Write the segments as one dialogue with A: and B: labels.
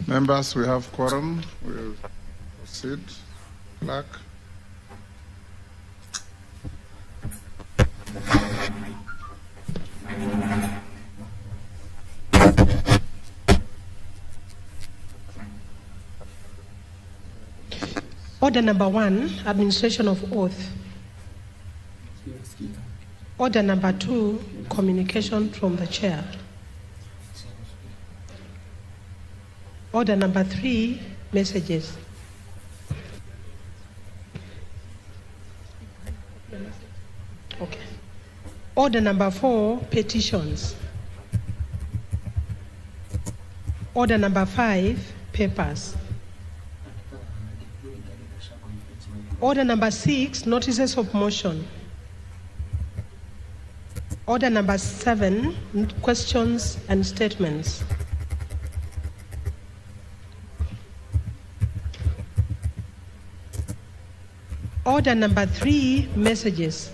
A: Members, we have quorum. We'll proceed. Clerk.
B: Order number 1, administration of oath. Order number 2, communication from the chair. Order number 3, messages. Okay. Order number 4, petitions. Order number 5, papers. Order number 6, notices of motion. Order number 7, questions and statements. Order number 3, messages.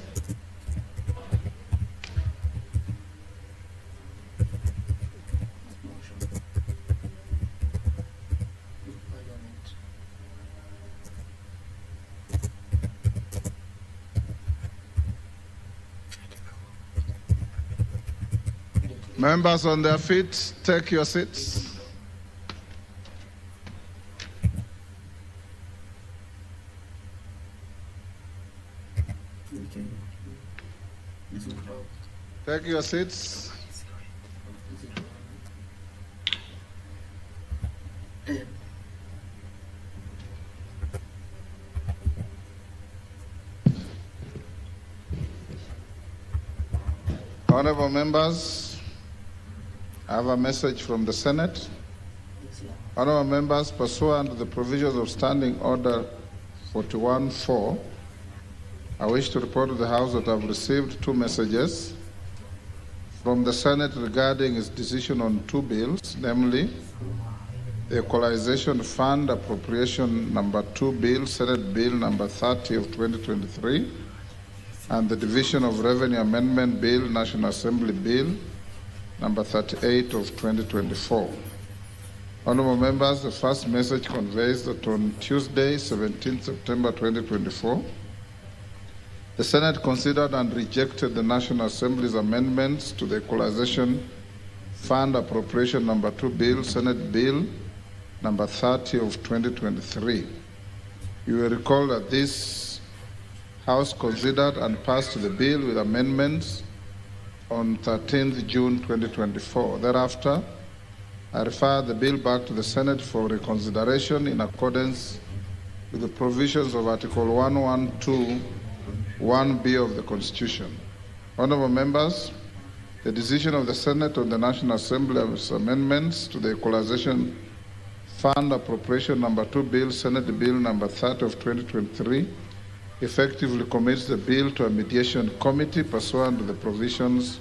A: Members on their feet, take your seats. Take your seats. Honorable members, I have a message from the Senate. Honorable members, pursuant to the provisions of Standing Order 41-4, I wish to report to the House that I have received 2 messages from the Senate regarding its decision on 2 bills, namely the Equalization Fund Appropriation Number 2 Bill, Senate Bill Number 30 of 2023, and the Division of Revenue Amendment Bill, National Assembly Bill Number 38 of 2024. Honorable members, the first message conveys that on Tuesday, 17 September 2024, the Senate considered and rejected the National Assembly's amendments to the Equalization Fund Appropriation Number 2 Bill, Senate Bill Number 30 of 2023. You will recall that this House considered and passed the bill with amendments on 13th June 2024. Thereafter, I refer the bill back to the Senate for reconsideration in accordance with the provisions of Article 112 1B of the Constitution. Honorable members, the decision of the Senate on the National Assembly's amendments to the Equalization Fund Appropriation Number 2 Bill, Senate Bill Number 30 of 2023, effectively commits the bill to a mediation committee pursuant to the provisions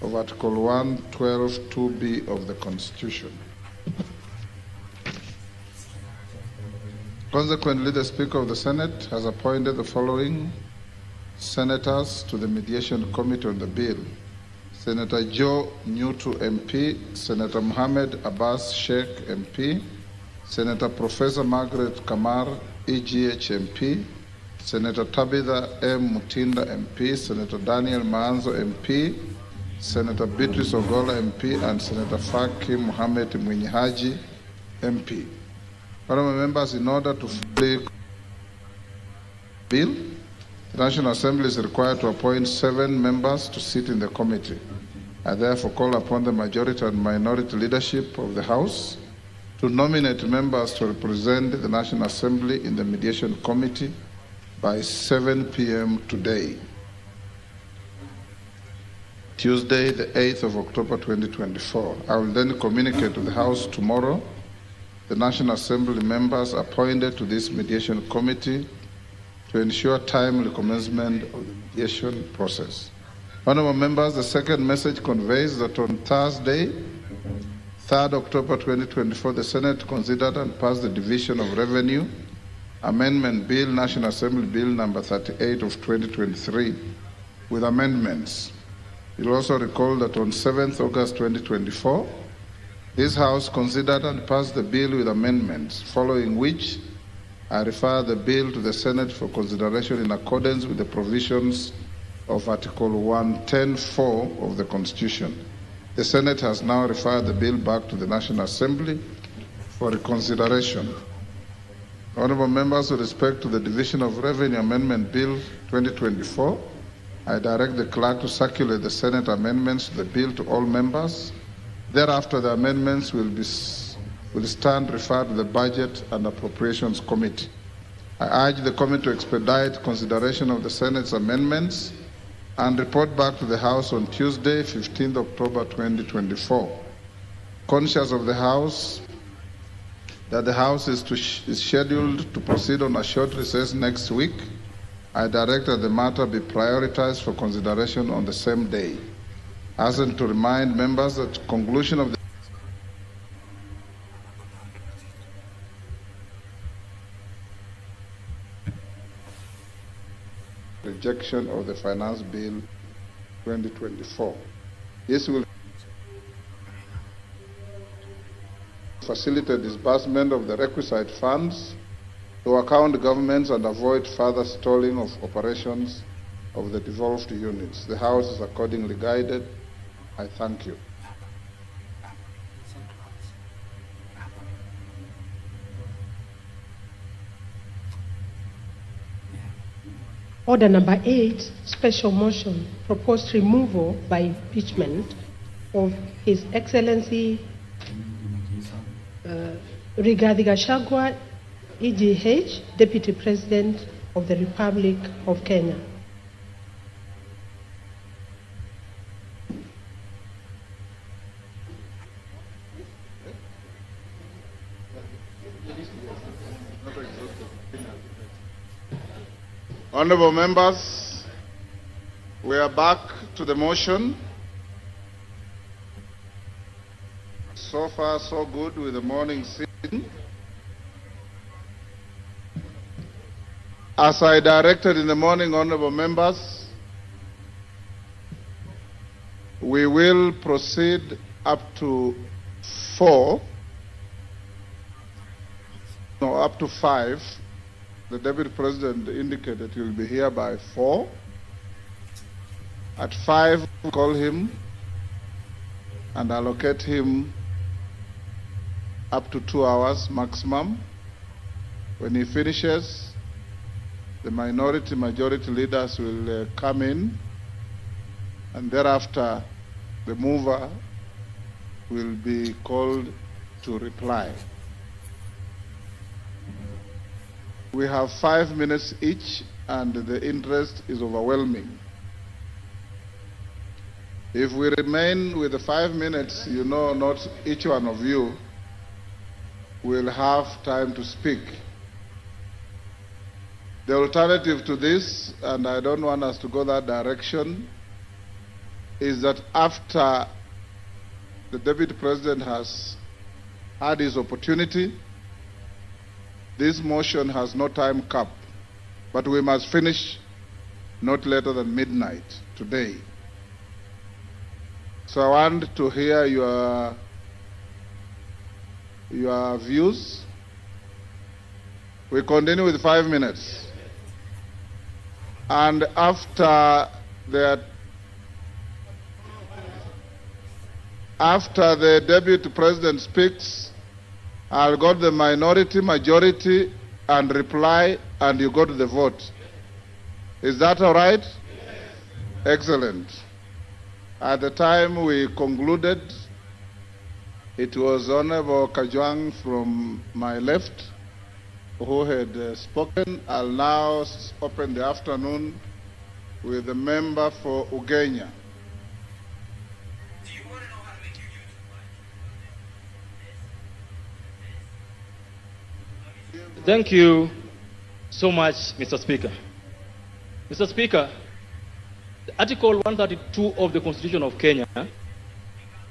A: of Article 112 2B of the Constitution. Consequently, the Speaker of the Senate has appointed the following senators to the mediation committee on the bill: Senator Joe Nyutu MP, Senator Mohammed Abbas Sheikh MP, Senator Professor Margaret Kamar EGH MP, Senator Tabitha M. Mutinda MP, Senator Daniel Maanzo MP, Senator Beatrice Ogola MP, and Senator Faki Mohamed Mwinyihaji MP. Honorable members, in order to fully bill, the National Assembly is required to appoint 7 members to sit in the committee. I therefore call upon the majority and minority leadership of the House to nominate members to represent the National Assembly in the mediation committee by 7 p.m. today, Tuesday, the 8th of October 2024. I will then communicate to the House tomorrow the National Assembly members appointed to this mediation committee to ensure timely commencement of the mediation process. Honorable members, the second message conveys that on Thursday, 3rd October 2024, the Senate considered and passed the Division of Revenue Amendment Bill, National Assembly Bill number 38 of 2023, with amendments. You'll also recall that on 7th August 2024, this House considered and passed the bill with amendments, following which I refer the bill to the Senate for consideration in accordance with the provisions of Article 110(4) of the Constitution. The Senate has now referred the bill back to the National Assembly for reconsideration. Honorable members, with respect to the Division of Revenue Amendment Bill 2024, I direct the clerk to circulate the Senate amendments to the bill to all members. Thereafter, the amendments will stand referred to the Budget and Appropriations Committee. I urge the committee to expedite consideration of the Senate's amendments and report back to the House on Tuesday, 15th October 2024. Conscious of the House, that the House is scheduled to proceed on a short recess next week, I direct that the matter be prioritized for consideration on the same day. As and to remind members that conclusion of the rejection of the Finance Bill 2024. This will facilitate disbursement of the requisite funds to account governments and avoid further stalling of operations of the devolved units. The House is accordingly guided. I thank you.
B: Order number 8, special motion, proposed removal by impeachment of His Excellency Rigathi Gachagua, EGH, Deputy President of the Republic of Kenya.
A: Honorable members, we are back to the motion. So far, so good with the morning sitting. As I directed in the morning, honorable members, we will proceed up to 5. The Deputy President indicated he will be here by 4. At 5, we'll call him and allocate him up to 2 hours maximum. When he finishes, the majority leaders will come in, and thereafter the mover will be called to reply. We have 5 minutes each, and the interest is overwhelming. If we remain with the 5 minutes, you know, not each one of you will have time to speak. The alternative to this, and I don't want us to go that direction, is that after the Deputy President has had his opportunity, this motion has no time cap, but we must finish not later than midnight today. So I want to hear your views. We continue with 5 minutes. And after the Deputy President speaks, I'll go to the majority, and reply, and you go to the vote. Is that all right? Yes. Excellent. At the time we concluded, it was Honorable Kajwang from my left who had spoken. I'll now open the afternoon with the member for Ugenya.
C: Thank you so much, Mr. Speaker. Mr. Speaker, Article 132 of the Constitution of Kenya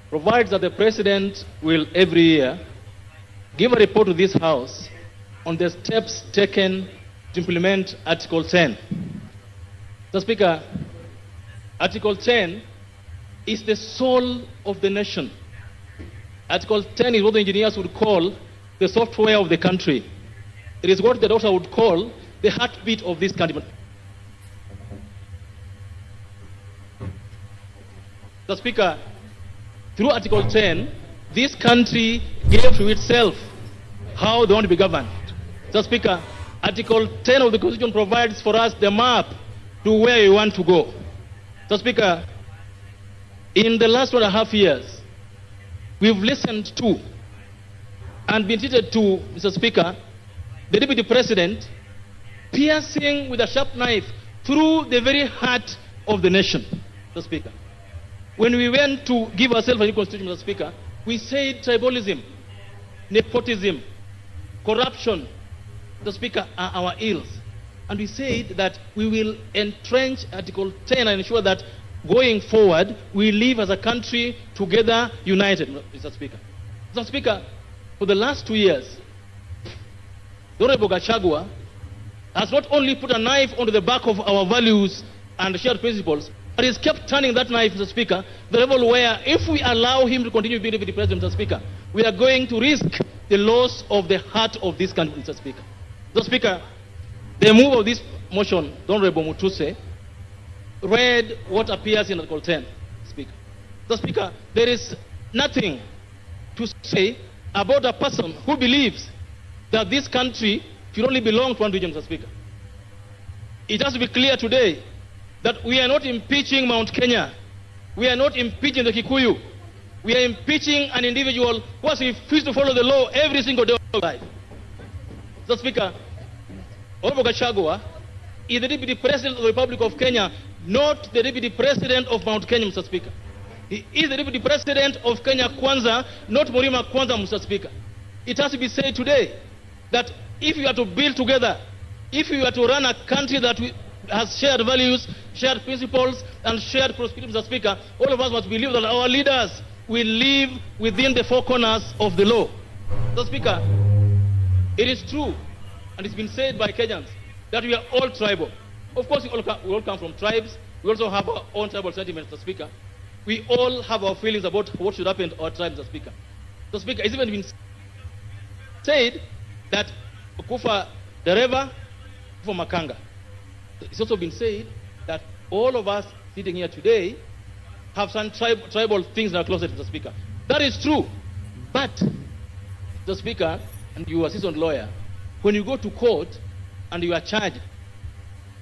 C: provides that the President will every year give a report to this House on the steps taken to implement Article 10. Mr. Speaker, Article 10 is the soul of the nation. Article 10 is what the engineers would call the software of the country. It is what the doctor would call the heartbeat of this country. Mr. Speaker, through Article 10, this country gave to itself how they want to be governed. Mr. Speaker, Article 10 of the Constitution provides for us the map to where we want to go. Mr. Speaker, in the last 1.5 years, we've listened to and been treated to, Mr. Speaker, the Deputy President piercing with a sharp knife through the very heart of the nation, Mr. Speaker. When we went to give ourselves a new constitution, Mr. Speaker, we said tribalism, nepotism, corruption, Mr. Speaker, are our ills. And we said that we will entrench Article 10 and ensure that going forward, we live as a country together, united, Mr. Speaker. Mr. Speaker, for the last 2 years, the Honorable Gachagua has not only put a knife onto the back of our values and shared principles, but he's kept turning that knife, Mr. Speaker, the level where if we allow him to continue being Deputy President, Mr. Speaker, we are going to risk the loss of the heart of this country, Mr. Speaker. Mr. Speaker, the move of this motion, the Honorable Mutuse, read what appears in Article 10, Speaker. Mr. Speaker, there is nothing to say about a person who believes that this country should only belong to one region, Mr. Speaker. It has to be clear today that we are not impeaching Mount Kenya. We are not impeaching the Kikuyu. We are impeaching an individual who has refused to follow the law every single day of his life. Mr. Speaker, Honorable Gachagua is the Deputy President of the Republic of Kenya, not the Deputy President of Mount Kenya, Mr. Speaker. He is the Deputy President of Kenya Kwanza, not Mlima Kwanza, Mr. Speaker. It has to be said today that if you are to build together, if you are to run a country that has shared values, shared principles, and shared prosperity, Mr. Speaker, all of us must believe that our leaders will live within the four corners of the law. Mr. Speaker, it is true, and it's been said by Kenyans, that we are all tribal. Of course, we all come from tribes. We also have our own tribal sentiments, Mr. Speaker. We all have our feelings about what should happen to our tribes, Mr. Speaker. Mr. Speaker, it's even been said that Kufa Dereva, Kufa Makanga. It's also been said that all of us sitting here today have some tribal things in our closet, Mr. Speaker. That is true. But, Mr. Speaker, and you are a seasoned lawyer, when you go to court and you are charged,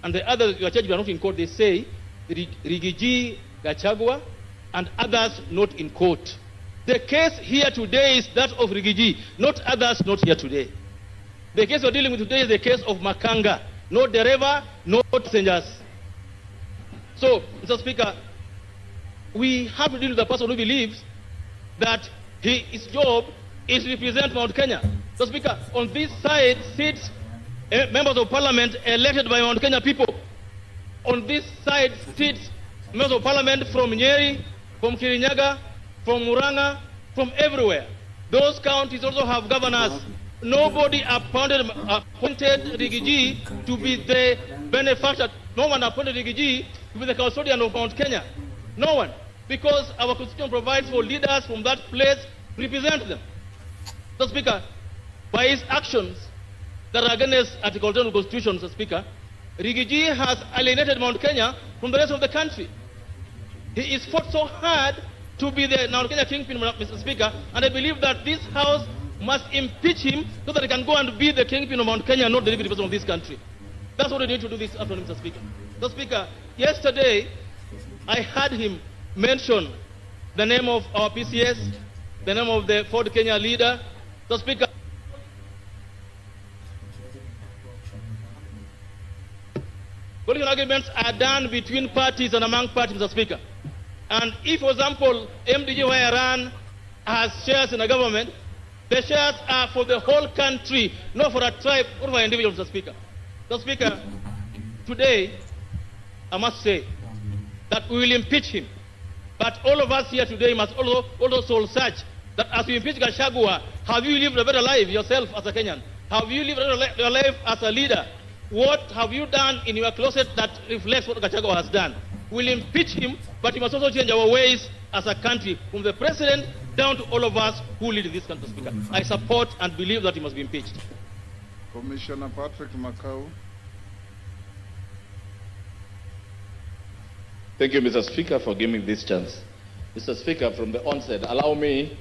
C: and the others you are charged, you are not in court, they say Rigathi, Gachagua, and others not in court. The case here today is that of Rigathi, not others not here today. The case we're dealing with today is the case of Makanga, no Dereva, no passengers. So, Mr. Speaker, we have to deal with a person who believes that his job is to represent Mount Kenya. Mr. Speaker, on this side sits members of parliament elected by Mount Kenya people. On this side sits members of parliament from Nyeri, from Kirinyaga, from Muranga, from everywhere. Those counties also have governors. Nobody appointed Rigathi to be the benefactor. No one appointed Rigathi to be the custodian of Mount Kenya. No one. Because our constitution provides for leaders from that place to represent them. Mr. Speaker, by his actions that are against Article 10 of the Constitution, Mr. Speaker, Rigathi has alienated Mount Kenya from the rest of the country. He is fought so hard to be the Mount Kenya kingpin, Mr. Speaker, and I believe that this House must impeach him so that he can go and be the kingpin of Mount Kenya, not the deputy president of this country. That's what we need to do this afternoon, Mr. Speaker. Mr. Speaker, yesterday I heard him mention the name of our PCS, the name of the Ford Kenya leader. Mr. Speaker, political arguments are done between parties and among parties, Mr. Speaker. And if, for example, MDG where I ran has shares in the government, the shares are for the whole country, not for a tribe or for an individual, Mr. Speaker. Mr. Speaker, today, I must say that we will impeach him. But all of us here today must also soul search that as we impeach Gachagua, have you lived a better life yourself as a Kenyan? Have you lived your life as a leader? What have you done in your closet that reflects what Gachagua has done? We'll impeach him, but we must also change our ways as a country, from the president down to all of us who lead this country, Speaker. I support and believe that he must be impeached.
A: Commissioner Patrick Makau.
D: Thank you, Mr. Speaker, for giving me this chance. Mr. Speaker, from the onset, allow me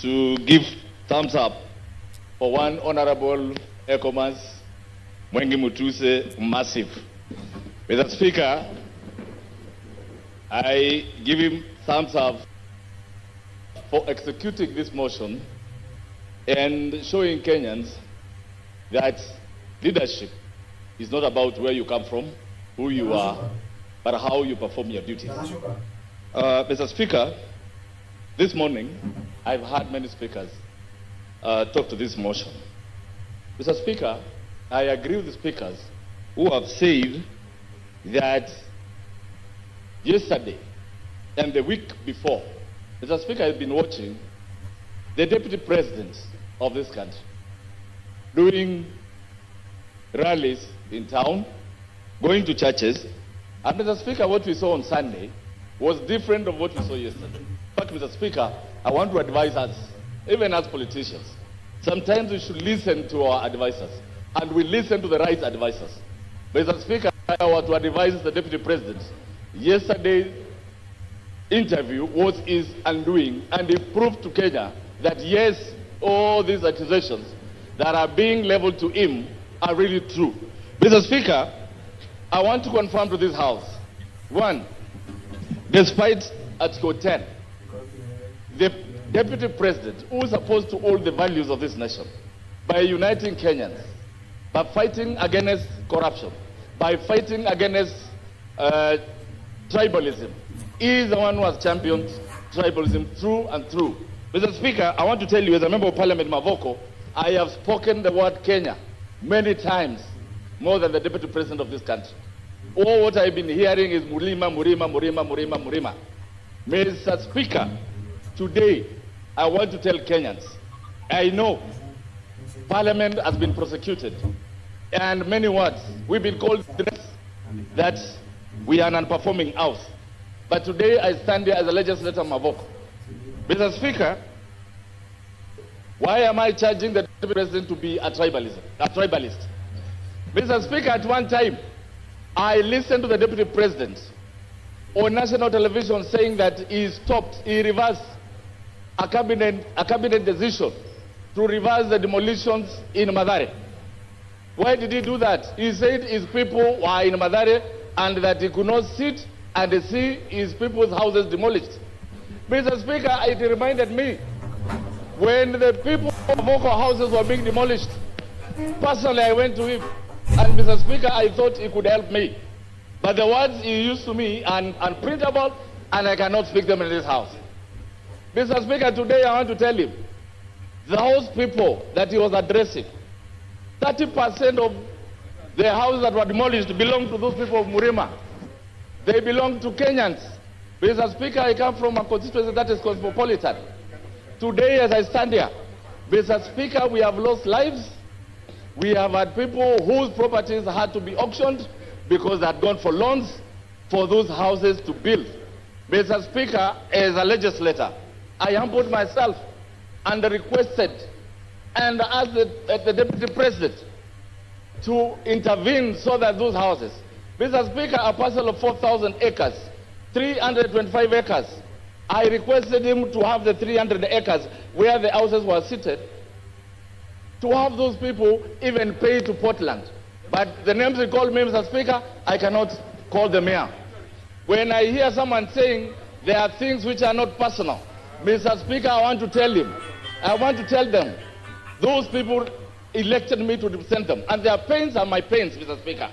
D: to give thumbs up for one Honorable Ecomas Mwengi Mutuse Massive. Mr. Speaker, I give him thumbs up for executing this motion and showing Kenyans that leadership is not about where you come from, who you are, but how you perform your duties. Mr. Speaker, this morning I've heard many speakers talk to this motion. Mr. Speaker, I agree with the speakers who have said that yesterday and the week before, Mr. Speaker, I've been watching the deputy president of this country doing rallies in town, going to churches, and Mr. Speaker, what we saw on Sunday was different from what we saw yesterday. In fact, Mr. Speaker, I want to advise us, even as politicians, sometimes we should listen to our advisors, and we listen to the right advisors. Mr. Speaker, I want to advise the Deputy President. Yesterday's interview was his undoing, and he proved to Kenya that yes, all these accusations that are being leveled to him are really true. Mr. Speaker, I want to confirm to this House, one, despite Article 10, the Deputy President, who is supposed to hold the values of this nation, by uniting Kenyans, by fighting against corruption, by fighting against tribalism, he is the one who has championed tribalism through and through. Mr. Speaker, I want to tell you, as a member of Parliament Mavoko, I have spoken the word Kenya many times, more than the Deputy President of this country. All what I've been hearing is Murima, Murima, Murima, Murima, Murima. Mr. Speaker, today I want to tell Kenyans, I know Parliament has been prosecuted, and many words, we've been called that we are an unperforming house. But today I stand here as a legislator Mavoko. Mr. Speaker, why am I charging the Deputy President to be a tribalist? Mr. Speaker, at one time, I listened to the Deputy President on national television saying that he reversed a cabinet decision to reverse the demolitions in Mathare. Why did he do that? He said his people were in Mathare and that he could not sit and see his people's houses demolished. Mr. Speaker, it reminded me when the people's local houses were being demolished. Personally, I went to him, and Mr. Speaker, I thought he could help me. But the words he used to me are unprintable, and I cannot speak them in this house. Mr. Speaker, today I want to tell him, those people that he was addressing, 30% of the houses that were demolished belong to those people of Murima. They belong to Kenyans. Mr. Speaker, I come from a constituency that is cosmopolitan. Today, as I stand here, Mr. Speaker, we have lost lives. We have had people whose properties had to be auctioned because they had gone for loans for those houses to build. Mr. Speaker, as a legislator, I humbled myself and requested and asked the Deputy President to intervene so that those houses, Mr. Speaker, a parcel of 4,000 acres, 325 acres, I requested him to have the 300 acres where the houses were seated, to have those people even pay to Portland. But the names he called me, Mr. Speaker, I cannot call them here. When I hear someone saying there are things which are not personal, Mr. Speaker, I want to tell him, I want to tell them, those people elected me to represent them, and their pains are my pains, Mr. Speaker.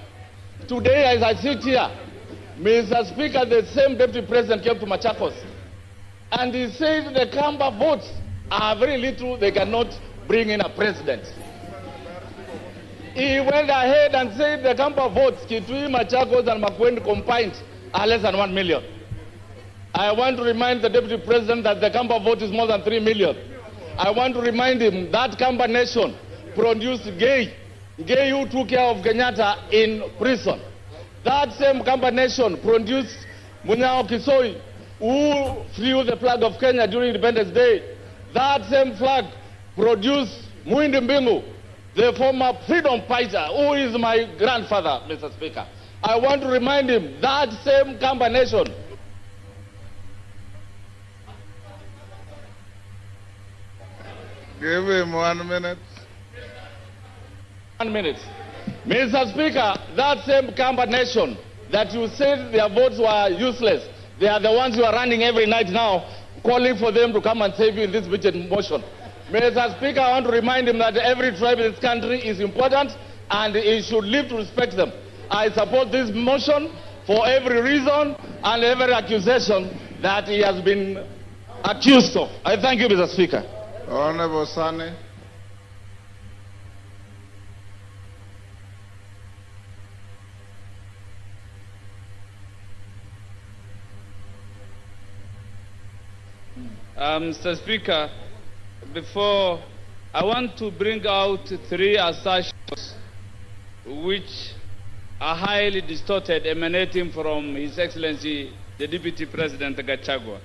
D: Today, as I sit here, Mr. Speaker, the same Deputy President came to Machakos, and he said the Kamba votes are very little, they cannot bring in a president. He went ahead and said the Kamba votes, Kitui, Machakos, and Makueni combined are less than 1 million. I want to remind the Deputy President that the Kamba vote is more than 3 million. I want to remind him that Kamba nation produced Gay who took care of Kenyatta in prison. That same combination produced Munyao Kisoi, who flew the flag of Kenya during Independence Day. That same flag produced Muindi Mbingu, the former freedom fighter, who is my grandfather, Mr. Speaker. I want to remind him that same combination.
A: Give him 1 minute.
D: 1 minute. Mr. Speaker, that same combination that you said their votes were useless, they are the ones who are running every night now, calling for them to come and save you in this budget motion. Mr. Speaker, I want to remind him that every tribe in this country is important and he should live to respect them. I support this motion for every reason and every accusation that he has been accused of. I thank you, Mr. Speaker.
A: Honorable Sane.
E: Mr. Speaker, before I want to bring out 3 assertions which are highly distorted, emanating from His Excellency the Deputy President Gachagua.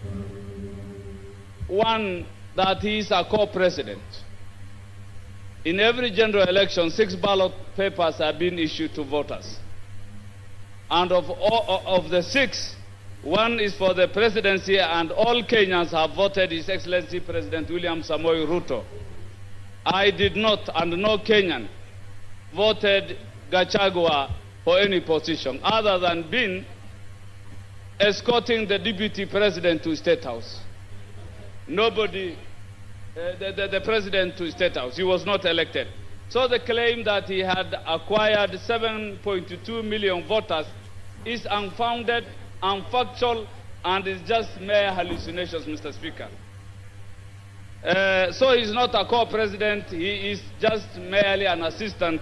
E: One, that he is a co-president. In every general election, 6 ballot papers are being issued to voters. And of the 6, 1 is for the presidency, and all Kenyans have voted His Excellency President William Samoei Ruto. I did not, and no Kenyan voted Gachagua for any position other than being escorting the deputy president to State House. Nobody, the president to State House. He was not elected. So the claim that he had acquired 7.2 million voters is unfounded, unfactual, and is just mere hallucinations, Mr. Speaker. So he's not a co-president, he is just merely an assistant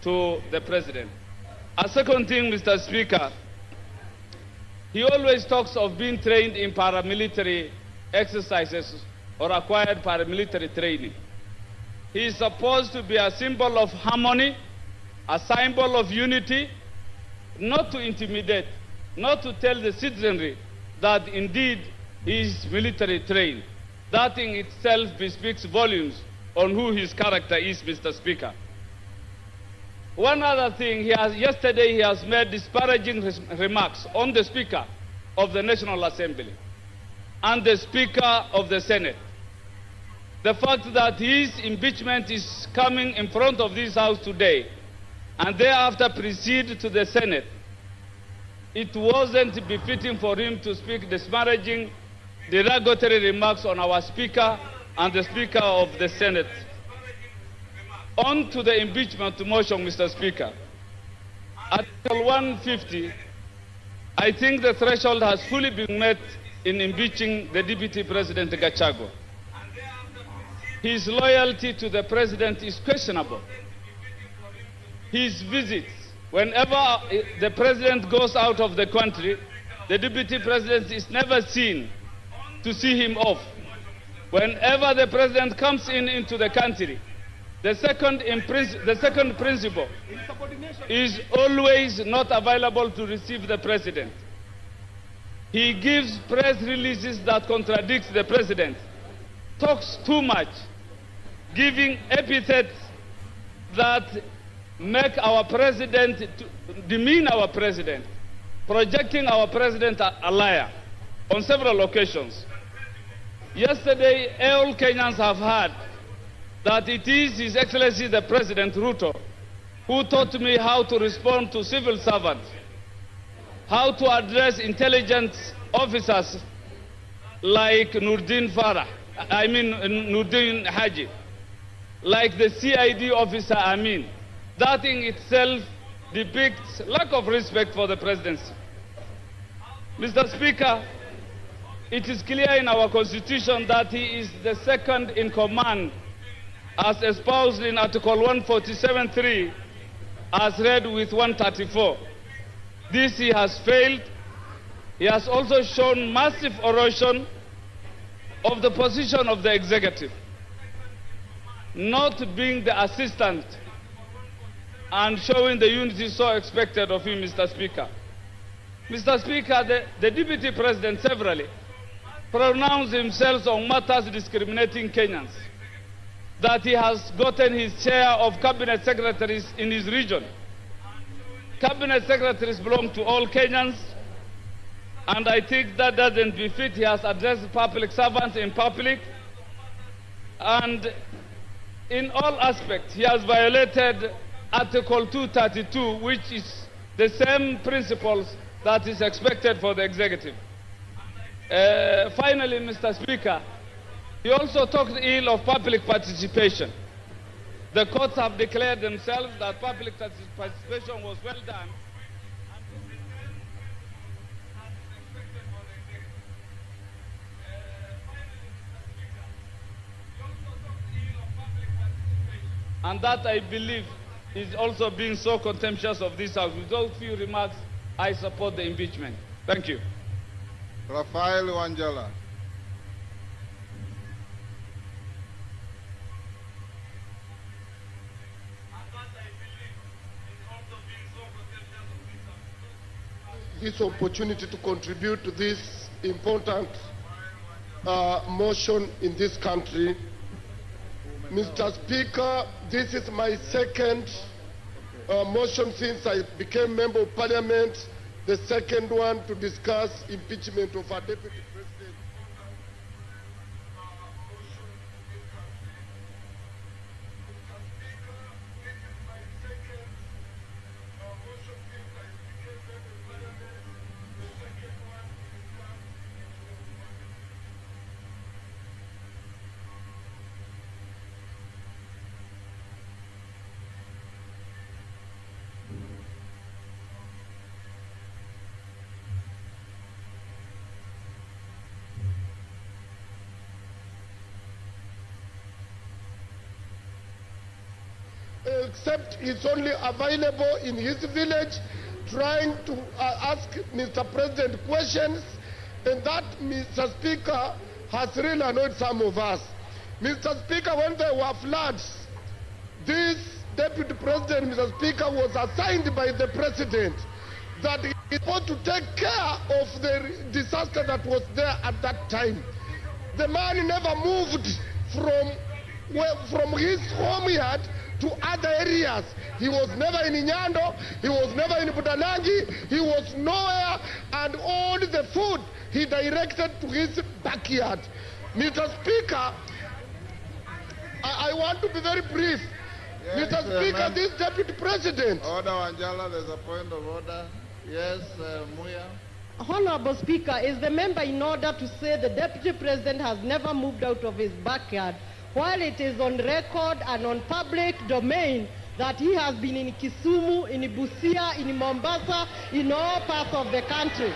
E: to the president. A second thing, Mr. Speaker, he always talks of being trained in paramilitary exercises or acquired paramilitary training. He is supposed to be a symbol of harmony, a symbol of unity, not to intimidate, not to tell the citizenry that indeed he is military trained. That in itself bespeaks volumes on who his character is, Mr. Speaker. One other thing, yesterday he has made disparaging remarks on the Speaker of the National Assembly and the Speaker of the Senate. The fact that his impeachment is coming in front of this House today and thereafter proceed to the Senate, it wasn't befitting for him to speak disparaging, derogatory remarks on our Speaker and the Speaker of the Senate. On to the impeachment motion, Mr. Speaker. Article 150, I think the threshold has fully been met in impeaching the Deputy President Gachagua. His loyalty to the President is questionable. His visits, whenever the President goes out of the country, the Deputy President is never seen to see him off. Whenever the President comes into the country, the second principle is always not available to receive the President. He gives press releases that contradict the President, talks too much, giving epithets that make our President, demean our President, projecting our President a liar on several occasions. Yesterday, all Kenyans have heard that it is His Excellency the President Ruto who taught me how to respond to civil servants, how to address intelligence officers like Nurdin Haji, like the CID officer Amin. That in itself depicts lack of respect for the presidency. Mr. Speaker, it is clear in our Constitution that he is the second in command, as espoused in Article 147.3, as read with 134. This he has failed. He has also shown massive erosion of the position of the executive. not being the assistant and showing the unity so expected of him, Mr. Speaker. Mr. Speaker, the Deputy President severally pronounced himself on matters discriminating Kenyans, that he has gotten his share of cabinet secretaries in his region. Cabinet secretaries belong to all Kenyans, and I think that doesn't befit. He has addressed public servants in public, and in all aspects he has violated Article 232, which is the same principles that is expected for the executive. Finally, Mr. Speaker, he also talked ill of public participation. The courts have declared themselves that public participation was well done. And that, I believe, is also being so contemptuous of this House. With those few remarks, I support the impeachment. Thank you.
A: Rafael Wanjala.
F: This opportunity to contribute to this important motion in this country. Mr. Speaker, this is my second motion since I became Member of Parliament, the second one to discuss impeachment of our Deputy President. Except he's only available in his village trying to ask Mr. President questions, and that, Mr. Speaker, has really annoyed some of us. Mr. Speaker, when there were floods, this Deputy President, Mr. Speaker, was assigned by the President that he is supposed to take care of the disaster that was there at that time. The man never moved from his home yard to other areas. He was never in Nyando, he was never in Budalangi, he was nowhere, and all the food he directed to his backyard. Mr. Speaker, I want to be very brief. Yes, Mr. Speaker, this Deputy President.
A: Order, Wanjala, there's a point of order. Yes, Muya.
G: Honorable Speaker, is the member in order to say the Deputy President has never moved out of his backyard, while it is on record and on public domain that he has been in Kisumu, in Busia, in Mombasa, in all parts of the country?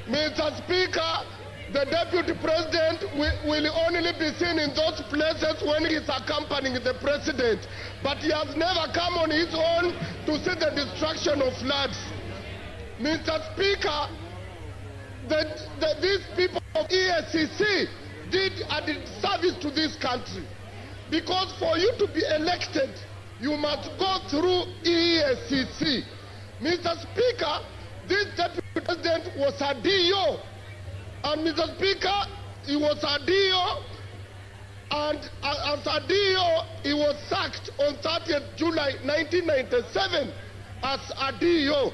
F: Mr. Speaker, the Deputy President will only be seen in those places when he is accompanying the President. But he has never come on his own to see the destruction of floods. Mr. Speaker, these people of ESCC did a service to this country. Because for you to be elected, you must go through ESCC. Mr. Speaker, this Deputy President was a DO. And Mr. Speaker, he was a DO, and as a DO, he was sacked on 30th July 1997 as a DO.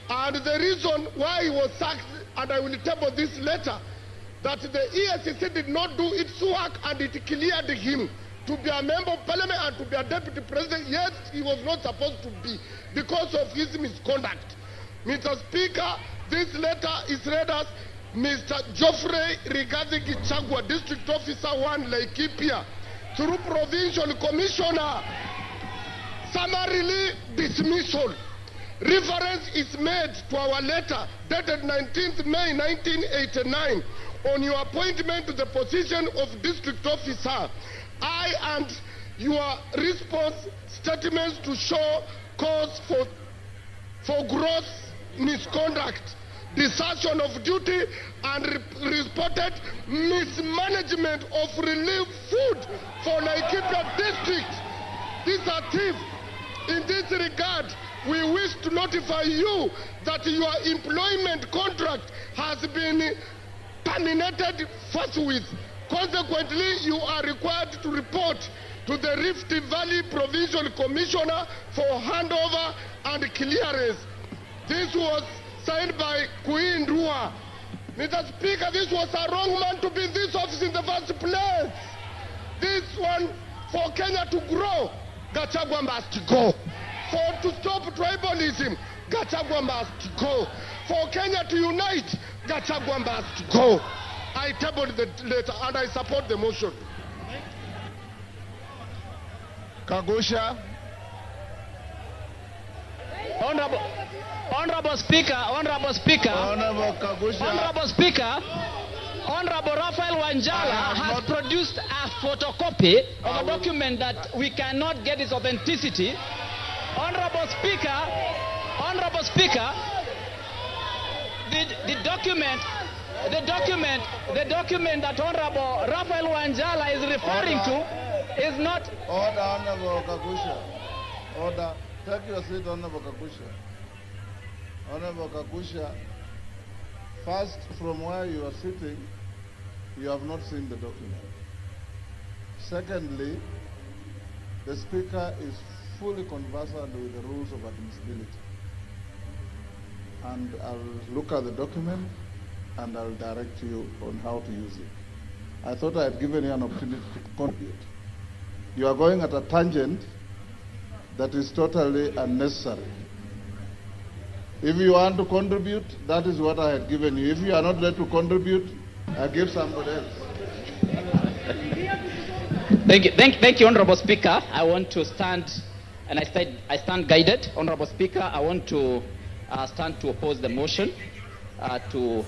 F: And the reason why he was sacked, and I will table this later, that the ESCC did not do its work and it cleared him to be a member of Parliament and to be a Deputy President. Yes, he was not supposed to be because of his misconduct. Mr. Speaker, this letter is read as Mr. Geoffrey Rigathi Gachagua, District Officer 1, Laikipia, through Provincial Commissioner, summarily dismissal. Reference is made to our letter dated 19th May 1989 on your appointment to the position of District Officer. I and your response statements to show cause for gross misconduct desertion of duty and reported mismanagement of relief food for Laikipia district. These are thieves. In this regard, we wish to notify you that your employment contract has been terminated forthwith. Consequently, you are required to report to the Rift Valley Provincial Commissioner for handover and clearance. This was signed by Queen Rua. Mr. Speaker, this was a wrong man to be in this office in the first place. This one, for Kenya to grow, Gachagua must go. To stop tribalism, Gachagua must go. For Kenya to unite, Gachagua must go. I tabled the letter and I support the motion.
A: Kagusha.
C: Honorable Speaker, Honorable Speaker,
A: Honorable Kagusha.
C: Honorable Speaker, Honorable Raphael Wanjala has produced a photocopy of a document that we cannot get its authenticity. Honorable Speaker, the document that Honorable Raphael Wanjala is referring to is not.
A: Order, Honorable Kagusha. Order. Take your seat, Honorable Kagusha. Honorable Kagusha, first, from where you are sitting, you have not seen the document. Secondly, the Speaker is fully conversant with the rules of admissibility. And I'll look at the document and I'll direct you on how to use it. I thought I had given you an opportunity to contribute. You are going at a tangent that is totally unnecessary. If you want to contribute, that is what I had given you. If you are not ready to contribute, I give somebody else.
C: Thank you, Honorable Speaker. I want to stand, and I stand guided. Honorable Speaker, I want to stand to oppose the motion to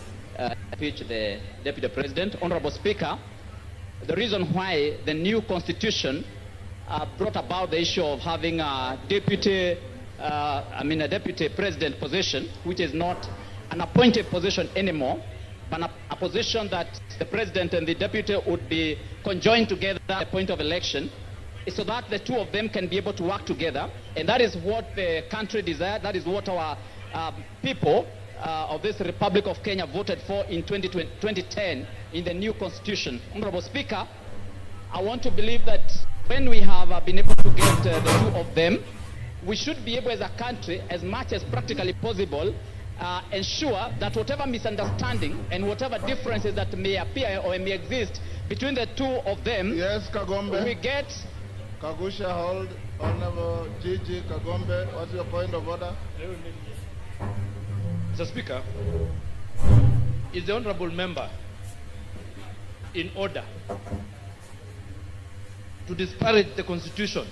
C: impeach the Deputy President. Honorable Speaker, the reason why the new constitution brought about the issue of having a deputy president position, which is not an appointed position anymore, but a position that the president and the deputy would be conjoined together at the point of election, is so that the two of them can be able to work together. And that is what the country desired. That is what our people of this Republic of Kenya voted for in 2010 in the new constitution. Honorable Speaker, I want to believe that when we have been able to get the two of them, we should be able as a country, as much as practically possible, ensure that whatever misunderstanding and whatever differences that may appear or may exist between the two of them,
A: yes, Kagombe.
C: We get...
A: Kagusha, hold. Honorable Gigi Kagombe, what's your point of order?
E: Mr. Speaker, is the honorable member in order to disparage the Constitution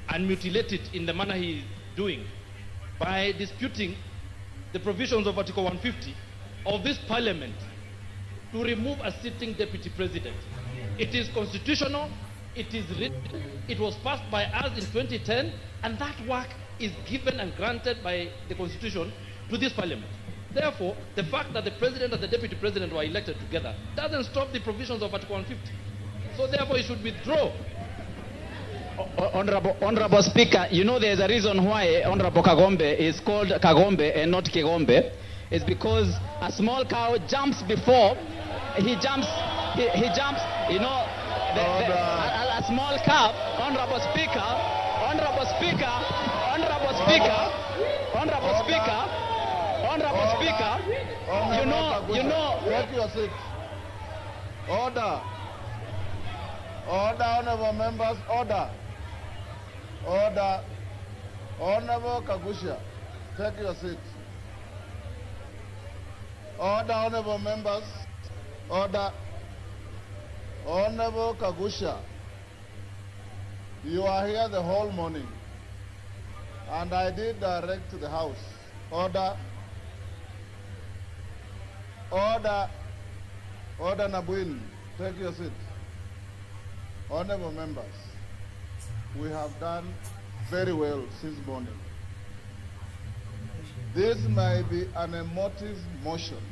E: and mutilate it in the manner he is doing by disputing the provisions of Article 150 of this Parliament to remove a sitting Deputy President? It is constitutional, it is written, it was passed by us in 2010, and that work is given and granted by the Constitution to this Parliament. Therefore, the fact that the President and the Deputy President were elected together doesn't stop the provisions of Article 150. So therefore, it should withdraw.
C: Honorable Speaker, you know there's a reason why Honorable Kagombe is called Kagombe and not Kigombe. It's because a small cow jumps before he jumps, you know, a small calf. Honorable Speaker, Honorable Speaker, Honorable Speaker, Honorable Speaker, Honorable Speaker, you know.
A: Take your seat. Order. Order, honorable members, order. Order. Honorable Kagusha, take your seat. Order, honorable members, order. Honorable Kagusha, you are here the whole morning, and I did direct to the House. Order. Order. Order, Nabuin, take your seat. Honorable members, we have done very well since morning. This may be an emotive motion,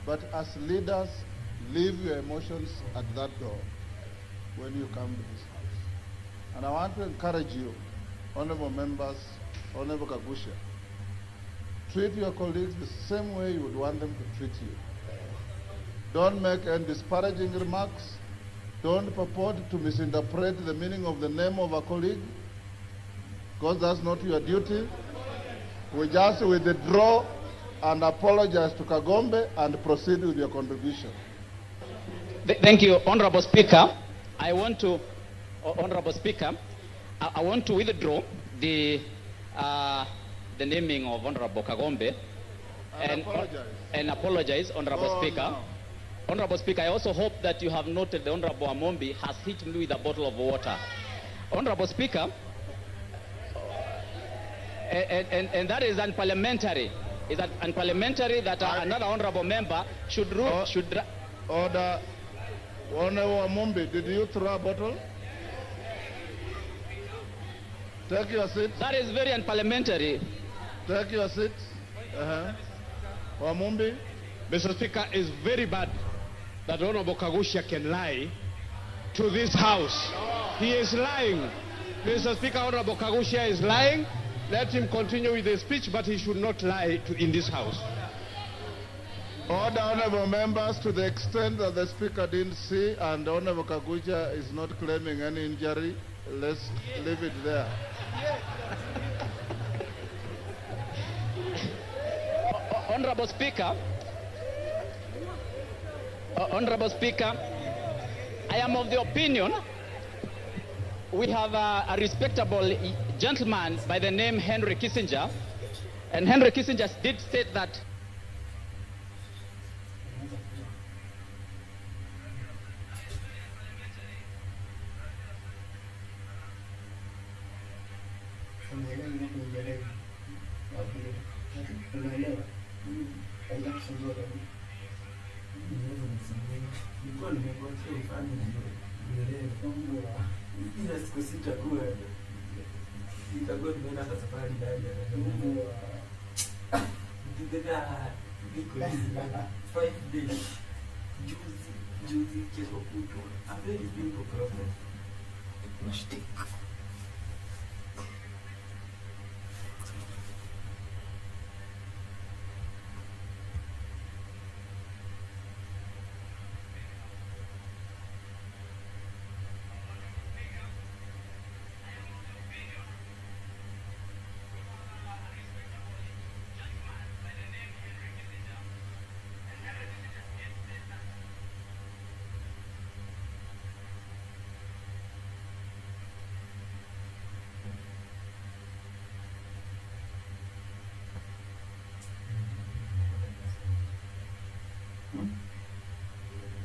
A: but as leaders, leave your emotions at that door when you come to this house. And I want to encourage you, honorable members, Honorable Kagusha, treat your colleagues the same way you would want them to treat you. Don't make any disparaging remarks. Don't purport to misinterpret the meaning of the name of a colleague, because that's not your duty. We just withdraw and apologize to Kagombe and proceed with your contribution.
C: Thank you, Honorable Speaker. Honorable Speaker, I want to withdraw the naming of Honorable Kagombe and apologize, Honorable Speaker.
A: No.
C: Honorable Speaker, I also hope that you have noted the Honorable Amombi has hit me with a bottle of water. Honorable Speaker, and that is unparliamentary. Is that unparliamentary that another honorable member should rule?
A: Order. Honorable Amombi, did you throw a bottle? Take your seat.
C: That is very unparliamentary.
A: Take your seat. Amombi.
H: Mr. Speaker, it's very bad that Honorable Kagusha can lie to this House. He is lying. Mr. Speaker, Honorable Kagusha is lying. Let him continue with the speech, but he should not lie in this House.
A: Order, honorable members, to the extent that the Speaker didn't see and Honorable Kagusha is not claiming any injury, let's leave it there.
C: Honorable Speaker, I am of the opinion we have a respectable gentleman by the name Henry Kissinger, and Henry Kissinger did state that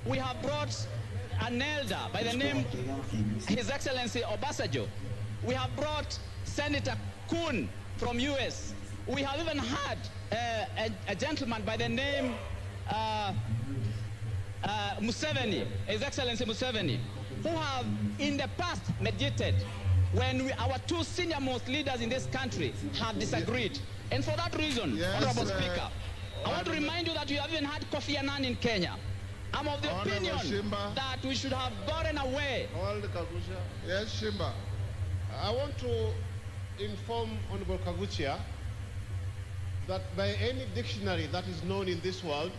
C: we have brought an elder by the name His Excellency Obasanjo. We have brought Senator Kuhn from US. We have even had a gentleman by the name Museveni, His Excellency Museveni, who have in the past mediated when our two senior-most leaders in this country have disagreed. And for that reason, Honorable Speaker, I want to remind you that we have even had Kofi Annan in Kenya. I'm of the opinion that we should have gotten away.
A: Hold Kagusha.
I: Yes, Shimba. I want to inform Honorable Kagusha that by any dictionary that is known in this world,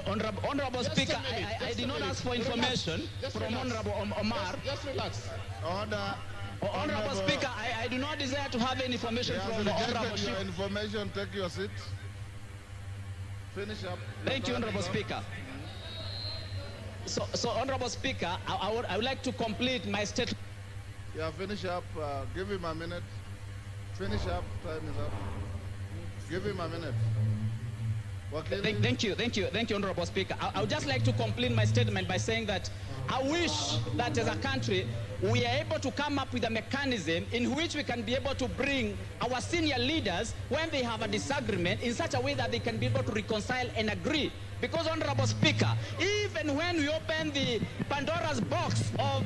C: Honorable Speaker, I did not ask for information from Honorable Omar.
I: Just relax.
A: Order.
C: Honorable Speaker, I do not desire to have any information from the Honorable
A: Your information, take your seat. Finish up.
C: Thank you, Honorable Speaker. So Honorable Speaker, I would like to complete my statement.
A: Yeah, finish up. Give him a minute. Finish up. Time is up. Give him a minute.
C: Thank you, Honorable Speaker. I would just like to complete my statement by saying that I wish that as a country we are able to come up with a mechanism in which we can be able to bring our senior leaders when they have a disagreement in such a way that they can be able to reconcile and agree
J: Because, Honorable Speaker, even when we open the Pandora's box of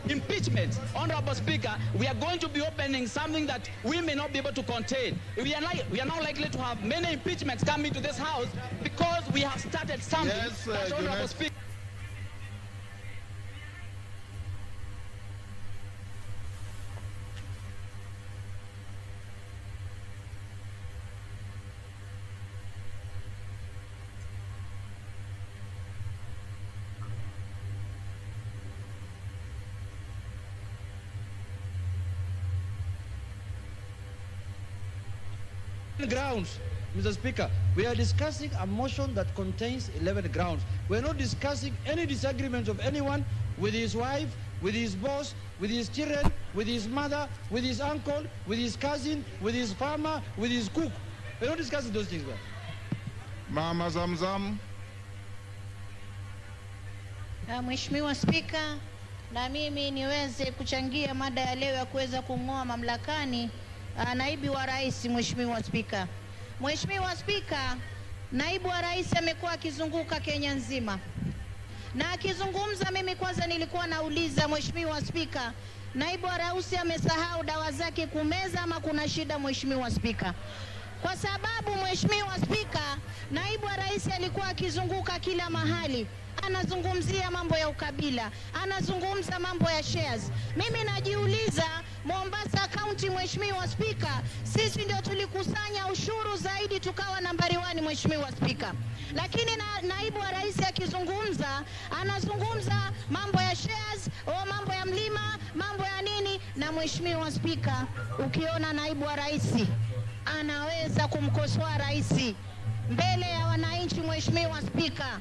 J: impeachment, Honorable Speaker, we are going to be opening something that we may not be able to contain. We are now likely to have many impeachments coming to this House because we have started something.
A: Yes,
J: that, Honorable Speaker.
K: Grounds, Mr. Speaker, we are discussing a motion that contains 11 grounds. We're not discussing any disagreement of anyone with his wife, with his boss, with his children, with his mother, with his uncle, with his cousin, with his farmer, with his cook. We're not discussing those things.
A: Mama Zamzam.
L: Mheshimiwa Spika, na mimi niweze kuchangia mada ya leo ya kuweza kung'oa mamlakani naibu wa rais. Mheshimiwa Spika, Mheshimiwa Spika, naibu wa rais amekuwa akizunguka Kenya nzima na akizungumza. Mimi kwanza nilikuwa nauliza, Mheshimiwa Spika, naibu wa rais amesahau dawa zake kumeza ama kuna shida? Mheshimiwa Spika, kwa sababu Mheshimiwa Spika, naibu wa rais alikuwa akizunguka kila mahali, anazungumzia mambo ya ukabila, anazungumza mambo ya shares. Mimi najiuliza, Mombasa County, Mheshimiwa Spika, sisi ndio tulikusanya ushuru zaidi tukawa nambari 1, Mheshimiwa Spika. Lakini naibu wa rais akizungumza, anazungumza mambo ya shares, mambo ya mlima, mambo ya nini. Na Mheshimiwa Spika, ukiona naibu wa rais anaweza kumkosoa rais mbele ya wananchi, Mheshimiwa Spika.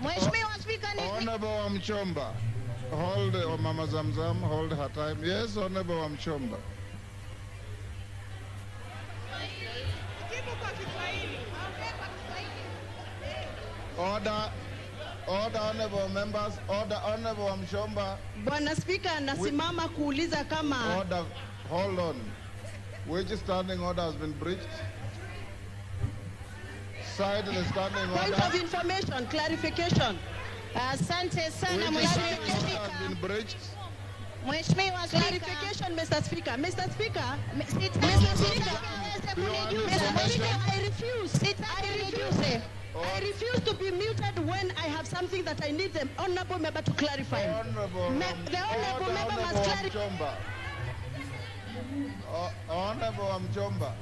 L: Mheshimiwa Spika,
A: Honorable Wamchomba, hold Mama Zamzam, hold her time. Yes, Honorable Wamchomba. Order, honorable members, order, Honorable Wamchomba.
G: Bwana Spika, nasimama kuuliza kama...
A: Order, hold on. Which standing order has been breached? Side the standing order.
G: Point of information, clarification.
L: Asante sana Mheshimiwa Spika. Mheshimiwa
G: Clarification, Mr. Speaker. Mr. Speaker, I refuse to be muted when I have something that I need the honorable member to clarify. The honorable member must clarify.
A: Honorable Wamchomba.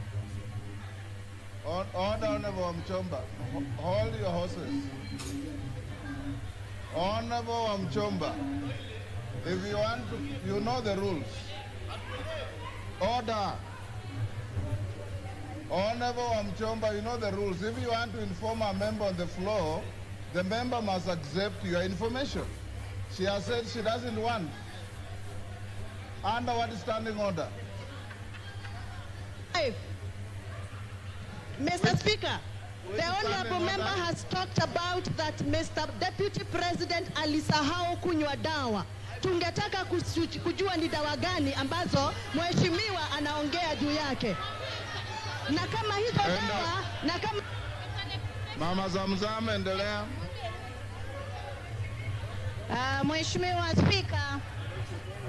A: Honorable Wamchomba. Hold your horses. Honorable Wamchomba. If you want to, you know the rules. Order. Honorable Wamchomba, you know the rules. If you want to inform a member on the floor, the member must accept your information. She has said she doesn't want. Under what standing order?
G: Mr. Speaker, the honorable member has talked about that Mr. Deputy President alisahau kunywa dawa. Tungetaka kujua ni dawa gani ambazo mheshimiwa anaongea juu yake. Na kama hizo dawa, na kama...
A: Mama Zamzam, endelea.
L: Mheshimiwa Spika,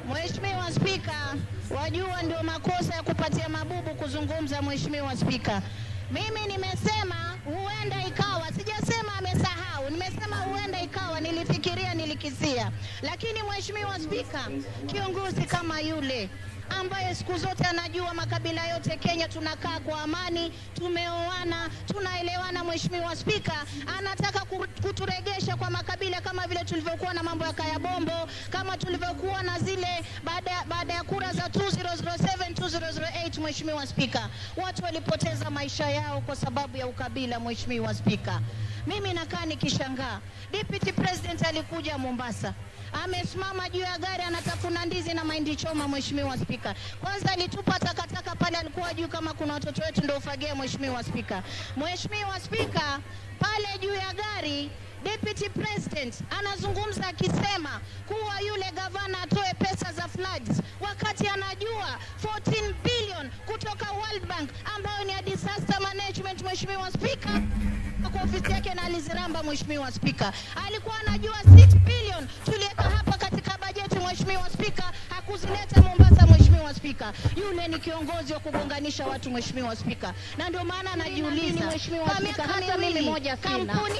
L: Mheshimiwa Spika, wajua ndio makosa ya kupatia mabubu kuzungumza. Mheshimiwa Spika, mimi nimesema huenda ikawa, sijasema amesahau, nimesema huenda ikawa, nilifikiria, nilikisia. Lakini Mheshimiwa Spika, kiongozi kama yule ambaye siku zote anajua makabila yote Kenya tunakaa kwa amani, tumeoana, tunaelewana, Mheshimiwa Spika, anataka kuturegesha kwa makabila kama vile tulivyokuwa na mambo ya Kaya Bombo, kama tulivyokuwa na zile baada ya kura za 2007 2008. Mheshimiwa Spika, watu walipoteza maisha yao kwa sababu ya ukabila. Mheshimiwa Spika, mimi nakaa nikishangaa. Deputy President alikuja Mombasa, amesimama juu ya gari anatafuna ndizi na mahindi choma. Mheshimiwa Spika, kwanza alitupa takataka pale, alikuwa juu kama kuna watoto wetu ndio ufagia. Mheshimiwa Spika, Mheshimiwa Spika, pale juu ya gari Deputy President anazungumza akisema kuwa yule gavana atoe pesa za floods, wakati anajua 14 billion kutoka World Bank ambayo ni ya disaster management. Mheshimiwa Spika, kwa ofisi yake na aliziramba Mheshimiwa Spika. Alikuwa anajua 6 billion tuliweka hapa katika bajeti Mheshimiwa Spika, hakuzileta Mombasa Mheshimiwa Spika. Yule ni kiongozi wa kugonganisha watu Mheshimiwa Spika. Na ndio maana anajiuliza Mheshimiwa Spika, hata mimi moja kampuni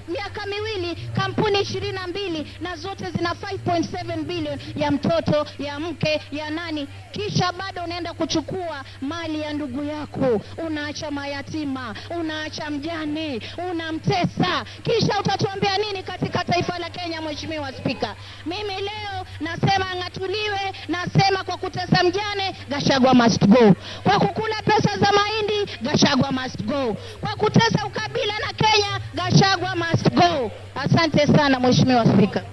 L: miaka miwili kampuni 22 na zote zina 5.7 billion ya mtoto, ya mke, ya nani, kisha bado unaenda kuchukua mali ya ndugu yako, unaacha mayatima, unaacha mjane, unamtesa, kisha utatuambia nini katika taifa la Kenya Mheshimiwa Spika? Mimi leo nasema ngatuliwe, nasema kwa kutesa mjane Gachagua must go, kwa kukula pesa za mahindi Gachagua must go, kwa kutesa ukabila na Kenya Gachagua must go. Asante sana Mheshimiwa Spika.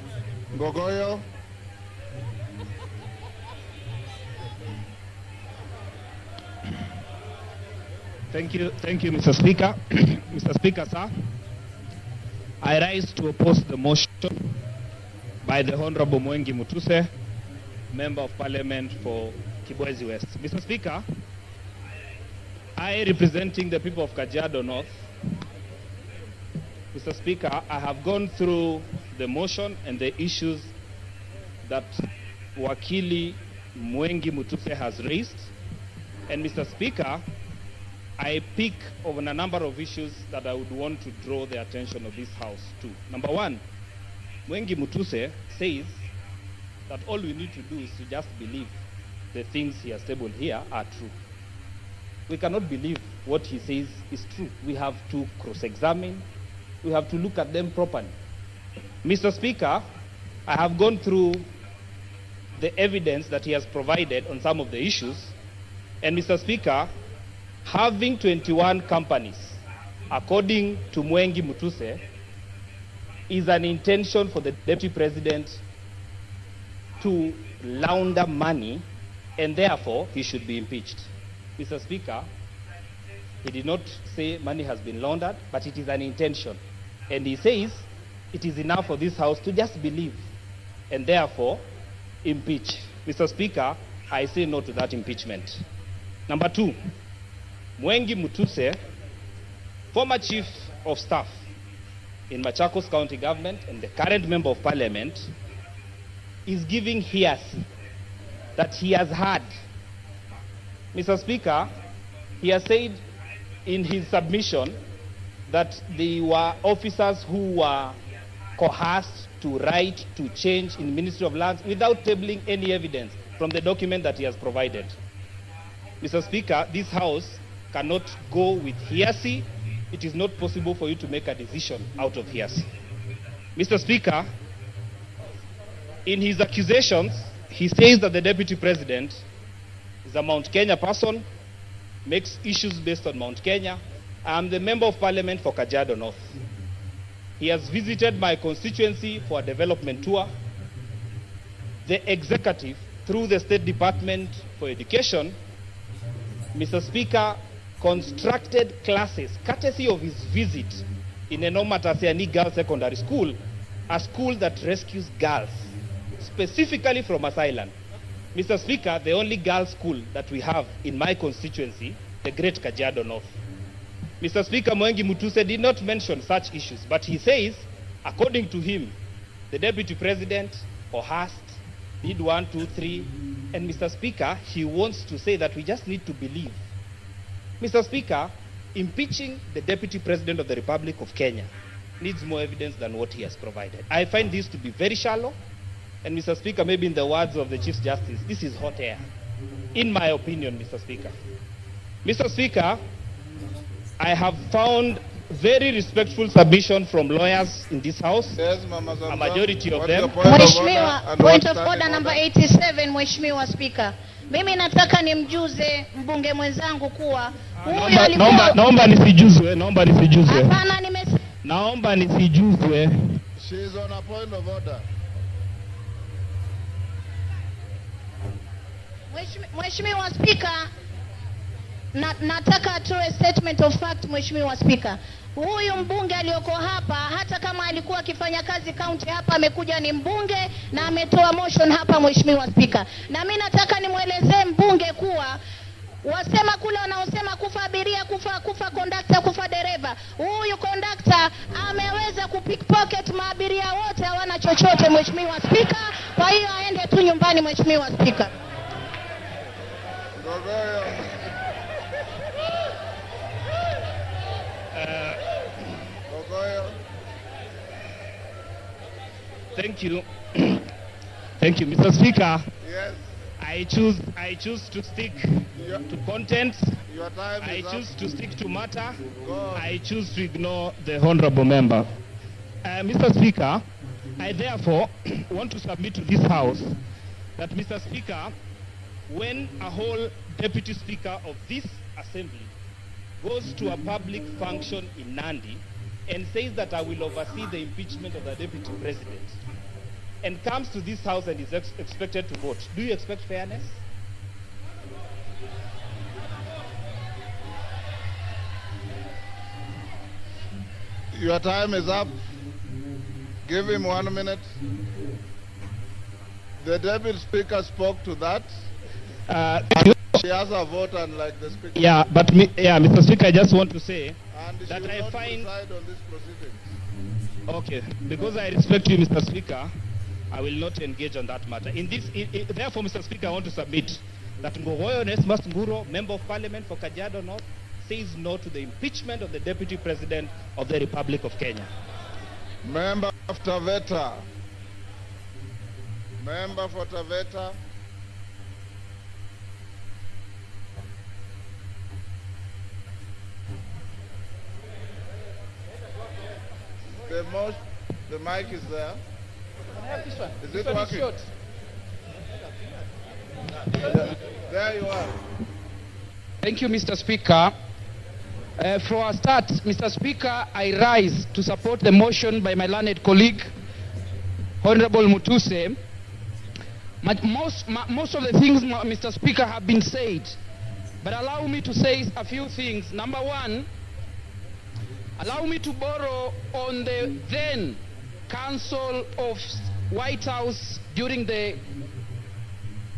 A: Ngogoyo.
M: Thank you, Mr. Speaker. Mr. Speaker, sir, I rise to oppose the motion by the Honorable Mwengi Mutuse, Member of Parliament for Kibwezi West. Mr. Speaker, I, representing the people of Kajiado North, Mr. Speaker, I have gone through the motion and the issues that Wakili Mwengi Mutuse has raised. And Mr. Speaker, I pick on a number of issues that I would want to draw the attention of this House to. Number one, Mwengi Mutuse says that all we need to do is to just believe the things he has tabled here are true. We cannot believe what he says is true. We have to cross-examine. We have to look at them properly. Mr. Speaker, I have gone through the evidence that he has provided on some of the issues. And Mr. Speaker, having 21 companies, according to Mwengi Mutuse, is an intention for the Deputy President to launder money, and therefore he should be impeached. Mr. Speaker, he did not say money has been laundered, but it is an intention. And he says it is enough for this House to just believe and therefore impeach. Mr. Speaker, I say no to that impeachment. Number two, Mwengi Mutuse, former Chief of Staff in Machakos County Government and the current Member of Parliament, is giving hearsay that he has heard. Mr. Speaker, he has said in his submission that there were officers who were coerced to write, to change in Ministry of Lands without tabling any evidence from the document that he has provided. Mr. Speaker, this House cannot go with hearsay. It is not possible for you to make a decision out of hearsay. Mr. Speaker, in his accusations, he says that the Deputy President is a Mount Kenya person, makes issues based on Mount Kenya. I am the Member of Parliament for Kajiado North. He has visited my constituency for a development tour. The executive, through the State Department for Education, Mr. Speaker, constructed classes, courtesy of his visit in Enoma Tasiani Girls Secondary School, a school that rescues girls, specifically from asylum. Mr. Speaker, the only girls' school that we have in my constituency, the Great Kajiado North. Mr. Speaker, Mwengi Mutuse did not mention such issues, but he says, according to him, the Deputy President coerced, did 1, 2, 3, and Mr. Speaker, he wants to say that we just need to believe. Mr. Speaker, impeaching the Deputy President of the Republic of Kenya needs more evidence than what he has provided. I find this to be very shallow, and Mr. Speaker, maybe in the words of the Chief Justice, this is hot air, in my opinion, Mr. Speaker. Mr. Speaker, I have found very respectful submission from lawyers in this House,
A: Yes, Mama Zamzam.
M: a majority of them.
L: Mheshimiwa, point of order number 87, Mheshimiwa Speaker. Mimi nataka nimjuze mbunge mwenzangu kuwa huyo alikuwa...
M: Naomba nisijuzwe, naomba nisijuzwe.
L: Hapana,
M: naomba nisijuzwe.
F: She is on a point of order.
L: Mheshimiwa Speaker, nataka atoe statement of fact. Mheshimiwa Speaker, huyu mbunge aliyoko hapa, hata kama alikuwa akifanya kazi county hapa, amekuja ni mbunge na ametoa motion hapa Mheshimiwa Speaker. Na mimi nataka nimwelezee mbunge kuwa Wasema kule wanaosema kufa abiria, kufa kondakta, kufa dereva. Huyu kondakta ameweza kupickpocket maabiria wote, hawana chochote Mheshimiwa Spika. Kwa hiyo aende tu nyumbani Mheshimiwa Spika.
M: Thank you. Thank you, Mr. Speaker.
A: Yes.
M: I choose to stick to content.
A: Your time
M: I
A: is
M: choose
A: up.
M: to stick to matter.
A: Go on.
M: I choose to ignore the honorable member. Mr. Speaker, I therefore want to submit to this House that, Mr. Speaker, when a whole deputy speaker of this assembly goes to a public function in Nandi and says that I will oversee the impeachment of the deputy president, and comes to this House and is expected to vote, do you expect fairness?
A: Your time is up. Give him 1 minute. The deputy speaker spoke to that. She has a vote, unlike the speaker.
M: Yeah, but Mr. Speaker, I just want to say
A: And she
M: that
A: will
M: I
A: not
M: find...
A: decide on this proceedings.
M: Okay, because I respect you, Mr. Speaker, I will not engage on that matter. Therefore, Mr. Speaker, I want to submit that Ngogoyo Onesmus Nguro, Member of Parliament for Kajiado North, says no to the impeachment of the Deputy President of the Republic of Kenya.
A: Member of Taveta. Member for Taveta. The mic is there. Is it working? Yeah. There you are.
N: Thank you, Mr. Speaker. For a start, Mr. Speaker, I rise to support the motion by my learned colleague, Honorable Mutuse. Most of the things, Mr. Speaker, have been said, but allow me to say a few things. Number one, allow me to borrow on the then Council of White House during the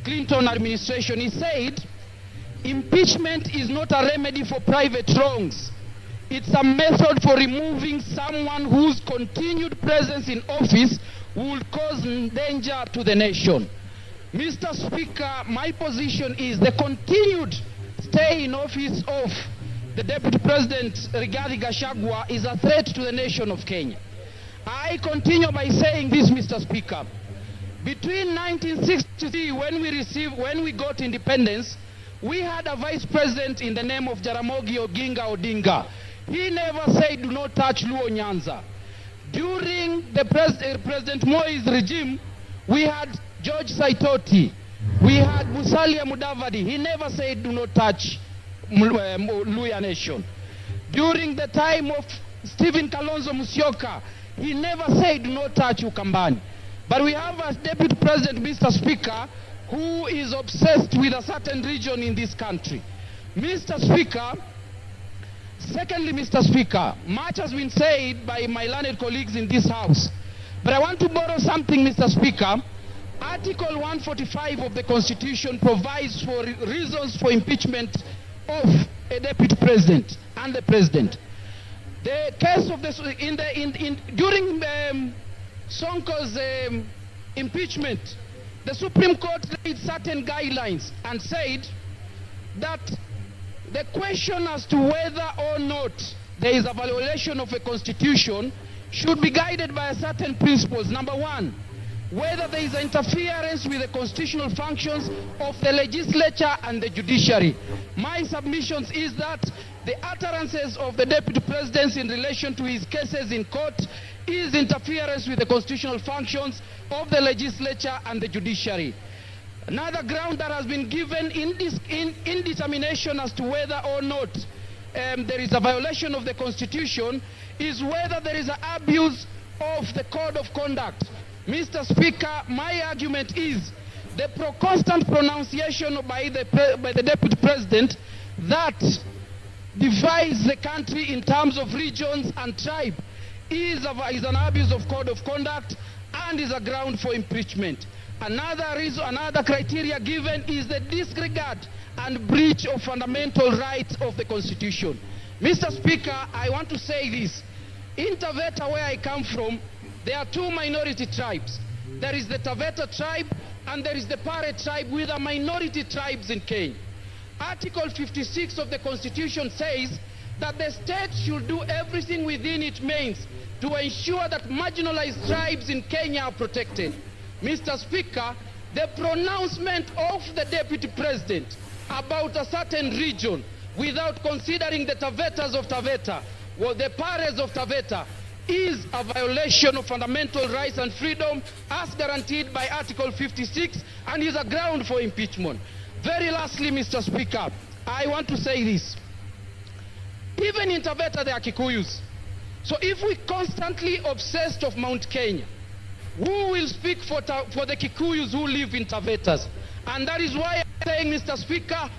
N: Clinton administration. He said, impeachment is not a remedy for private wrongs. It's a method for removing someone whose continued presence in office would cause danger to the nation. Mr. Speaker, my position is the continued stay in office of the Deputy President Rigathi Gachagua is a threat to the nation of Kenya. I continue by saying this, Mr. Speaker. Between 1963, when we got independence, we had a vice president in the name of Jaramogi Oginga Odinga. He never said, do not touch Luo Nyanza. During the President Moi's regime, we had George Saitoti. We had Musalia Mudavadi. He never said, do not touch Luya Nation. During the time of Stephen Kalonzo Musyoka, he never said, do not touch Ukambani. But we have a deputy president, Mr. Speaker, who is obsessed with a certain region in this country. Mr. Speaker, secondly, Mr. Speaker, much has been said by my learned colleagues in this House. But I want to borrow something, Mr. Speaker. Article 145 of the Constitution provides for reasons for impeachment of a deputy president and the president. The case of this during Sonko's impeachment, the Supreme Court laid certain guidelines and said that the question as to whether or not there is a violation of a constitution should be guided by certain principles. Number one, whether there is interference with the constitutional functions of the legislature and the judiciary. My submissions is that the utterances of the deputy president in relation to his cases in court is interference with the constitutional functions of the legislature and the judiciary. Another ground that has been given in determination as to whether or not there is a violation of the constitution is whether there is an abuse of the code of conduct. Mr. Speaker, my argument is the constant pronunciation by the deputy president that divides the country in terms of regions and tribe is an abuse of code of conduct and is a ground for impeachment. Another criteria given is the disregard and breach of fundamental rights of the Constitution. Mr. Speaker, I want to say this. In Taveta, where I come from, there are two minority tribes. There is the Taveta tribe and there is the Pare tribe, with the minority tribes in Kenya. Article 56 of the Constitution says that the state should do everything within its means to ensure that marginalized tribes in Kenya are protected. Mr. Speaker, the pronouncement of the Deputy President about a certain region without considering the Tavetas of Taveta, or the Pares of Taveta, is a violation of fundamental rights and freedom as guaranteed by Article 56 and is a ground for impeachment. Very lastly, Mr. Speaker, I want to say this. Even in Taveta, there are Kikuyus. So if we constantly obsessed of Mount Kenya, who will speak for the Kikuyus who live in Tavetas? And that is why I'm saying, Mr. Speaker,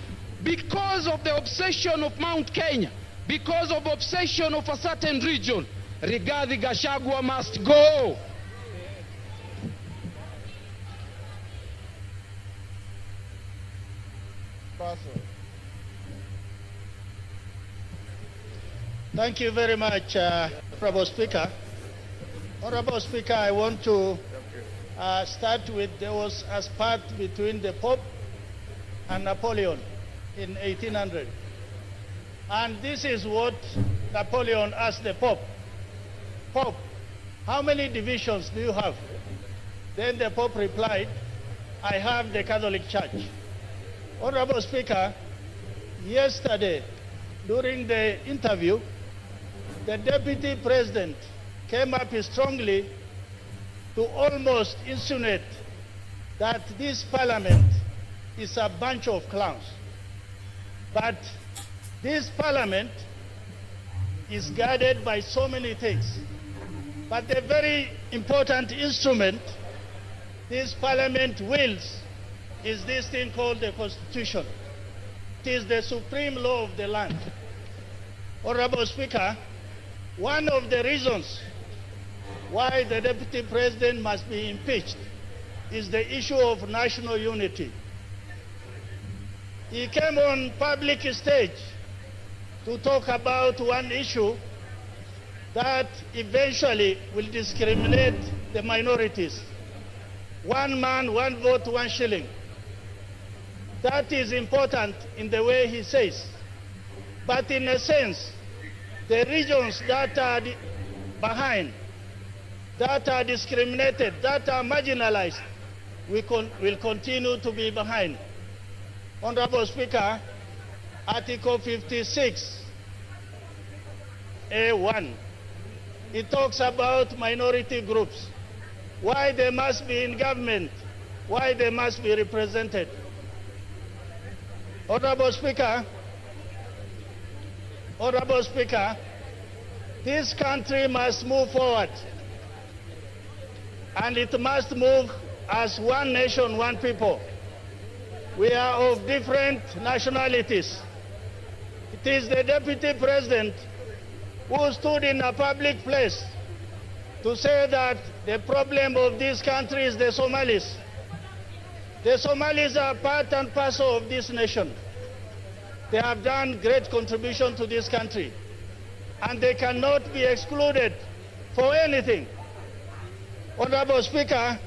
N: because of the obsession of Mount Kenya, because of obsession of a certain region, Rigathi Gachagua must go.
O: Thank you very much, Honorable Speaker. Honorable Speaker, I want to start with, there was a spat between the Pope and Napoleon in 1800. And this is what Napoleon asked the Pope. Pope, how many divisions do you have? Then the Pope replied, I have the Catholic Church. Honorable Speaker, yesterday, during the interview, the Deputy President came up strongly to almost insinuate that this Parliament is a bunch of clowns. But this Parliament is guarded by so many things. But the very important instrument this Parliament wields is this thing called the Constitution. It is the supreme law of the land. Honorable Speaker, one of the reasons why the Deputy President must be impeached is the issue of national unity. He came on public stage to talk about one issue that eventually will discriminate the minorities. One man, one vote, one shilling. That is important in the way he says. But in a sense, the regions that are behind, that are discriminated, that are marginalized, will continue to be behind. Honorable Speaker, Article 56A1, it talks about minority groups, why they must be in government, why they must be represented. Honorable Speaker, this country must move forward, and it must move as one nation, one people. We are of different nationalities. It is the Deputy President who stood in a public place to say that the problem of this country is the Somalis. The Somalis are part and parcel of this nation. They have done great contribution to this country, and they cannot be excluded for anything. Honorable Speaker,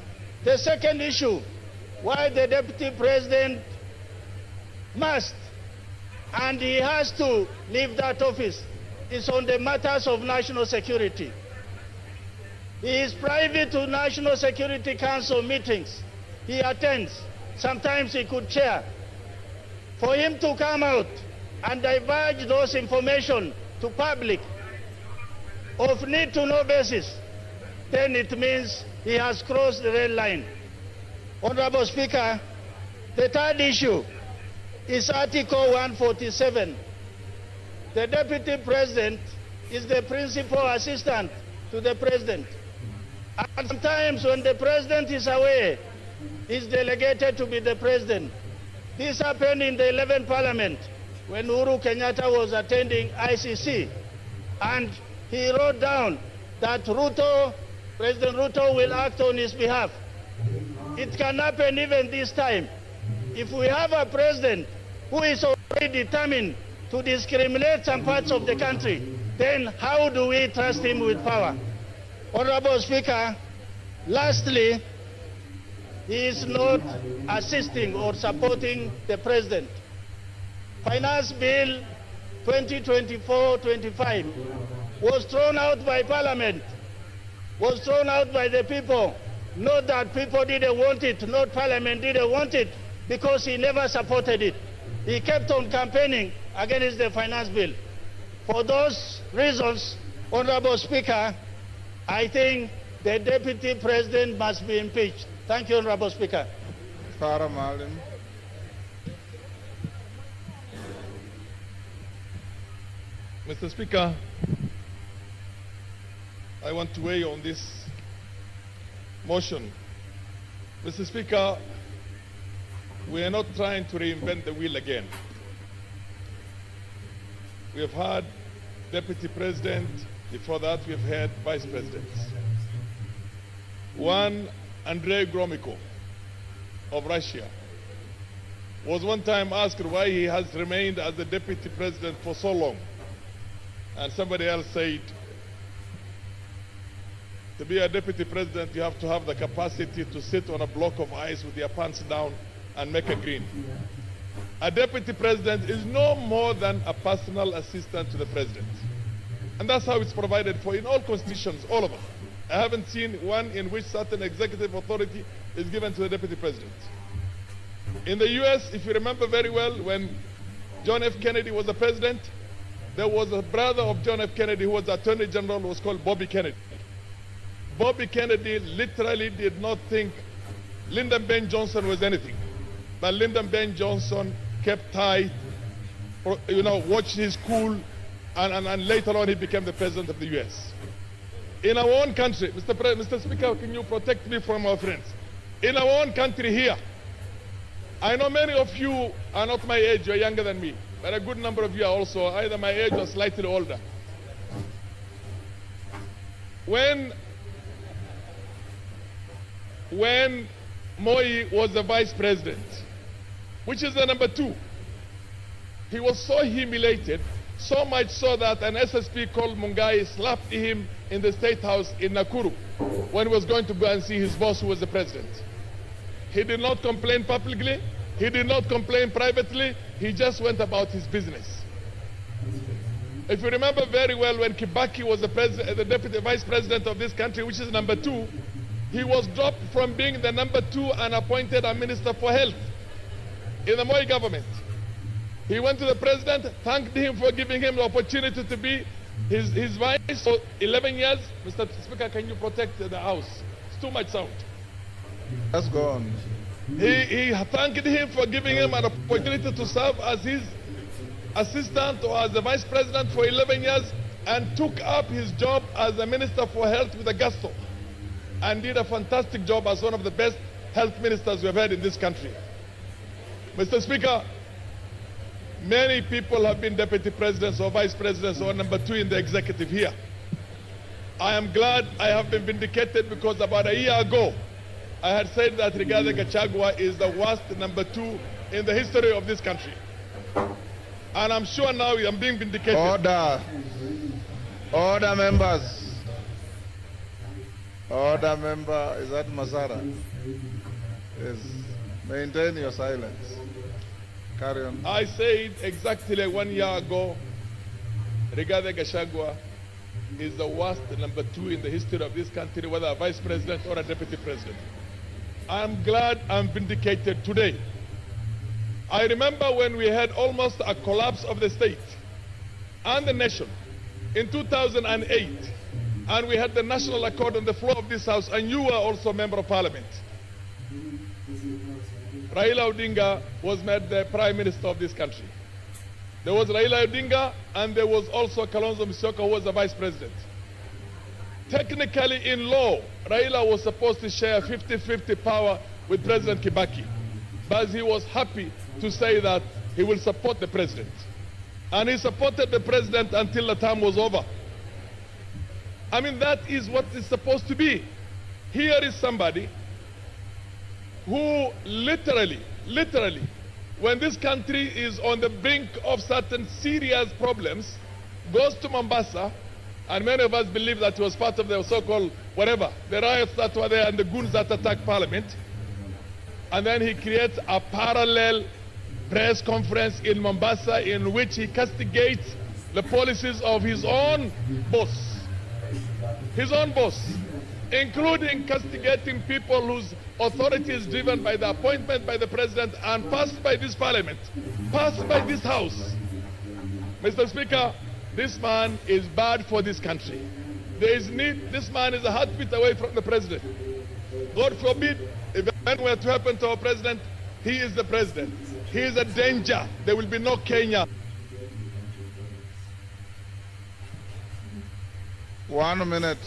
O: the second issue why the Deputy President must and he has to leave that office is on the matters of national security. He is privy to National Security Council meetings. He attends. Sometimes he could chair. For him to come out and divulge those information to public of need-to-know basis, then it means he has crossed the red line. Honorable Speaker, the third issue is Article 147. The Deputy President is the principal assistant to the President. And sometimes when the President is away, he's delegated to be the President. This happened in the 11th Parliament when Uhuru Kenyatta was attending ICC. And he wrote down that President Ruto will act on his behalf. it can happen even this time. If we have a president who is already determined to discriminate some parts of the country, then how do we trust him with power? Honorable Speaker, lastly, he is not assisting or supporting the president. Finance Bill 2024-25 was thrown out by Parliament, was thrown out by the people. Not that people didn't want it, not Parliament didn't want it, because he never supported it. He kept on campaigning against the finance bill. For those reasons, Honorable Speaker, I think the Deputy President must be impeached. Thank you, Honorable Speaker.
A: Farah Maalim.
P: Mr. Speaker, I want to weigh on this motion. Mr. Speaker, we are not trying to reinvent the wheel again. We have had Deputy President, before that we have had Vice Presidents. One, Andrei Gromyko of Russia, was one time asked why he has remained as the Deputy President for so long. And somebody else said, to be a Deputy President, you have to have the capacity to sit on a block of ice with your pants down and make a green. A Deputy President is no more than a personal assistant to the President. And that's how it's provided for in all constitutions, all of them. I haven't seen one in which certain executive authority is given to the Deputy President. In the US, if you remember very well, when John F. Kennedy was the President, there was a brother of John F. Kennedy who was the Attorney General, who was called Bobby Kennedy. Bobby Kennedy literally did not think Lyndon B. Johnson was anything. But Lyndon B. Johnson kept tight, watched his school, and later on he became the President of the US. In our own country, Mr. Speaker, can you protect me from our friends? In our own country here, I know many of you are not my age, you are younger than me, but a good number of you are also either my age or slightly older. When Moi was the Vice President, which is the number 2, he was so humiliated, so much so that an SSP called Mungai slapped him in the State House in Nakuru when he was going to go and see his boss, who was the President. He did not complain publicly, he did not complain privately, he just went about his business. If you remember very well, when Kibaki was the Deputy Vice President of this country, which is number 2, he was dropped from being the number 2 and appointed a Minister for Health in the Moi government. He went to the President, thanked him for giving him the opportunity to be his vice for 11 years. Mr. Speaker, can you protect the House? It's too much sound.
A: Let's go on.
P: He thanked him for giving him an opportunity to serve as his assistant or as the Vice President for 11 years, and took up his job as the Minister for Health with a gusto, and did a fantastic job as one of the best health ministers we've had in this country. Mr. Speaker, many people have been Deputy Presidents or Vice Presidents or number 2 in the executive here. I am glad I have been vindicated, because about a year ago, I had said that Rigathi Gachagua is the worst number 2 in the history of this country. And I'm sure now I'm being vindicated.
A: Order. Order, members. Order, member. Is that Masara? Yes. Maintain your silence. Carry on.
P: I said exactly 1 year ago, Rigathi Gachagua is the worst number 2 in the history of this country, whether a Vice President or a Deputy President. I'm glad I'm vindicated today. I remember when we had almost a collapse of the state and the nation in 2008, and we had the national accord on the floor of this House, and you were also a member of Parliament. Raila Odinga was made the Prime Minister of this country. There was Raila Odinga, and there was also Kalonzo Musyoka, who was the Vice President. Technically, in law, Raila was supposed to share 50-50 power with President Kibaki, but he was happy to say that he will support the President. And he supported the President until the term was over. I mean, that is what it's supposed to be. Here is somebody who literally, when this country is on the brink of certain serious problems, goes to Mombasa, and many of us believe that he was part of the so-called whatever, the riots that were there and the goons that attacked Parliament. And then he creates a parallel press conference in Mombasa in which he castigates the policies of his own boss, including castigating people whose authority is driven by the appointment by the president and passed by this parliament, passed by this house. Mr. Speaker, this man is bad for this country. There is need, this man is a heartbeat away from the president. God forbid, if anything were to happen to our president, he is the president. He is a danger. There will be no Kenya.
A: 1 minute.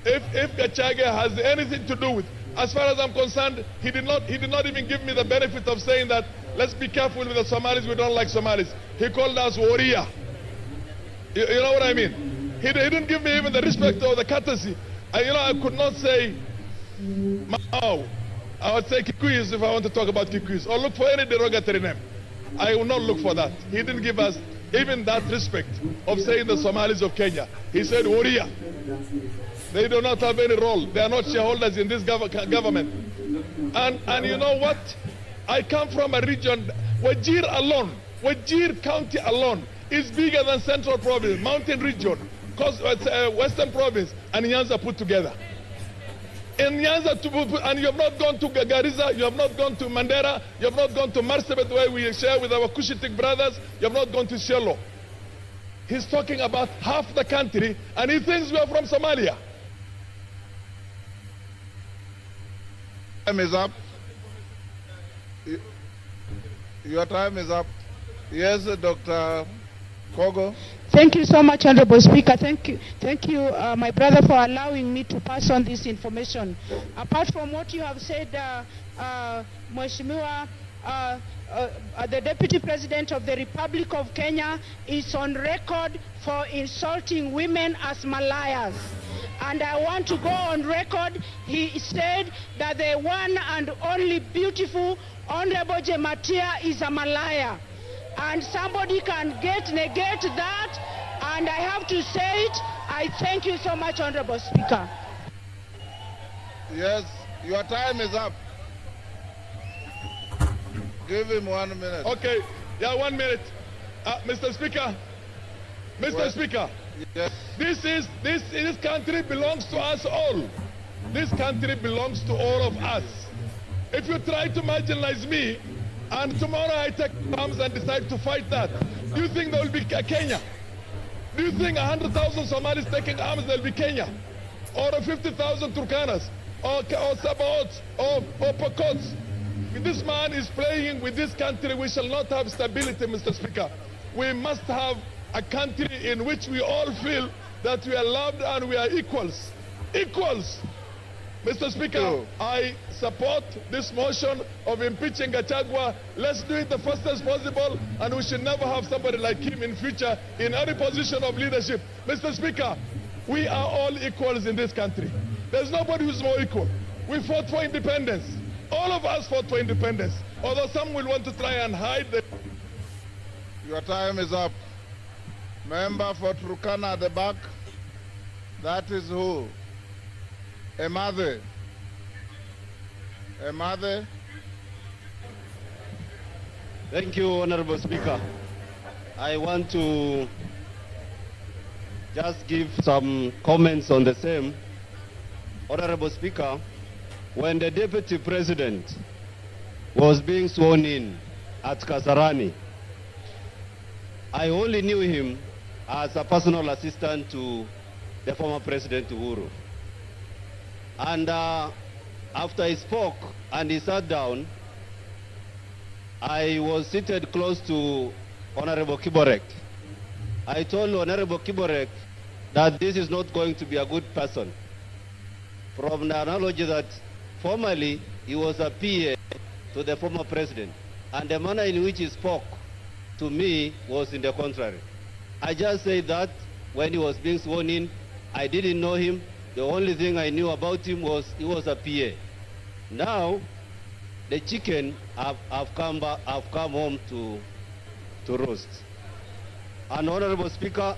P: If Gachagua has anything to do with, as far as I'm concerned, he did not even give me the benefit of saying that let's be careful with the Somalis, we don't like Somalis. He called us warrior. You know what I mean? He didn't give me even the respect or the courtesy. I could not say Mao. I would say Kikuyus if I want to talk about Kikuyus, or look for any derogatory name. I will not look for that. He didn't give us even that respect of saying the Somalis of Kenya. He said warrior. They do not have any role. They are not shareholders in this government. And you know what? I come from a region, Wajir alone, Wajir County alone is bigger than Central Province, Mountain Region, Western Province, and Nyanza put together. In Nyanza, and you have not gone to Garissa, you have not gone to Mandera, you have not gone to Marsabit where we share with our Cushitic brothers, you have not gone to Shelo. He's talking about half the country, and he thinks we are from Somalia.
A: Time is up. Your time is up. Yes, Dr. Kogo.
B: Thank you so much, Honorable Speaker. Thank you, my brother, for allowing me to pass on this information. Apart from what you have said, Mheshimiwa, the Deputy President of the Republic of Kenya is on record for insulting women as Malayas. And I want to go on record. He said that the one and only beautiful Honorable Jematia is a Malaya. And somebody can negate that, and I have to say it. I thank you so much, Honorable Speaker.
A: Yes, your time is up. Give him 1 minute.
P: Okay, yeah, 1 minute. Mr. Speaker, Speaker,
A: yes.
P: This country belongs to us all. This country belongs to all of us. If you try to marginalize me, and tomorrow I take arms and decide to fight that, do you think there will be Kenya? Do you think 100,000 Somalis taking arms, there will be Kenya? Or 50,000 Turkanas? Or Sabaots? Or Pokots? This man is playing with this country. We shall not have stability, Mr. Speaker. We must have a country in which we all feel that we are loved and we are equals. Equals! Mr. Speaker, I support this motion of impeaching Gachagua. Let's do it the fastest possible, and we should never have somebody like him in future in any position of leadership. Mr. Speaker, we are all equals in this country. There's nobody who's more equal. We fought for independence. All of us fought for independence, although some will want to try and hide the...
A: Your time is up. Member for Turkana at the back. That is who? Emade.
Q: Thank you, Honorable Speaker. I want to just give some comments on the same. Honorable Speaker, when the Deputy President was being sworn in at Kasarani, I only knew him as a personal assistant to the former President Uhuru. And after he spoke and he sat down, I was seated close to Honorable Kiborek. I told Honorable Kiborek that this is not going to be a good person. From the analogy that formerly he was a PA to the former president, and the manner in which he spoke to me was in the contrary. I just said that when he was being sworn in, I didn't know him. The only thing I knew about him was he was a PA. Now, the chicken have come home to roast. And Honorable Speaker,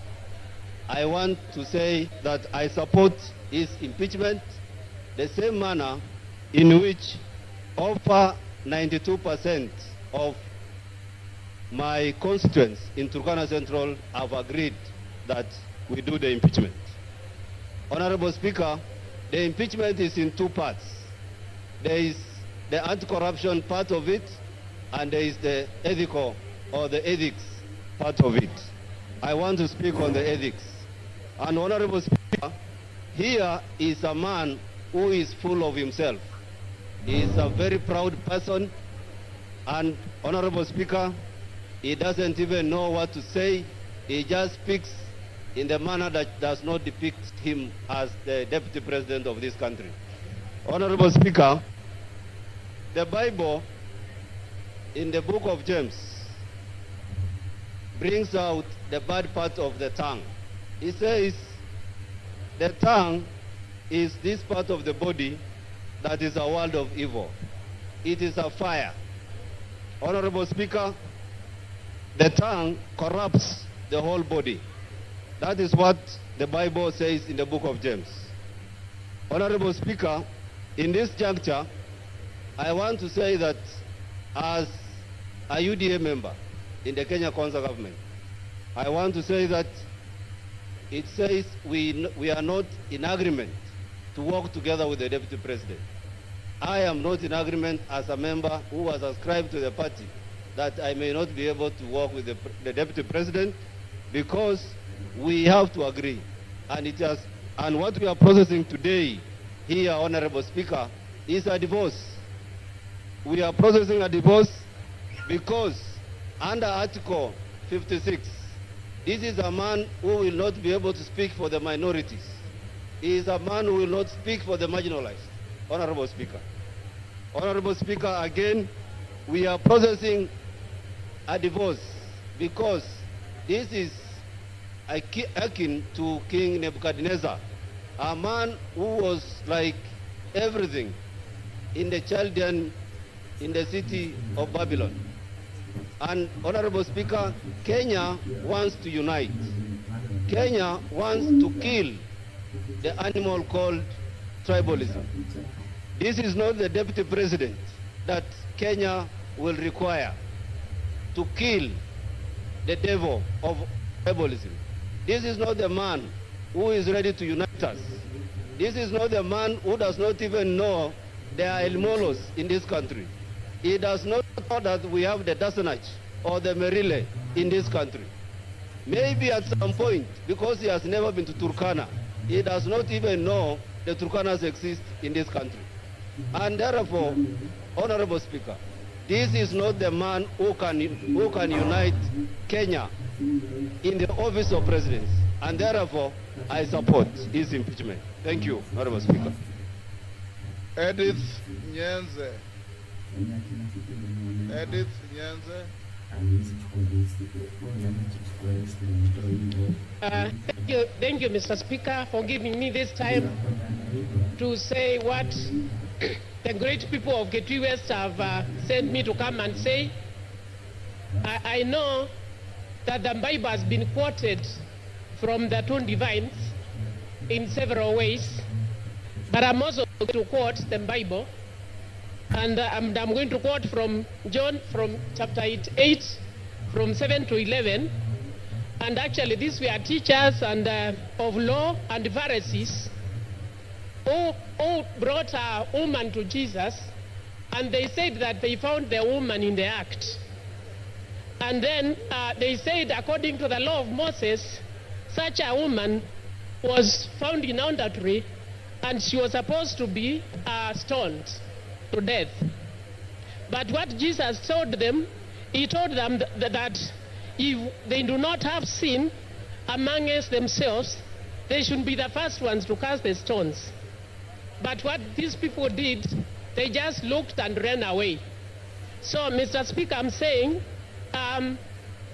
Q: I want to say that I support his impeachment the same manner in which over 92% of my constituents in Turkana Central have agreed that we do the impeachment. Honorable Speaker, the impeachment is in two parts. There is the anti-corruption part of it, and there is the ethical or the ethics part of it. I want to speak on the ethics. And Honorable Speaker, here is a man who is full of himself. He is a very proud person, and Honorable Speaker, he doesn't even know what to say. He just speaks in the manner that does not depict him as the Deputy President of this country. Honorable Speaker, the Bible in the book of James brings out the bad part of the tongue. It says the tongue is this part of the body that is a world of evil. It is a fire. Honorable Speaker, the tongue corrupts the whole body. That is what the Bible says in the book of James. Honorable Speaker, in this juncture, I want to say that as a UDA member in the Kenya Kwanza government, I want to say that it says we are not in agreement to work together with the Deputy President. I am not in agreement as a member who was ascribed to the party that I may not be able to work with the Deputy President, because we have to agree. And what we are processing today here, Honorable Speaker, is a divorce. We are processing a divorce because under Article 56, this is a man who will not be able to speak for the minorities. He is a man who will not speak for the marginalized. Honorable Speaker. Honorable Speaker, again, we are processing a divorce because this is akin to King Nebuchadnezzar, a man who was like everything in the Chaldean, in the city of Babylon. And Honorable Speaker, Kenya wants to unite. Kenya wants to kill the animal called tribalism. This is not the Deputy President that Kenya will require to kill the devil of tribalism. This is not the man who is ready to unite us. This is not the man who does not even know there are Elmolos in this country. He does not know that we have the Dasanach or the Merile in this country. Maybe at some point, because he has never been to Turkana, he does not even know the Turkanas exist in this country. And therefore, Honorable Speaker, this is not the man who can unite Kenya in the office of presidency. And therefore, I support his impeachment. Thank you, Honorable Speaker.
A: Edith Nyenze. Edith Nyenze.
B: Thank you, Mr. Speaker, for giving me this time to say what the great people of Getui West have sent me to come and say. I know that the Bible has been quoted from the two divines in several ways, but I'm also going to quote the Bible, and I'm going to quote from John, from chapter 8, from 7 to 11. And actually these were teachers and of law and Pharisees who brought a woman to Jesus, and they said that they found the woman in the act. And then they said, according to the law of Moses, such a woman was found in adultery, and she was supposed to be stoned to death. But what Jesus told them, he told them that if they do not have sin amongst themselves, they should be the first ones to cast the stones. But what these people did, they just looked and ran away. So, Mr. Speaker, I'm saying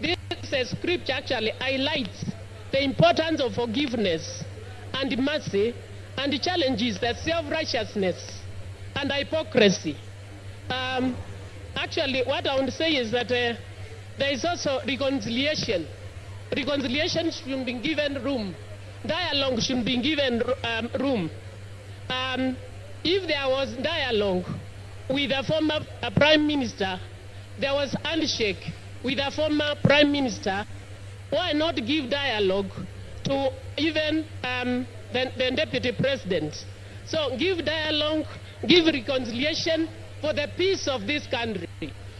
B: this scripture actually highlights the importance of forgiveness and mercy, and challenges the self-righteousness
R: and hypocrisy. Actually, what I want to say is that there is also reconciliation. Reconciliation should be given room. Dialogue should be given room. If there was dialogue with a former prime minister, there was handshake with a former prime minister, why not give dialogue to even the deputy president? So give dialogue, give reconciliation for the peace of this country.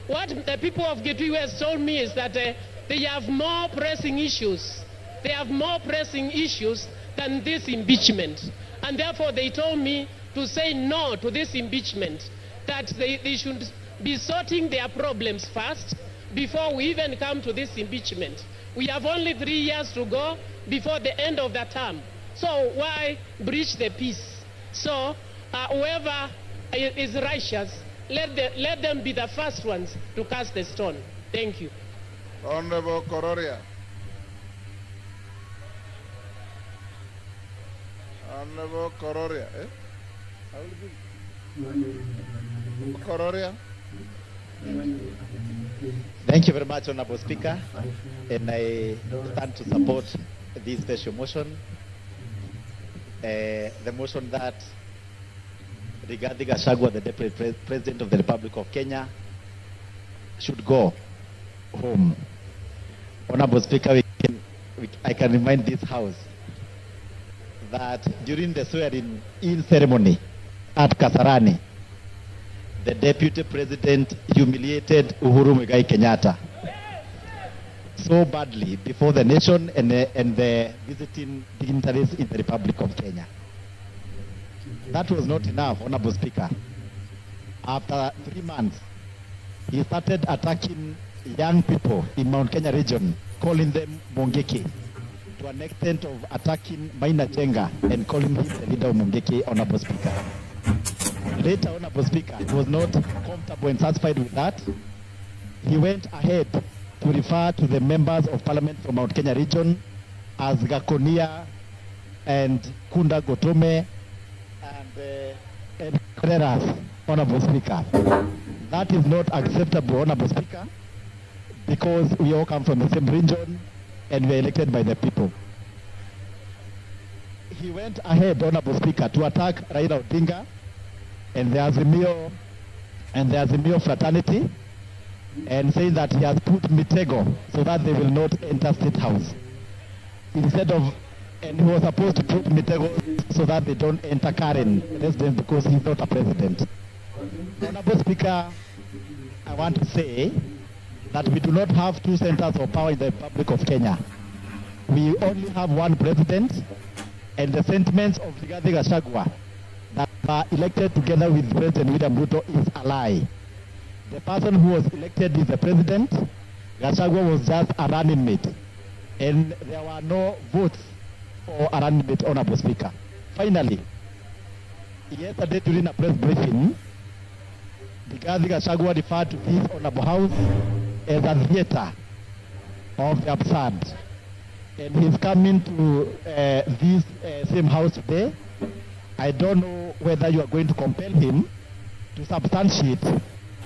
R: What the people of Gitwe has told me is that they have more pressing issues. They have more pressing issues than this impeachment. And therefore they told me to say no to this impeachment, that they should be sorting their problems first before we even come to this impeachment. We have only 3 years to go before the end of the term. So why breach the peace? So whoever is righteous, let them be the first ones to cast the stone. Thank you.
A: Honorable Kororia. Honorable Kororia. Kororia.
S: Thank you very much, Honorable Speaker, and I stand to support this special motion, the motion that Rigathi Gachagua, the Deputy President of the Republic of Kenya, should go home. Honorable Speaker, I can remind this House that during the swearing-in ceremony at Kasarani, the Deputy President humiliated Uhuru Muigai Kenyatta so badly before the nation and the visiting dignitaries in the Republic of Kenya. That was not enough, Honorable Speaker. After 3 months, he started attacking young people in Mount Kenya region, calling them Mongeki, to an extent of attacking Maina Chenga and calling him the leader of Mongeki, Honorable Speaker. Later, Honorable Speaker, he was not comfortable and satisfied with that. He went ahead to refer to the members of parliament from Mount Kenya region as Gakonia and Kunda Gotome and Carreras, Honorable Speaker. That is not acceptable, Honorable Speaker, because we all come from the same region and we are elected by the people. He went ahead, Honorable Speaker, to attack Raila Odinga and the Azimio fraternity, and saying that he has put Mitego so that they will not enter State House. And he was supposed to put Mitego so that they don't enter Karen residence because he's not a president. Honorable Speaker, I want to say that we do not have 2 centers of power in the Republic of Kenya. We only have 1 president, and the sentiments of Rigathi Gachagua that are elected together with President William Ruto is a lie. The person who was elected is the president. Gachagua was just a running mate, and there were no votes for a running mate, Honorable Speaker. Finally, yesterday during a press briefing, Rigathi Gachagua referred to this Honorable House as a theater of the absurd. And he's coming to this same house today. I don't know whether you are going to compel him to substantiate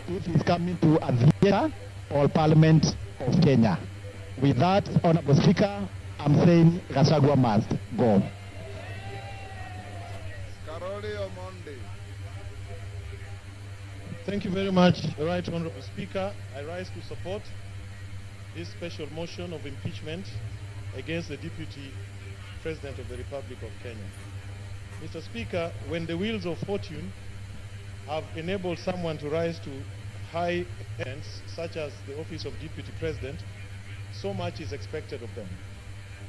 S: if he's coming to a theater or Parliament of Kenya. With that, Honorable Speaker, I'm saying Gachagua must go.
P: Thank you very much, Right Honorable Speaker. I rise to support this special motion of impeachment against the Deputy President of the Republic of Kenya. Mr. Speaker, when the wheels of fortune have enabled someone to rise to high ends, such as the office of Deputy President, so much is expected of them.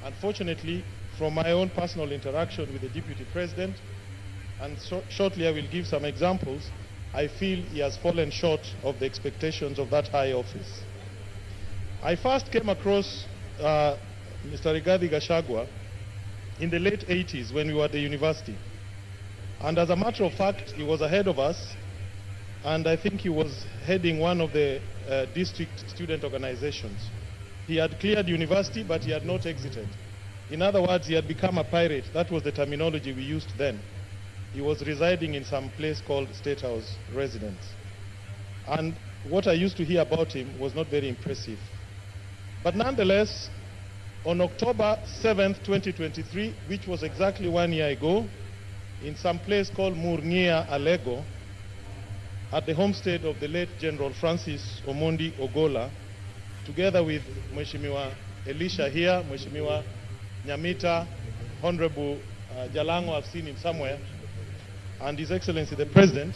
P: Unfortunately, from my own personal interaction with the Deputy President, and shortly I will give some examples, I feel he has fallen short of the expectations of that high office. I first came across Mr. Rigathi Gachagua in the late 80s when we were at the university. And as a matter of fact, he was ahead of us, and I think he was heading one of the district student organizations. He had cleared university, but he had not exited. In other words, he had become a pirate. That was the terminology we used then.
T: he was residing in some place called State House Residence. And what I used to hear about him was not very impressive. But nonetheless, on October 7th, 2023, which was exactly 1 year ago, in some place called Murngia, Alego, at the homestead of the late General Francis Omondi Ogola, together with Mheshimiwa Elisha here, Mheshimiwa Nyamita, Honorable Jalango, I've seen him somewhere, and His Excellency the President,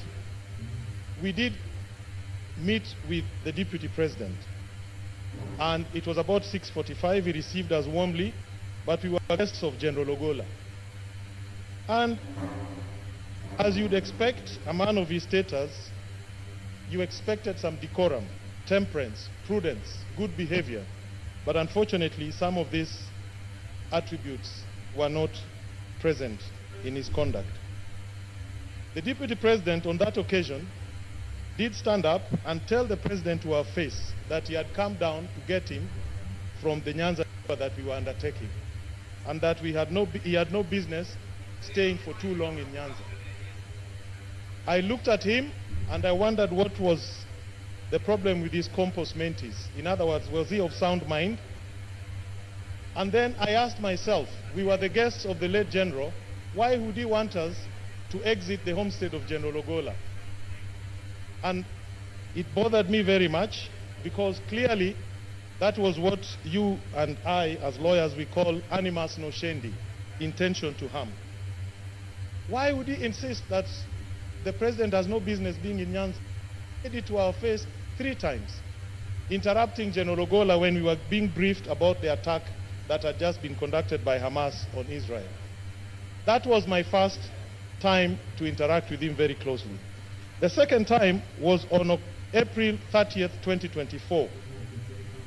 T: we did meet with the Deputy President. And it was about 6:45, he received us warmly, but we were guests of General Ogola. And as you'd expect, a man of his status, you expected some decorum, temperance, prudence, good behavior. But unfortunately, some of these attributes were not present in his conduct. The Deputy President on that occasion did stand up and tell the President to our face that he had come down to get him from the Nyanza that we were undertaking, and that he had no business staying for too long in Nyanza. I looked at him and I wondered what was the problem with his compos mentis. In other words, was he of sound mind? And then I asked myself, we were the guests of the late General, why would he want us to exit the homestead of General Ogola? And it bothered me very much, because clearly that was what you and I, as lawyers, we call animus nocendi, intention to harm. Why would he insist that the President has no business being in Nyanza? He did it to our face 3 times, interrupting General Ogola when we were being briefed about the attack that had just been conducted by Hamas on Israel. That was my first time to interact with him very closely. The second time was on April 30th, 2024.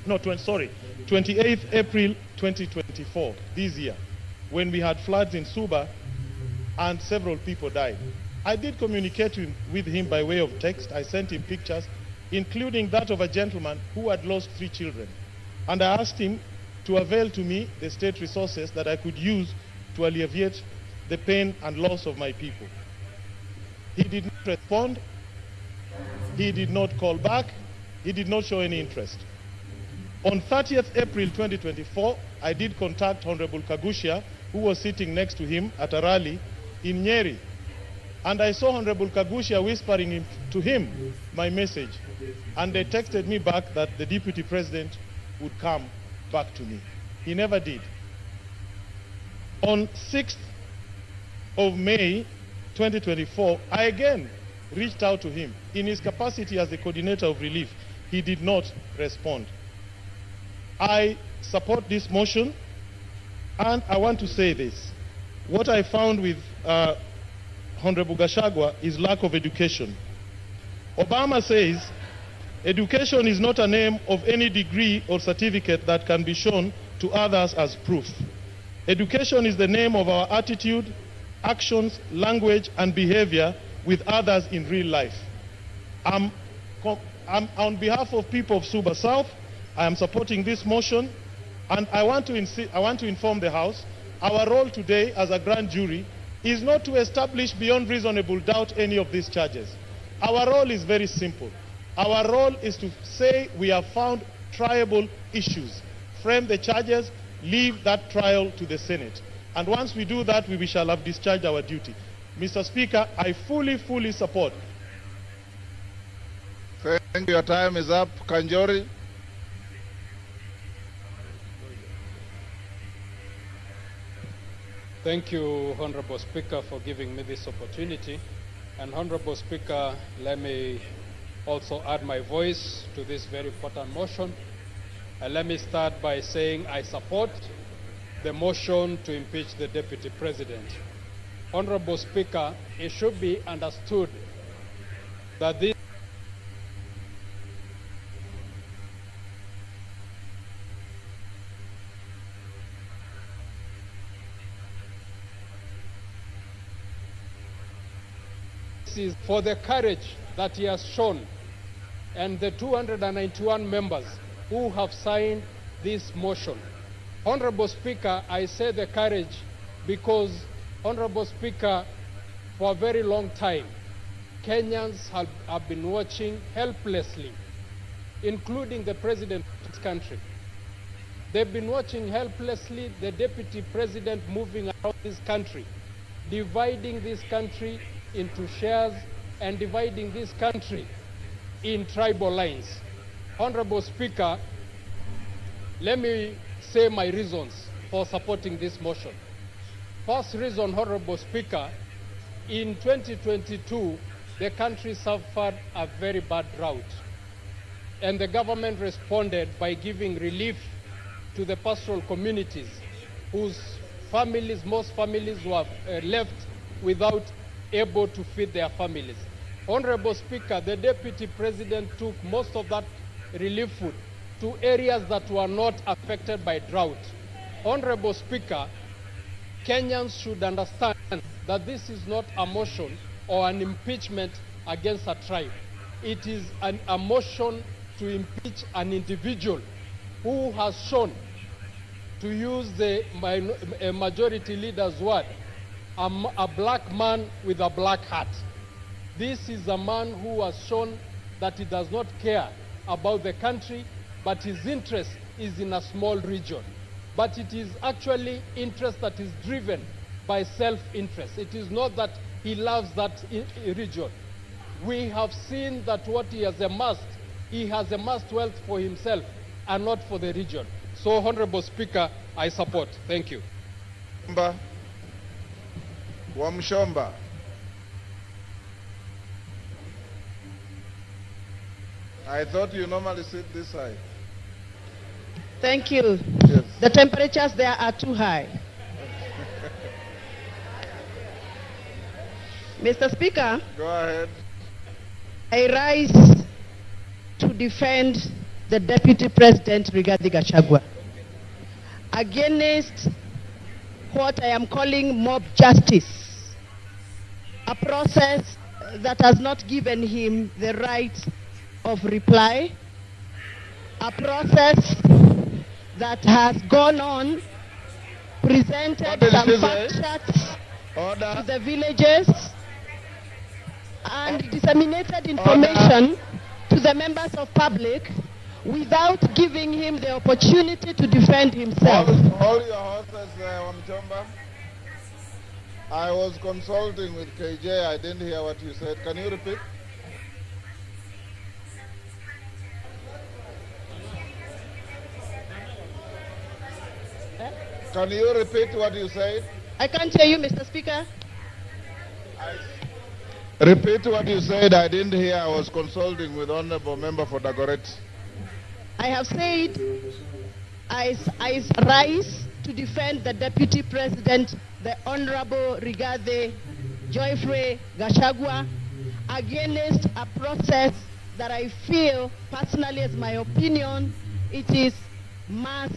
T: 28th April 2024, this year, when we had floods in Suba and several people died. I did communicate with him by way of text. I sent him pictures, including that of a gentleman who had lost 3 children. And I asked him to avail to me the state resources that I could use to alleviate the pain and loss of my people. He did not respond. He did not call back. He did not show any interest. On 30th April 2024, I did contact Honorable Kagushia, who was sitting next to him at a rally in Nyeri. And I saw Honorable Kagushia whispering to him my message. And they texted me back that the Deputy President would come back to me. He never did. On 6th of May 2024, I again reached out to him in his capacity as the coordinator of relief. He did not respond. I support this motion, and I want to say this. What I found with Honorable Gachagua is lack of education. Obama says, education is not a name of any degree or certificate that can be shown to others as proof. Education is the name of our attitude, actions, language, and behavior with others in real life. I'm on behalf of people of Suba South, I am supporting this motion, and I want to inform the House, our role today as a grand jury is not to establish beyond reasonable doubt any of these charges. Our role is very simple. Our role is to say we have found triable issues, frame the charges, leave that trial to the Senate. And once we do that, we shall have discharged our duty. Mr. Speaker, I fully support.
A: Thank you. Your time is up. Kanjori.
U: Thank you, Honorable Speaker, for giving me this opportunity. And Honorable Speaker, let me also add my voice to this very important motion. And let me start by saying I support the motion to impeach the Deputy President. Honorable Speaker, it should be understood that this is for the courage that he has shown and the 291 members who have signed this motion. Honorable Speaker, I say the courage because, Honorable Speaker, for a very long time, Kenyans have been watching helplessly, including the president of this country. They've been watching helplessly the deputy president moving around this country, dividing this country into shares and dividing this country in tribal lines. Honorable Speaker, let me say my reasons for supporting this motion. First reason, Honorable Speaker, in 2022, the country suffered a very bad drought, and the government responded by giving relief to the pastoral communities whose families, most families were left without able to feed their families. Honorable Speaker, the Deputy President took most of that relief food to areas that were not affected by drought. Honorable Speaker, Kenyans should understand that this is not a motion or an impeachment against a tribe. It is a motion to impeach an individual who has shown, to use the majority leader's word, a black man with a black hat. This is a man who has shown that he does not care about the country, but his interest is in a small region. But it is actually interest that is driven by self-interest. It is not that he loves that region. We have seen that what he has amassed wealth for himself and not for the region. So, Honorable Speaker, I support. Thank you.
A: Wamshomba. I thought you normally sit this side.
B: Thank you.
A: Yes.
B: The temperatures there are too high. Mr. Speaker,
A: Go ahead.
B: I rise to defend the Deputy President Rigathi Gachagua against what I am calling mob justice, a process that has not given him the right of reply, a process that has gone on, presented some fact checks to the villages, and disseminated information to the members of public without giving him the opportunity to defend himself.
A: Hold your horses, Wamchomba. I was consulting with KJ. I didn't hear what you said. Can you repeat? Can you repeat what you said?
B: I can't hear you, Mr. Speaker.
A: Repeat what you said. I didn't hear. I was consulting with Honorable Member for Dagoret.
B: I have said I rise to defend the Deputy President, the Honorable Rigathi Joyfrey Gachagua, against a process that I feel, personally as my opinion, it is mob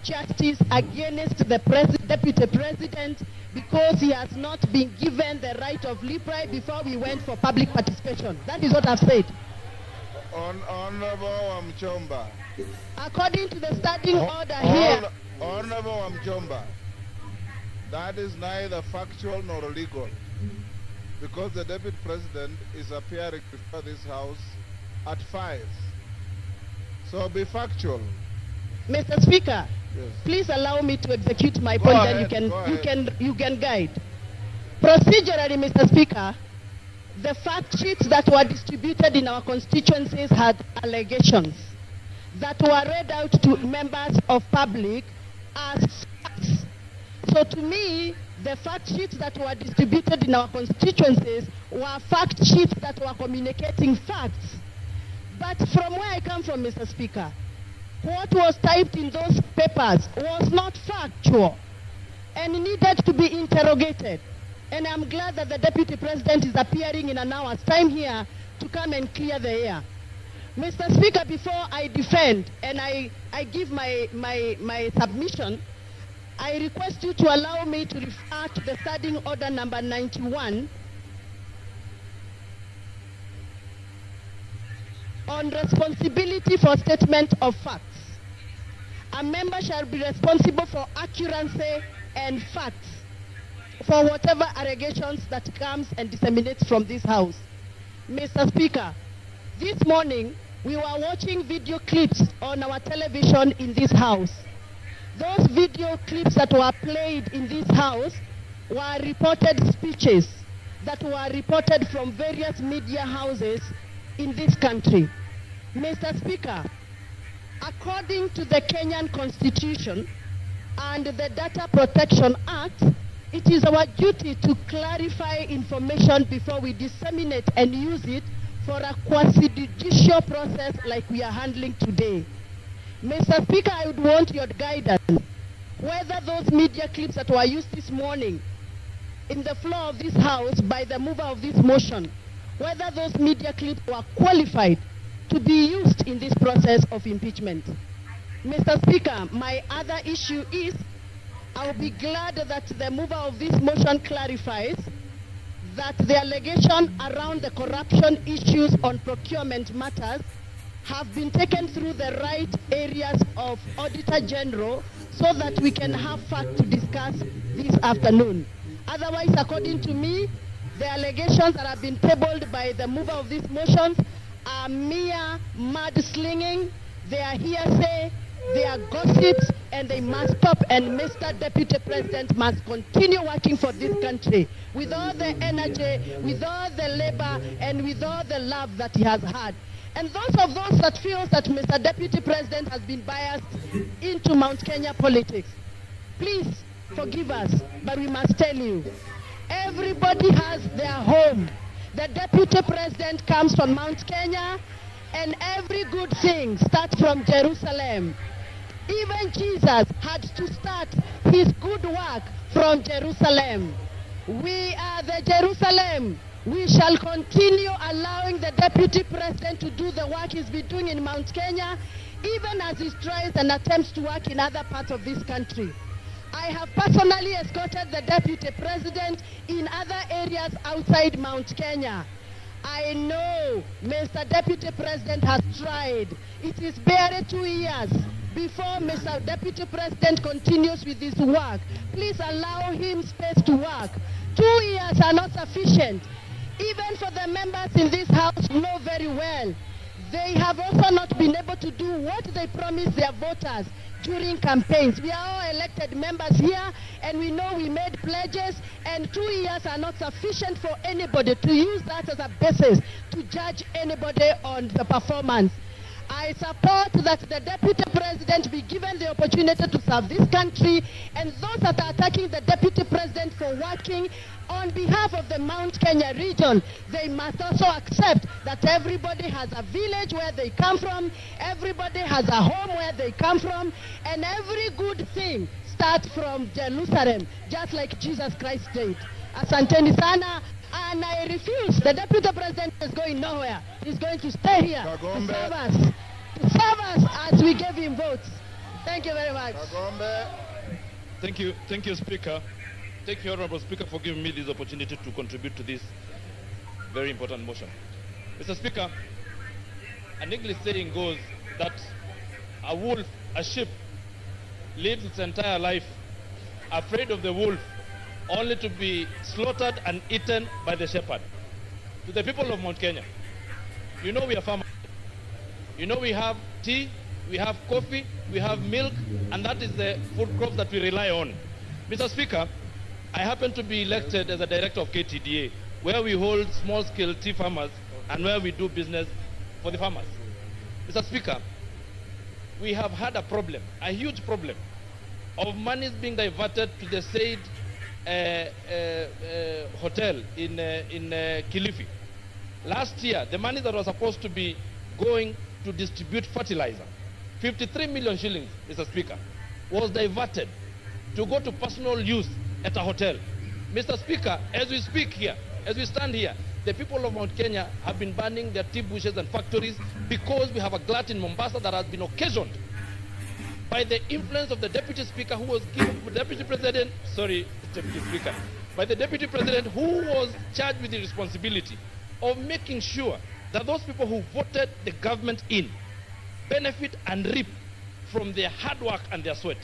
B: justice against the Deputy President, because he has not been given the right of reply before we went for public participation. That is what I've said.
A: Honorable Wamchomba.
B: According to the standing order here.
A: Honorable Wamchomba, that is neither factual nor legal, because the Deputy President is appearing before this House at 5. So be factual.
B: Mr. Speaker,
A: yes,
B: please allow me to execute my point, and you can guide. Procedurally, Mr. Speaker, the fact sheets that were distributed in our constituencies had allegations that were read out to members of public as facts. So to me, the fact sheets that were distributed in our constituencies were fact sheets that were communicating facts. But from where I come from, Mr. Speaker, what was typed in those papers was not factual and needed to be interrogated. And I'm glad that the Deputy President is appearing in an hour's time here to come and clear the air. Mr. Speaker, before I defend and I give my submission, I request you to allow me to refer to the standing order number 91 on responsibility for statement of facts. A member shall be responsible for accuracy and facts.
G: for whatever allegations that comes and disseminates from this house. Mr. Speaker, this morning we were watching video clips on our television in this house. Those video clips that were played in this house were reported speeches that were reported from various media houses in this country. Mr. Speaker, according to the Kenyan Constitution and the Data Protection Act, it is our duty to clarify information before we disseminate and use it for a quasi-judicial process like we are handling today. Mr. Speaker, I would want your guidance whether those media clips that were used this morning in the floor of this house by the mover of this motion, whether those media clips were qualified to be used in this process of impeachment. Mr. Speaker, my other issue is, I'll be glad that the mover of this motion clarifies that the allegation around the corruption issues on procurement matters have been taken through the right areas of Auditor General so that we can have facts to discuss this afternoon. Otherwise, according to me, the allegations that have been tabled by the mover of these motions are mere mudslinging, they are hearsay, they are gossips, and they must stop. And Mr. Deputy President must continue working for this country with all the energy, with all the labor, and with all the love that he has had. And those that feel that Mr. Deputy President has been biased into Mount Kenya politics, please forgive us, but we must tell you, everybody has their home. The Deputy President comes from Mount Kenya, and every good thing starts from Jerusalem. Even Jesus had to start his good work from Jerusalem. We are the Jerusalem. We shall continue allowing the Deputy President to do the work he's been doing in Mount Kenya, even as he tries and attempts to work in other parts of this country. I have personally escorted the Deputy President in other areas outside Mount Kenya. I know Mr. Deputy President has tried. It is barely 2 years before Mr. Deputy President continues with his work. Please allow him space to work. 2 years are not sufficient. Even for the members in this house know very well, they have also not been able to do what they promised their voters during campaigns. We are all elected members here, and we know we made pledges, and 2 years are not sufficient for anybody to use that as a basis to judge anybody on the performance. I support that the Deputy President be given the opportunity to serve this country, and those that are attacking the Deputy President for working on behalf of the Mount Kenya region, they must also accept that everybody has a village where they come from, everybody has a home where they come from, and every good thing starts from Jerusalem, just like Jesus Christ did. Asanteni sana. And I refuse. The Deputy President is going nowhere. He's going to stay here to serve us as we gave him votes. Thank you very much.
C: Thank you, Speaker. Thank you, Honorable Speaker, for giving me this opportunity to contribute to this very important motion. Mr. Speaker, an English saying goes that a sheep lives its entire life afraid of the wolf, only to be slaughtered and eaten by the shepherd. To the people of Mount Kenya, you know we are farmers. You know we have tea, we have coffee, we have milk, and that is the food crop that we rely on. Mr. Speaker, I happen to be elected as a director of KTDA, where we hold small-scale tea farmers and where we do business for the farmers. Mr. Speaker, we have had a problem, a huge problem, of monies being diverted to the said hotel in Kilifi. Last year, the money that was supposed to be going to distribute fertilizer, 53 million shillings, Mr. Speaker, was diverted to go to personal use at a hotel. Mr. Speaker, as we speak here, as we stand here, the people of Mount Kenya have been burning their tea bushes and factories because we have a glut in Mombasa that has been occasioned by the influence of the Deputy Speaker who was given, Deputy President who was charged with the responsibility of making sure that those people who voted the government in benefit and reap from their hard work and their sweat.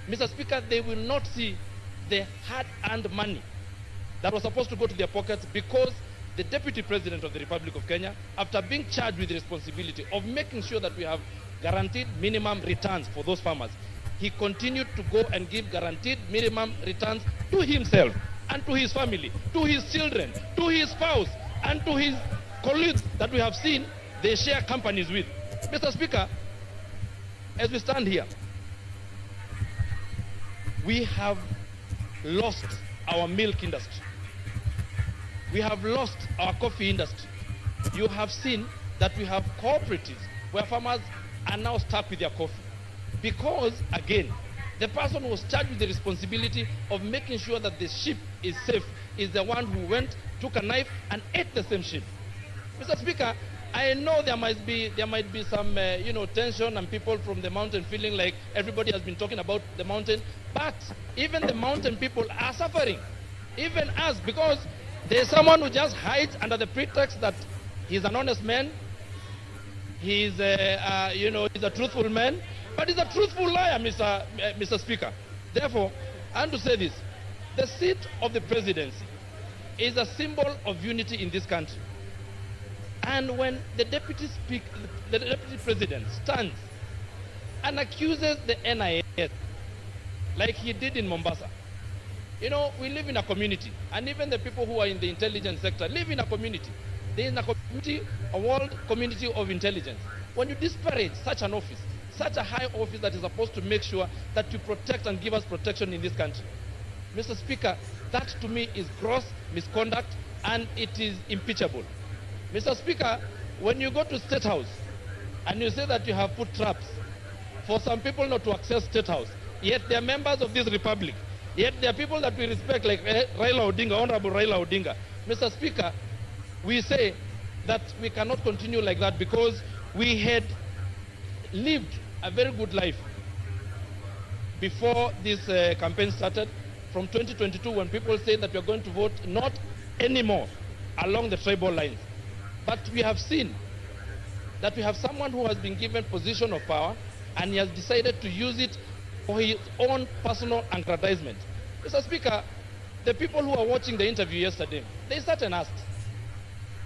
C: Mr. Speaker, they will not see the hard-earned money that was supposed to go to their pockets because the Deputy President of the Republic of Kenya, after being charged with the responsibility of making sure that we have guaranteed minimum returns for those farmers, he continued to go and give guaranteed minimum returns to himself and to his family, to his children, to his spouse, and to his colleagues that we have seen they share companies with. Mr. Speaker, as we stand here, we have lost our milk industry. We have lost our coffee industry. You have seen that we have cooperatives where farmers are now stuck with their coffee. Because, again, the person who was charged with the responsibility of making sure that the sheep is safe is the one who went, took a knife, and ate the same sheep. Mr. Speaker, I know there might be some tension and people from the mountain feeling like everybody has been talking about the mountain, but even the mountain people are suffering, even us, because there's someone who just hides under the pretext that he's an honest man, he's he's a truthful man, but he's a truthful liar, Mr. Speaker. Therefore, I want to say this: the seat of the presidency is a symbol of unity in this country. And when the deputy president stands and accuses the NIS, like he did in Mombasa, we live in a community, and even the people who are in the intelligence sector live in a community. There is a community, a world community of intelligence. When you disparage such an office, such a high office that is supposed to make sure that you protect and give us protection in this country, Mr. Speaker, that to me is gross misconduct and it is impeachable. Mr. Speaker, when you go to State House and you say that you have put traps for some people not to access State House, yet they are members of this republic, yet they are people that we respect like Raila Odinga, Honorable Raila Odinga. Mr. Speaker, we say that we cannot continue like that because we had lived a very good life before this campaign started from 2022 when people say that we are going to vote not anymore along the tribal lines. But we have seen that we have someone who has been given position of power and he has decided to use it for his own personal aggrandizement. Mr. Speaker, the people who are watching the interview yesterday, they sat and asked,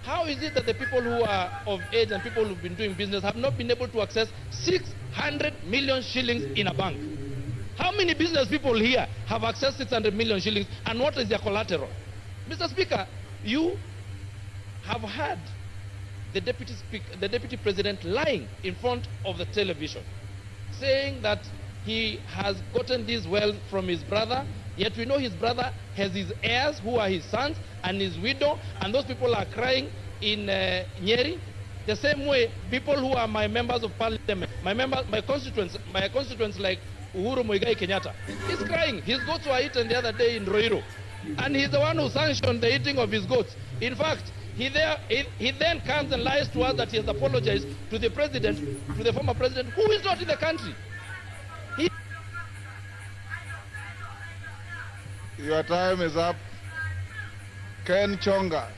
C: how is it that the people who are of age and people who've been doing business have not been able to access 600 million shillings in a bank? How many business people here have accessed 600 million shillings and what is their collateral? Mr. Speaker, you have had the deputy president lying in front of the television, saying that he has gotten this wealth from his brother, yet we know his brother has his heirs who are his sons and his widow, and those people are crying in Nyeri. The same way, people who are my members of parliament, my constituents like Uhuru Muigai Kenyatta, he's crying. His goats were eaten the other day in Roiro, and he's the one who sanctioned the eating of his goats. In fact, he then comes and lies to us that he has apologized to the president, to the former president, who is not in the country.
A: Your time is up. Ken Chonga.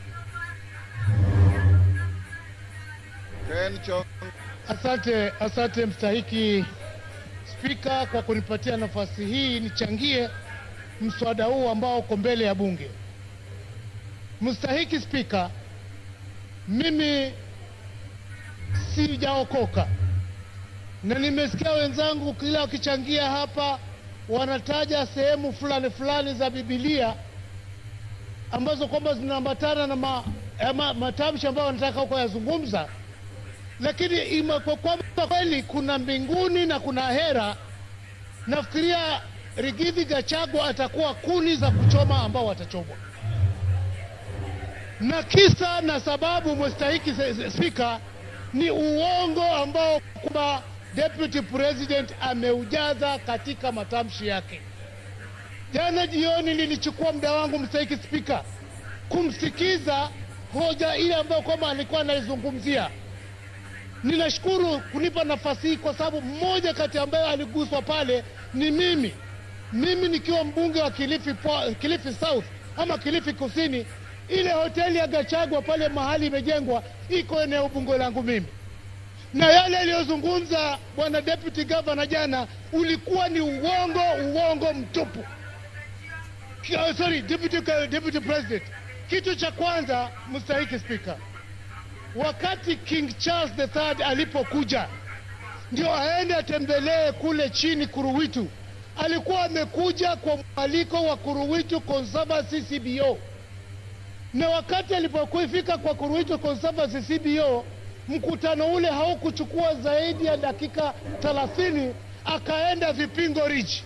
A: Ken Chonga.
D: Asante mstahiki Spika kwa kunipatia nafasi hii nichangie mswada huu ambao uko mbele ya bunge. Mstahiki Spika, mimi sijaokoka na nimesikia wenzangu kila wakichangia hapa wanataja sehemu fulani za Biblia ambazo kwamba zinaambatana na matamshi ambayo wanataka huko yazungumza, lakini kwa kweli kuna mbinguni na kuna hera. Nafikiria Rigathi Gachagua atakuwa kuni za kuchoma ambao watachomwa. Na kisa na sababu mstahiki Spika ni uongo ambao kwamba Deputy President ameujaza katika matamshi yake. Jana jioni nilichukua muda wangu mstahiki Spika kumsikiza hoja ile ambayo kwamba alikuwa analizungumzia. Ninashukuru kunipa nafasi hii kwa sababu mmoja kati ambaye aliguswa pale ni mimi. Mimi nikiwa mbunge wa Kilifi South ama Kilifi Kusini, ile hoteli ya Gachagua pale mahali imejengwa iko eneo bunge langu mimi. Na yale aliyozungumza bwana Deputy Governor jana ulikuwa ni uongo mtupu. Deputy President, kitu cha kwanza, mstahiki Spika, wakati King Charles III alipokuja ndio aende atembelee kule chini Kuruwitu, alikuwa amekuja kwa mwaliko wa Kuruwitu Conservancy CBO, na wakati alipofika kwa Kuruwitu Conservancy CBO, mkutano ule haukuchukua zaidi ya dakika 30, akaenda Vipingo Ridge,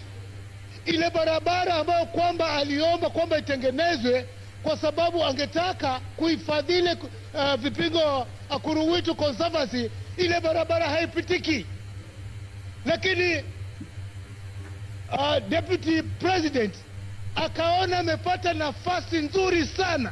D: ile barabara ambayo kwamba aliomba kwamba itengenezwe kwa sababu angetaka kuhifadhi Vipingo Kuruwitu Conservancy. Ile barabara haipitiki, lakini Deputy President akaona amepata nafasi nzuri sana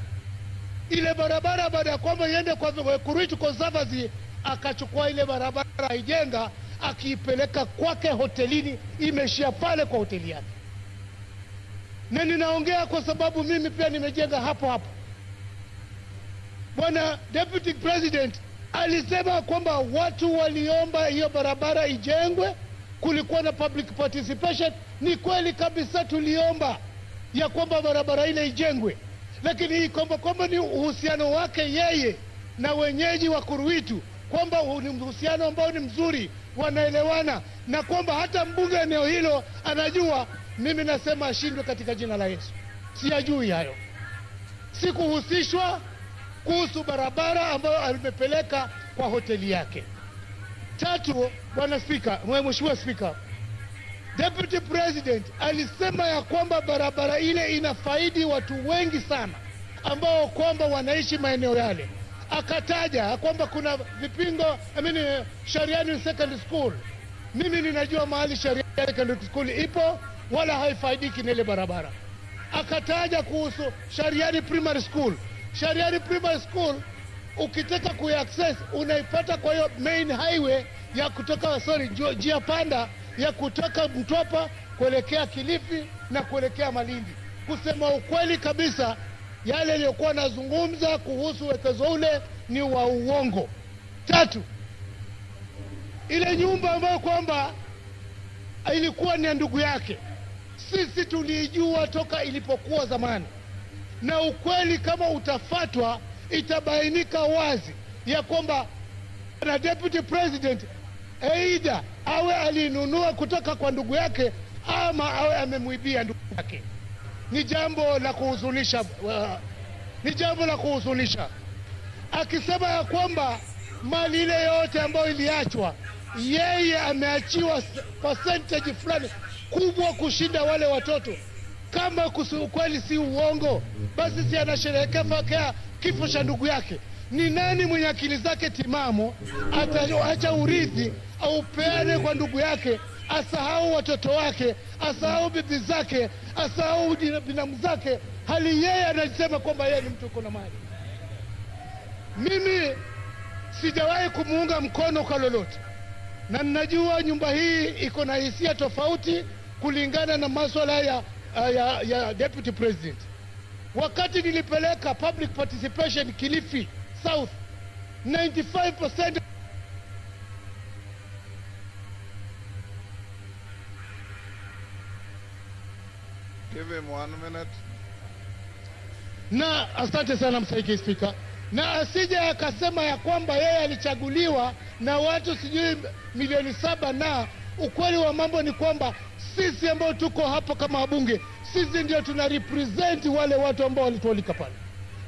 D: ile barabara, baada ya kwamba iende kwa Kuruwitu Conservancy, akachukua ile barabara ijenga, akiipeleka kwake hotelini, imeshia pale kwa hoteli yake. Na ninaongea kwa sababu mimi pia nimejenga hapo hapo. Bwana Deputy President alisema kwamba watu waliomba hiyo barabara ijengwe, kulikuwa na public participation. Ni kweli kabisa, tuliomba ya kwamba barabara ile ijengwe, lakini hii kwamba ni uhusiano wake yeye na wenyeji wa Kuruwitu, kwamba ni uhusiano ambao ni mzuri, wanaelewana, na kwamba hata mbunge eneo hilo anajua. Mimi nasema ashindwe katika jina la Yesu. Siyajui hayo, sikuhusishwa kuhusu barabara ambayo alimepeleka kwa hoteli yake. Tatu, Bwana Spika, Mheshimiwa Spika, Deputy President alisema ya kwamba barabara ile inafaidi watu wengi sana ambao kwamba wanaishi maeneo yale. Akataja kwamba kuna Vipingo, Shariani Secondary School. Mimi ninajua mahali Shariani Secondary School ipo, wala haifaidiki na ile barabara. Akataja kuhusu Shariani Primary School. Shariani Primary School ukitaka kuaccess unaipata kwa hiyo main highway ya kutoka njia panda ya kutoka Mtwapa kuelekea Kilifi na kuelekea Malindi. Kusema ukweli kabisa, yale yaliyokuwa nazungumza kuhusu wekezo ule ni wa uongo. Tatu, ile nyumba ambayo kwamba ilikuwa ni ndugu yake, sisi tulijua toka ilipokuwa zamani, na ukweli kama utafatwa itabainika wazi ya kwamba na Deputy President aidha awe alinunua kutoka kwa ndugu yake ama awe amemwibia ndugu yake. Ni jambo la kuhuzunisha, ni jambo la kuhuzunisha. Akisema ya kwamba mali ile yote ambayo iliachwa, yeye ameachiwa percentage fulani kubwa kushinda wale watoto. Kama ukweli si uongo, basi si anasherehekea kifo cha ndugu yake. Ni nani mwenye akili zake timamu ataacha urithi au peane kwa ndugu yake, asahau watoto wake, asahau bibi zake, asahau binamu zake, hali yeye anasema kwamba yeye ni mtu uko na mali? Mimi sijawahi kumuunga mkono kwa lolote, na ninajua nyumba hii iko na hisia tofauti kulingana na masuala ya Deputy President. Wakati nilipeleka public participation Kilifi South, 95%.
A: Give him 1 minute.
D: Na asante sana mstahiki Spika, na asije akasema ya kwamba yeye alichaguliwa na watu sijui milioni 7. Na ukweli wa mambo ni kwamba sisi ambao tuko hapa kama wabunge, sisi ndio tuna represent wale watu ambao walitualika pale.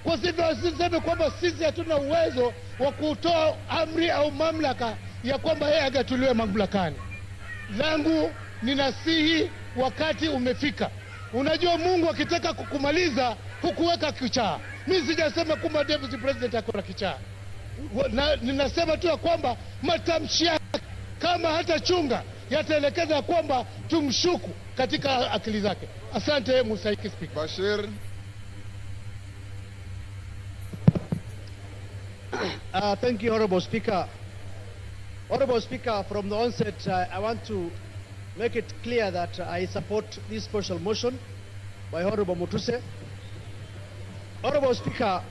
D: Kwa hivyo asiseme kwamba sisi hatuna uwezo wa kutoa amri au mamlaka ya kwamba yeye agatuliwe mamlakani. Langu ninasihi, wakati umefika. Unajua Mungu akitaka kukumaliza hukuweka kichaa. Mimi sijasema kwamba Deputy President akona kichaa. Ninasema tu ya kwamba matamshi yake kama hata chunga yataelekeza kwamba tumshuku katika akili zake. Asante mstahiki Spika.
A: Bashir.
K: Thank you, Honorable Speaker. Honorable Speaker, from the onset, I want to make it clear that I support this special motion by Honorable Mutuse. Honorable Speaker,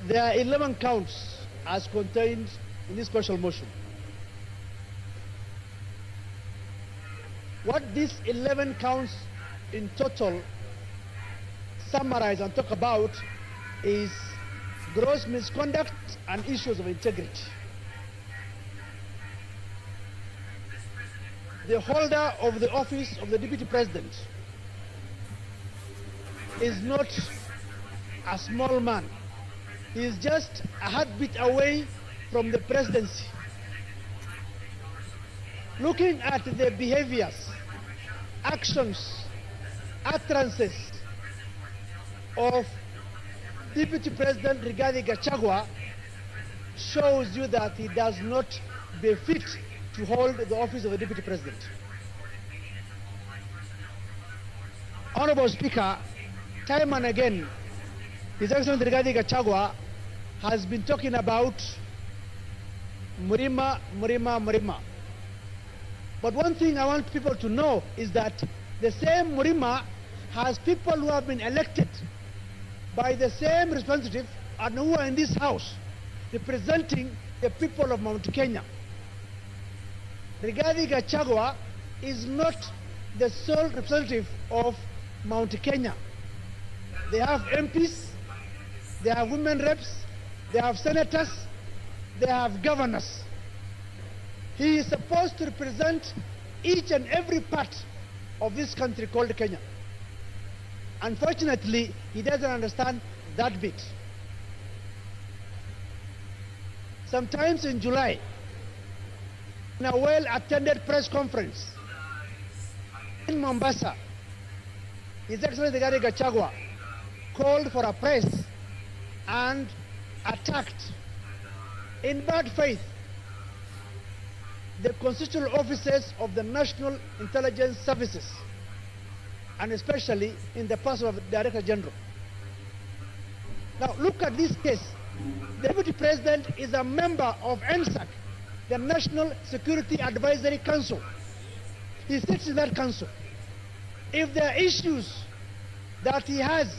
K: there are 11 counts as contained in this special motion. What these 11 counts
D: in total summarize and talk about is gross misconduct and issues of integrity. The holder of the office of the Deputy President is not a small man. He is just a heartbeat away from the presidency. Looking at the behaviors, actions, utterances of Deputy President Rigathi Gachagua shows you that he does not befit to hold the office of the Deputy President. Honorable Speaker, time and again, His Excellency Rigathi Gachagua has been talking about Murima, Murima, Murima. But one thing I want people to know is that the same Murima has people who have been elected by the same representative and who are in this house representing the people of Mount Kenya. Rigathi Gachagua is not the sole representative of Mount Kenya. They have MPs, they have women reps, they have senators, they have governors. He is supposed to represent each and every part of this country called Kenya. Unfortunately, he doesn't understand that bit. Sometimes in July, in a well-attended press conference in Mombasa, His Excellency Rigathi Gachagua called for a press and attacked in bad faith the constitutional officers of the National Intelligence Services, and especially in the person of the Director General. Now look at this case. The Deputy President is a member of NSAC, the National Security Advisory Council. He sits in that council. If there are issues that he has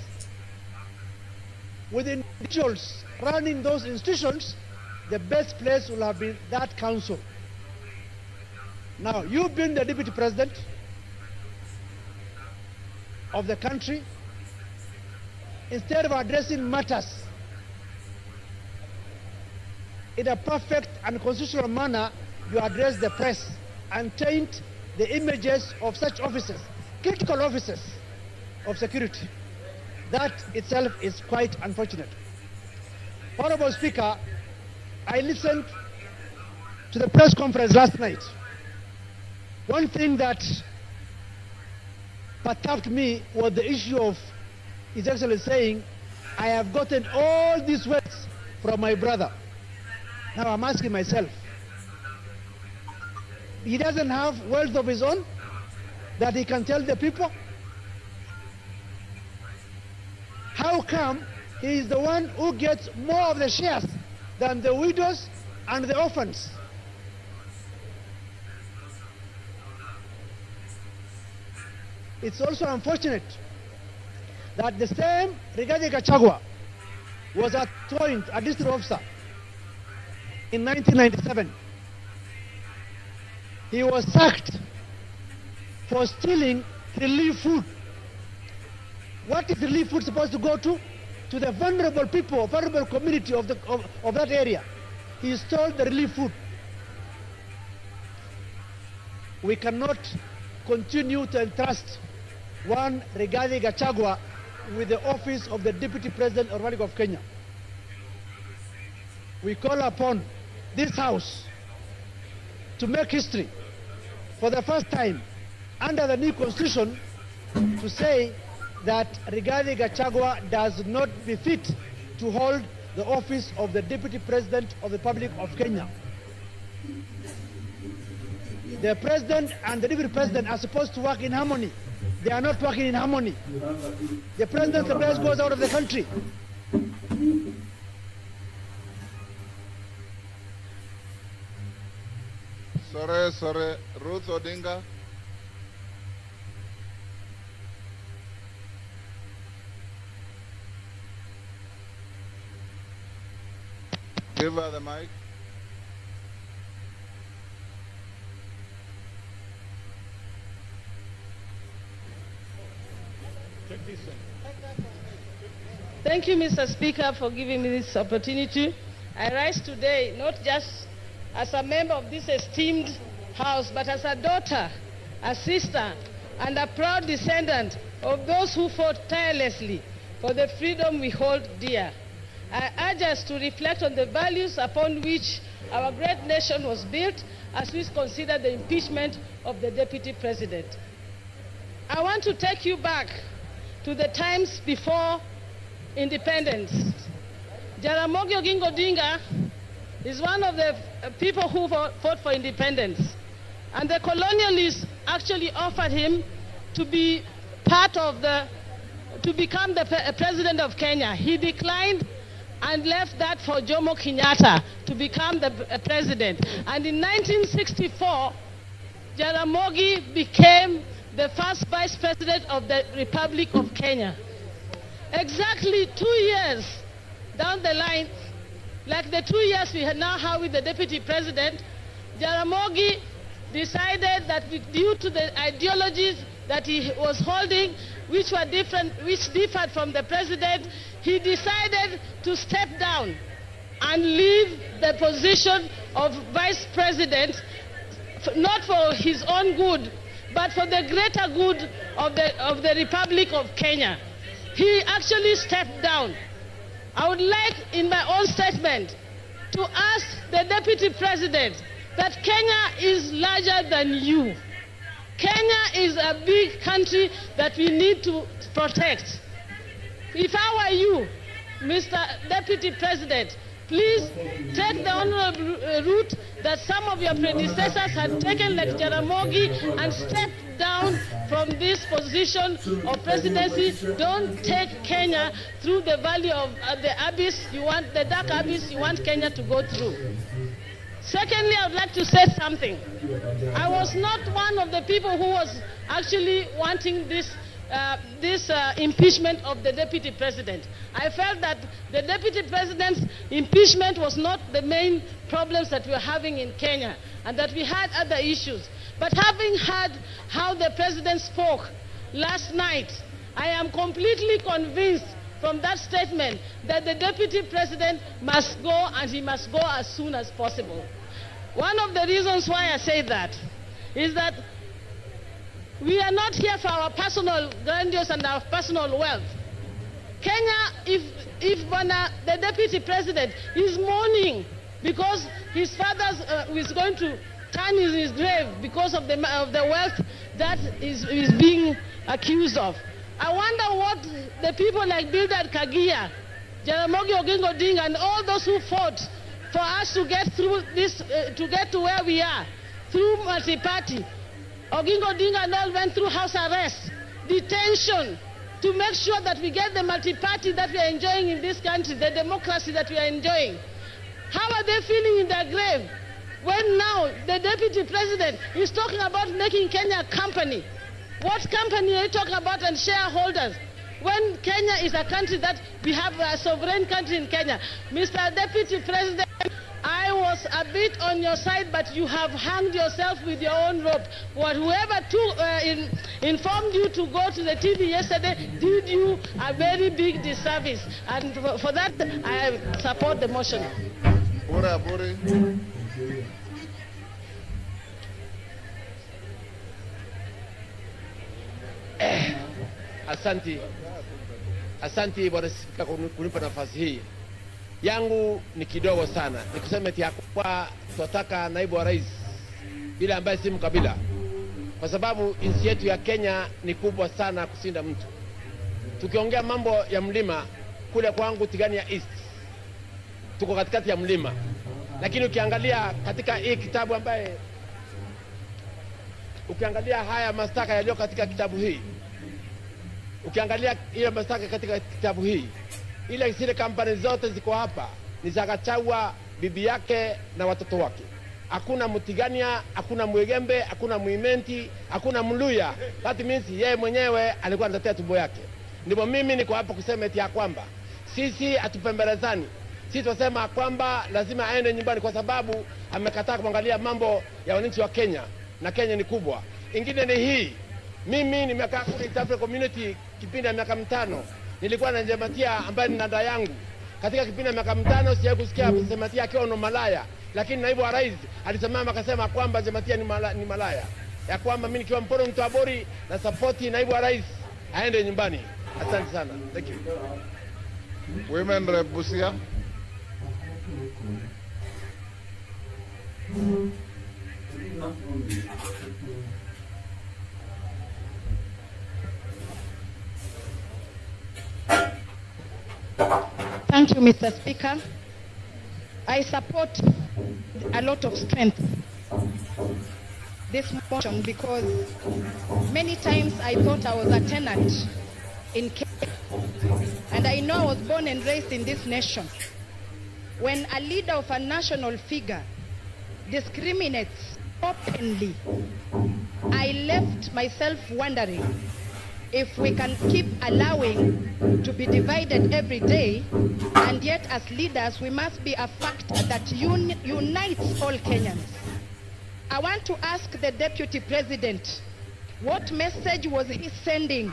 D: with individuals running those institutions, the best place will have been that council. Now, you've been the Deputy President of the country. Instead of addressing matters in a perfect and constitutional manner, you address the press and taint the images of such officers, critical officers of security. That itself is quite unfortunate. Honorable Speaker, I listened to the press conference last night. One thing that perturbed me was the issue of His Excellency saying, I have gotten all these wealth from my brother. Now I'm asking myself, he doesn't have wealth of his own that he can tell the people? How come he is the one who gets more of the shares than the widows and the orphans? It's also unfortunate that the same Rigathi Gachagua was appointed a district officer in 1997. He was sacked for stealing relief food. What is relief food supposed to go to? To the vulnerable people, vulnerable community of that area. He stole the relief food. We cannot continue to entrust one Rigathi Gachagua with the office of the Deputy President of the Republic of Kenya. We call upon this House to make history for the first time under the new Constitution to say that Rigathi Gachagua does not befit to hold the office of the Deputy President of the Republic of Kenya. The President and the Deputy President are supposed to work in harmony. They are not working in harmony. The President sometimes goes out of the country.
A: Sorry. Ruth Odinga. Give her the mic.
G: Thank you, Mr. Speaker, for giving me this opportunity. I rise today not just as a member of this esteemed House, but as a daughter, a sister, and a proud descendant of those who fought tirelessly for the freedom we hold dear. I urge us to reflect on the values upon which our great nation was built as we consider the impeachment of the Deputy President. I want to take you back to the times before independence. Jaramogi Oginga Odinga is one of the people who fought for independence. And the colonialists actually offered him to be to become the president of Kenya. He declined and left that for Jomo Kenyatta to become the president. And in 1964, Jaramogi became the first vice president of the Republic of Kenya. Exactly 2 years down the line, like the 2 years we now have with the deputy president, Jaramogi decided that due to the ideologies that he was holding, which differed from the president, he decided to step down and leave the position of vice president, not for his own good, but for the greater good of the Republic of Kenya. He actually stepped down. I would like, in my own statement, to ask the deputy president that Kenya is larger than you. Kenya is a big country that we need to protect. If I were you, Mr. Deputy President, please take the honorable route that some of your predecessors had taken, like Jaramogi, and step down from this position of presidency. Don't take Kenya through the valley of the abyss the dark abyss you want Kenya to go through. Secondly, I would like to say something. I was not one of the people who was actually wanting this impeachment of the deputy president. I felt that the deputy president's impeachment was not the main problems that we were having in Kenya, and that we had other issues. But having heard how the president spoke last night, I am completely convinced from that statement that the deputy president must go, and he must go as soon as possible. One of the reasons why I say that is that we are not here for our personal grandiose and our personal wealth. Kenya, if the deputy president is mourning because his father is going to turn in his grave because of the wealth that is being accused of, I wonder what the people like Bildad Kagia, Jaramogi Oginga Odinga, and all those who fought for us to get through this, to get to where we are, through multi-party. Oginga Odinga and all went through house arrest, detention, to make sure that we get the multi-party that we are enjoying in this country, the democracy that we are enjoying. How are they feeling in their grave when now the deputy president is talking about making Kenya a company? What company are you talking about, and shareholders? When Kenya is a country that we have a sovereign country in Kenya. Mr. Deputy President, I was a bit on your side, but you have hanged yourself with your own rope. Whoever informed you to go to the TV yesterday did you a very big disservice. And for that, I support the motion.
E: Asanti Bwana Spika kunipa nafasi hii. Yangu ni kidogo sana. Nikuseme eti kwa tunataka naibu wa rais ile ambaye si mkabila. Kwa sababu nchi yetu ya Kenya ni kubwa sana kusinda mtu. Tukiongea mambo ya mlima kule kwangu Tigania East, tuko katikati ya mlima. Lakini ukiangalia katika hii kitabu ambaye ukiangalia haya mashtaka yaliyo katika kitabu hii, ukiangalia ile mashtaka katika kitabu hii, ile zile kampani zote ziko hapa ni za Gachagua, bibi yake na watoto wake. Hakuna Mutigania, hakuna Mwegembe, hakuna Muimenti, hakuna Mluya. That means yeye mwenyewe alikuwa anatetea tumbo yake. Ndipo mimi niko hapa kusema eti ya kwamba sisi hatupembelezani. Sisi tunasema kwamba lazima aende nyumbani kwa sababu amekataa kuangalia mambo ya wananchi wa Kenya, na Kenya ni kubwa. Ingine ni hii, Mimi nimekaa kule East Africa Community kipindi ya miaka 5. Nilikuwa na Jematia ambaye ni dada yangu. Katika kipindi ya miaka 5 sijawahi kusikia Jematia akiwa ni malaya, lakini naibu wa rais alisimama akasema kwamba Jematia ni malaya. Ya kwamba mimi nikiwa Mporo Mtwabori na support naibu wa rais aende nyumbani. Asante sana. Thank you.
A: Women Rep Busia.
B: Thank you, Mr. Speaker. I support a lot of strength this motion because many times I thought I was a tenant in Kenya, and I know I was born and raised in this nation. When a leader of a national figure discriminates openly, I left myself wondering if we can keep allowing to be divided every day, and yet as leaders we must be a factor that unites all Kenyans. I want to ask the Deputy President, what message was he sending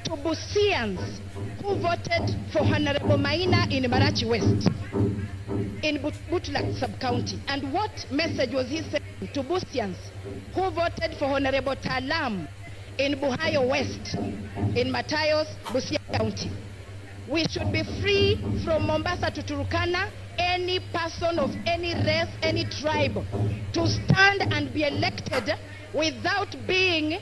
B: to Busians who voted for Honorable Maina in Marachi West, in Butula Sub-County? And what message was he sending to Busians who voted for Honorable Talam in Buhayo West, in Matayos, Busia County? We should be free from Mombasa to Turkana, any person of any race, any tribe, to stand and be elected without being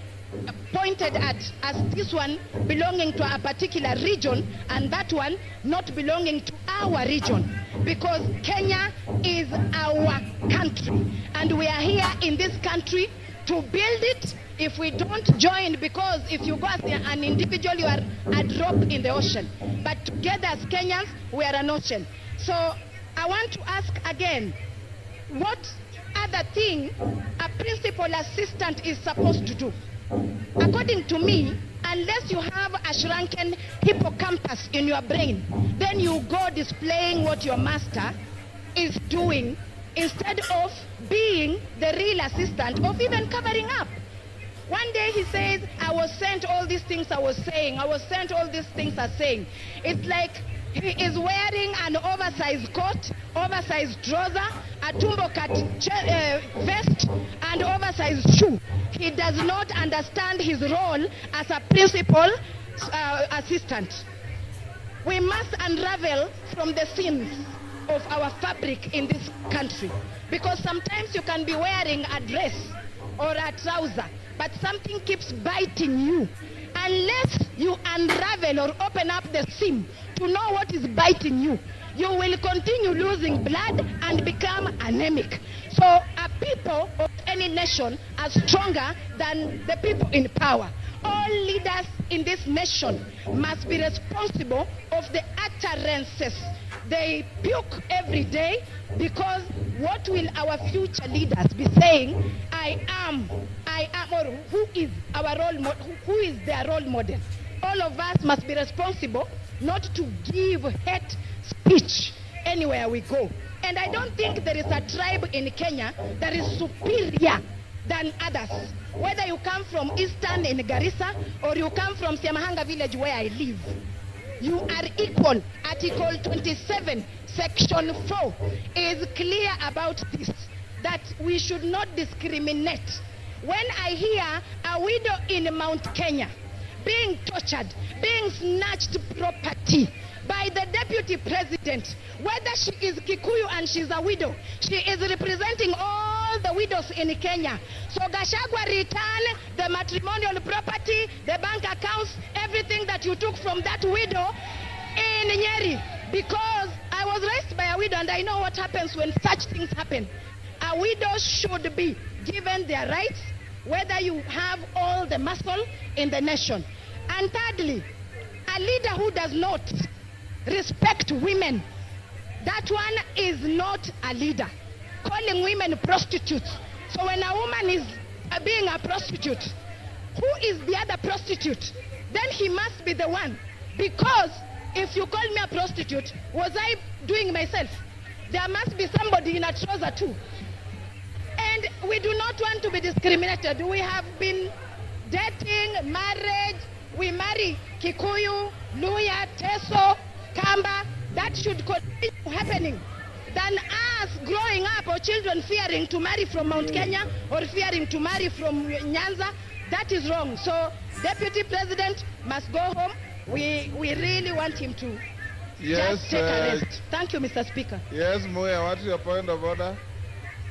B: pointed at as this one belonging to a particular region and that one not belonging to our region. Because Kenya is our country, and we are here in this country to build it. If we don't join, because if you go as an individual, you are a drop in the ocean. But together as Kenyans, we are an ocean. So I want to ask again, what other thing a principal assistant is supposed to do? According to me, unless you have a shrunken hippocampus in your brain, then you go displaying what your master is doing instead of being the real assistant, of even covering up. One day he says, I was sent all these things I was saying. I was sent all these things I'm saying. It's like he is wearing an oversized coat, oversized trouser, a tumbo cut vest, and oversized shoe. He does not understand his role as a principal assistant. We must unravel from the sins of our fabric in this country, because sometimes you can be wearing a dress or a trouser, but something keeps biting you. Unless you unravel or open up the seam to know what is biting you, you will continue losing blood and become anemic. So a people of any nation are stronger than the people in power. All leaders in this nation must be responsible of the utterances they puke every day, because what will our future leaders be saying? I am, or who is our role model? Who is their role model? All of us must be responsible not to give hate speech anywhere we go. And I don't think there is a tribe in Kenya that is superior than others. Whether you come from Eastern in Garissa or you come from Siamahanga village where I live, you are equal. Article 27, Section 4 is clear about this, that we should not discriminate. When I hear a widow in Mount Kenya being tortured, being snatched property by the deputy president, whether she is Kikuyu and she's a widow, she is representing all the widows in Kenya. So Gachagua, return the matrimonial property, the bank accounts, everything that you took from that widow in Nyeri. Because I was raised by a widow and I know what happens when such things happen. A widow should be given their rights, whether you have all the muscle in the nation. And thirdly, a leader who does not respect women, that one is not a leader. Calling women prostitutes. So when a woman is being a prostitute, who is the other prostitute? Then he must be the one. Because if you call me a prostitute, was I doing myself? There must be somebody in a trouser too. And we do not want to be discriminated. We have been dating, marriage, we marry Kikuyu, Luya, Teso, Kamba. That should continue happening than us growing up or children fearing to marry from Mount Kenya or fearing to marry from Nyanza. That is wrong. So Deputy President must go home. We really want him to just take a rest. Thank you, Mr. Speaker.
A: Yes, Muya, what's your point of order?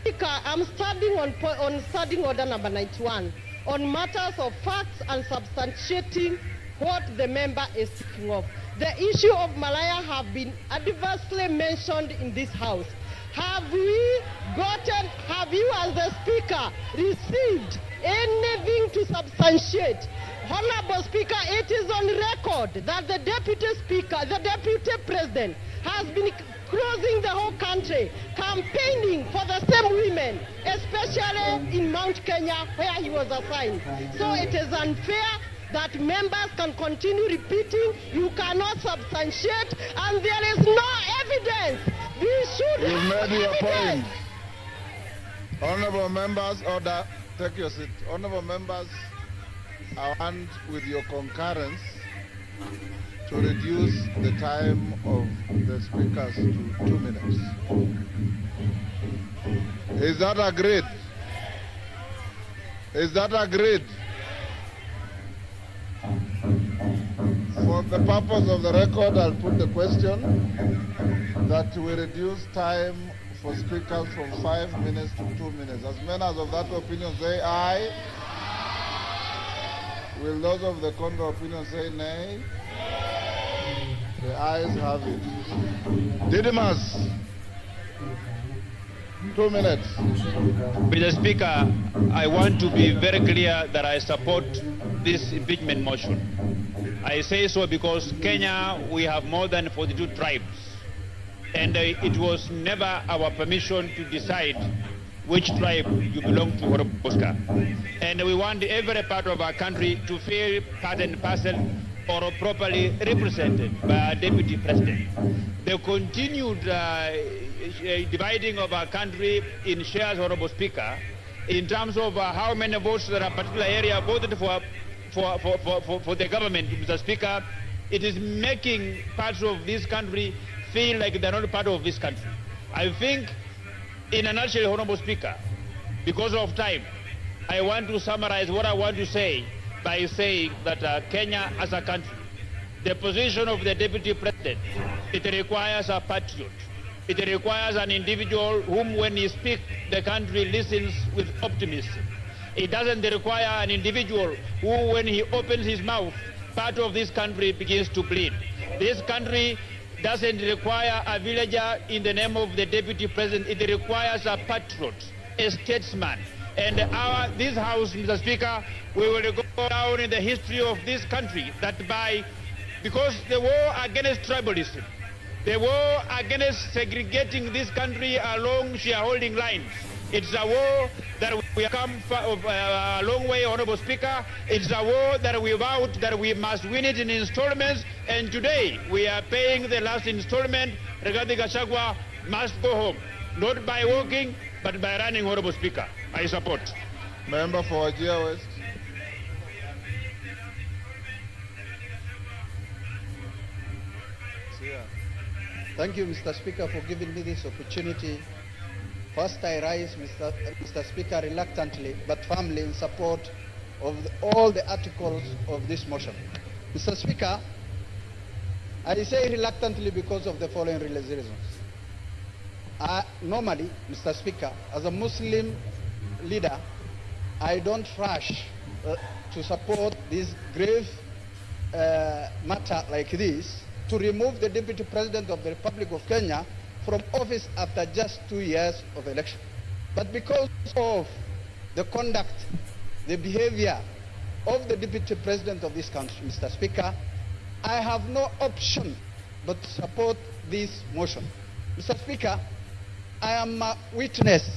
G: Speaker, I'm standing on standing order number 91 on matters of facts and substantiating what the member is speaking of. The issue of Malaya have been adversely mentioned in this House. Have you as the Speaker received anything to substantiate? Honorable Speaker, it is on record that the Deputy Speaker, the Deputy President has been cruising the whole country, campaigning for the same women, especially in Mount Kenya where he was assigned. So it is unfair that members can continue repeating, you cannot substantiate, and there is no evidence. We should
A: You've
G: have
A: made your
G: evidence.
A: point. Honorable members, order. Take your seat. Honorable members, I want, with your concurrence, to reduce the time of the speakers to 2 minutes. Is that agreed? Is that agreed? For the purpose of the record, I'll put the question that we reduce time for speakers from 5 minutes to 2 minutes. As many as of that opinion say aye. Will those of the contrary opinion say nay? The ayes have it. Didymus, 2 minutes.
H: Mr. Speaker, I want to be very clear that I support this impeachment motion. I say so because Kenya, we have more than 42 tribes. And it was never our permission to decide which tribe you belong to or Oscar. And we want every part of our country to feel part and parcel or properly represented by our Deputy President. The continued dividing of our country in shares, Honorable Speaker, in terms of how many votes that a particular area voted for the government, Mr. Speaker, it is making parts of this country feel like they're not part of this country. I think, in a nutshell, Honorable Speaker, because of time, I want to summarize what I want to say by saying that Kenya as a country, the position of the Deputy President, it requires a patriot. It requires an individual whom, when he speaks, the country listens with optimism. It doesn't require an individual who, when he opens his mouth, part of this country begins to bleed. This country doesn't require a villager in the name of the Deputy President. It requires a patriot, a statesman. And this House, Mr. Speaker, we will go down in the history of this country because the war against tribalism, the war against segregating this country along shareholding lines, it's a war that we have come a long way, Honorable Speaker. It's a war that we vowed that we must win it in installments, and today we are paying the last installment. Rigathi Gachagua must go home, not by walking, but by running, Honorable Speaker. I support.
A: Member for Wajir West.
V: Thank you, Mr. Speaker, for giving me this opportunity. First, I rise, Mr. Speaker, reluctantly but firmly in support of all the articles of this motion. Mr. Speaker, I say reluctantly because of the following reasons. Normally, Mr. Speaker, as a Muslim leader, I don't rush to support this grave matter like this, to remove the Deputy President of the Republic of Kenya from office after just 2 years of election. But because of the conduct, the behavior of the Deputy President of this country, Mr. Speaker, I have no option but to support this motion. Mr. Speaker, I am a witness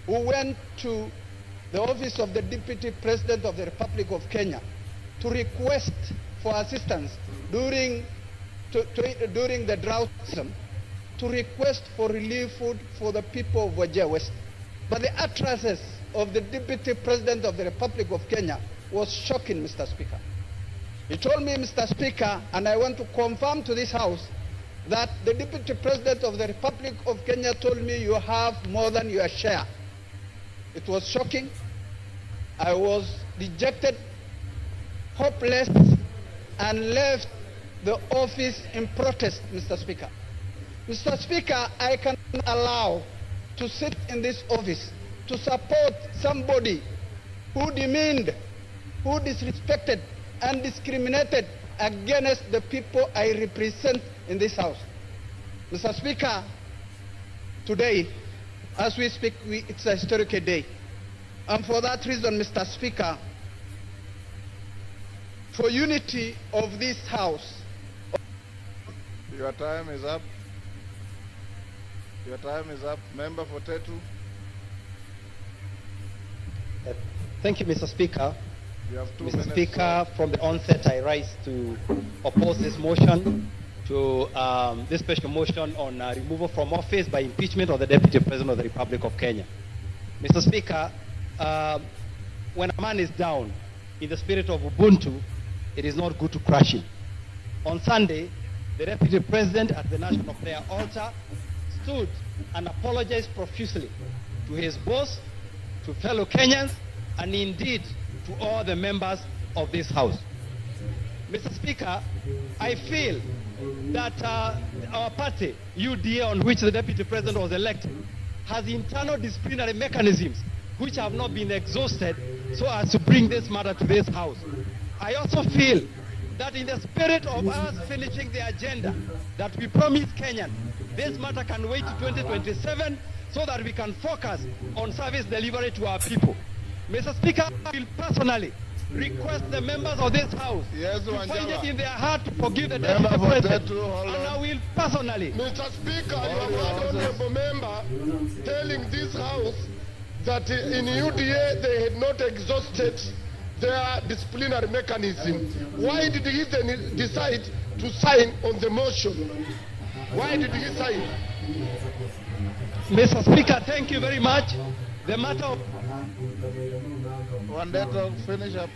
V: who went to the office of the Deputy President of the Republic of Kenya to request for assistance during the drought season, to request for relief food for the people of Wajir West. But the utterances of the Deputy President of the Republic of Kenya was shocking, Mr. Speaker. He told me, Mr. Speaker, and I want to confirm to this House, that the Deputy President of the Republic of Kenya told me you have more than your share. It was shocking. I was dejected, hopeless, and left the office in protest, Mr. Speaker. Mr. Speaker, I cannot allow to sit in this office to support somebody who demeaned, who disrespected and discriminated against the people I represent in this House. Mr. Speaker, today, as we speak, it's a historic day. And for that reason, Mr. Speaker, for unity of this House.
A: Your time is up. Your time is up. Member for Tetu.
I: Thank you, Mr. Speaker.
A: You have 2
I: Mr.
A: minutes.
I: Speaker, from the onset, I rise to oppose this motion, to this special motion on removal from office by impeachment of the Deputy President of the Republic of Kenya. Mr. Speaker, when a man is down in the spirit of Ubuntu, it is not good to crush him. On Sunday, the Deputy President at the National Prayer Altar stood and apologized profusely to his boss, to fellow Kenyans, and indeed to all the members of this House. Mr. Speaker, I feel that our party, UDA, on which the Deputy President was elected, has internal disciplinary mechanisms which have not been exhausted so as to bring this matter to this House. I also feel that in the spirit of us finishing the agenda that we promised Kenyans, this matter can wait to 2027 so that we can focus on service delivery to our people. Mr. Speaker, I will personally request the members of this House to find it in their heart to forgive the Deputy President. And I will personally.
F: Mr. Speaker, you have had honorable member telling this House that in UDA they had not exhausted their disciplinary mechanism. Why did he then decide to sign on the motion? Why did he sign?
I: Mr. Speaker, thank you very much. The matter of...
A: One day to finish up.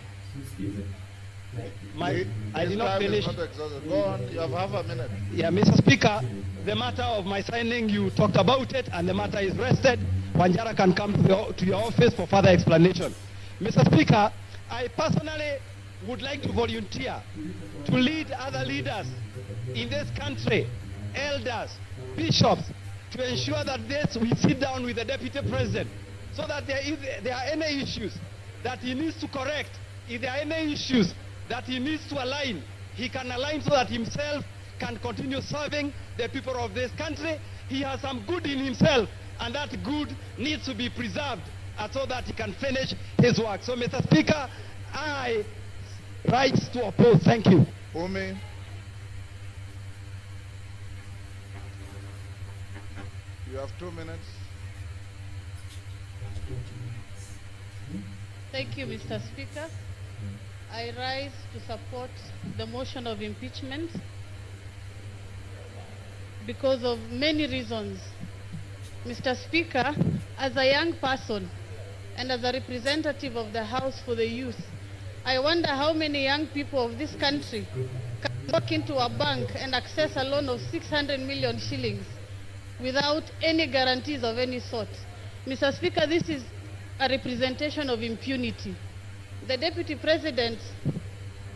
I: I did not finish.
A: Go on, you have half a minute.
I: Yeah, Mr. Speaker, the matter of my signing, you talked about it, and the matter is rested. Wanjara can come to your office for further explanation. Mr. Speaker, I personally would like to volunteer to lead other leaders in this country, elders, bishops, to ensure that we sit down with the Deputy President so that if there are any issues that he needs to correct, if there are any issues that he needs to align, he can align so that himself can continue serving the people of this country. He has some good in himself, and that good needs to be preserved so that he can finish his work. So, Mr. Speaker, I rise to oppose. Thank you.
A: Umi. You have 2 minutes.
J: Thank you, Mr. Speaker. I rise to support the motion of impeachment because of many reasons. Mr. Speaker, as a young person and as a representative of the House for the Youth, I wonder how many young people of this country can walk into a bank and access a loan of 600 million shillings without any guarantees of any sort. Mr. Speaker, this is a representation of impunity. The Deputy President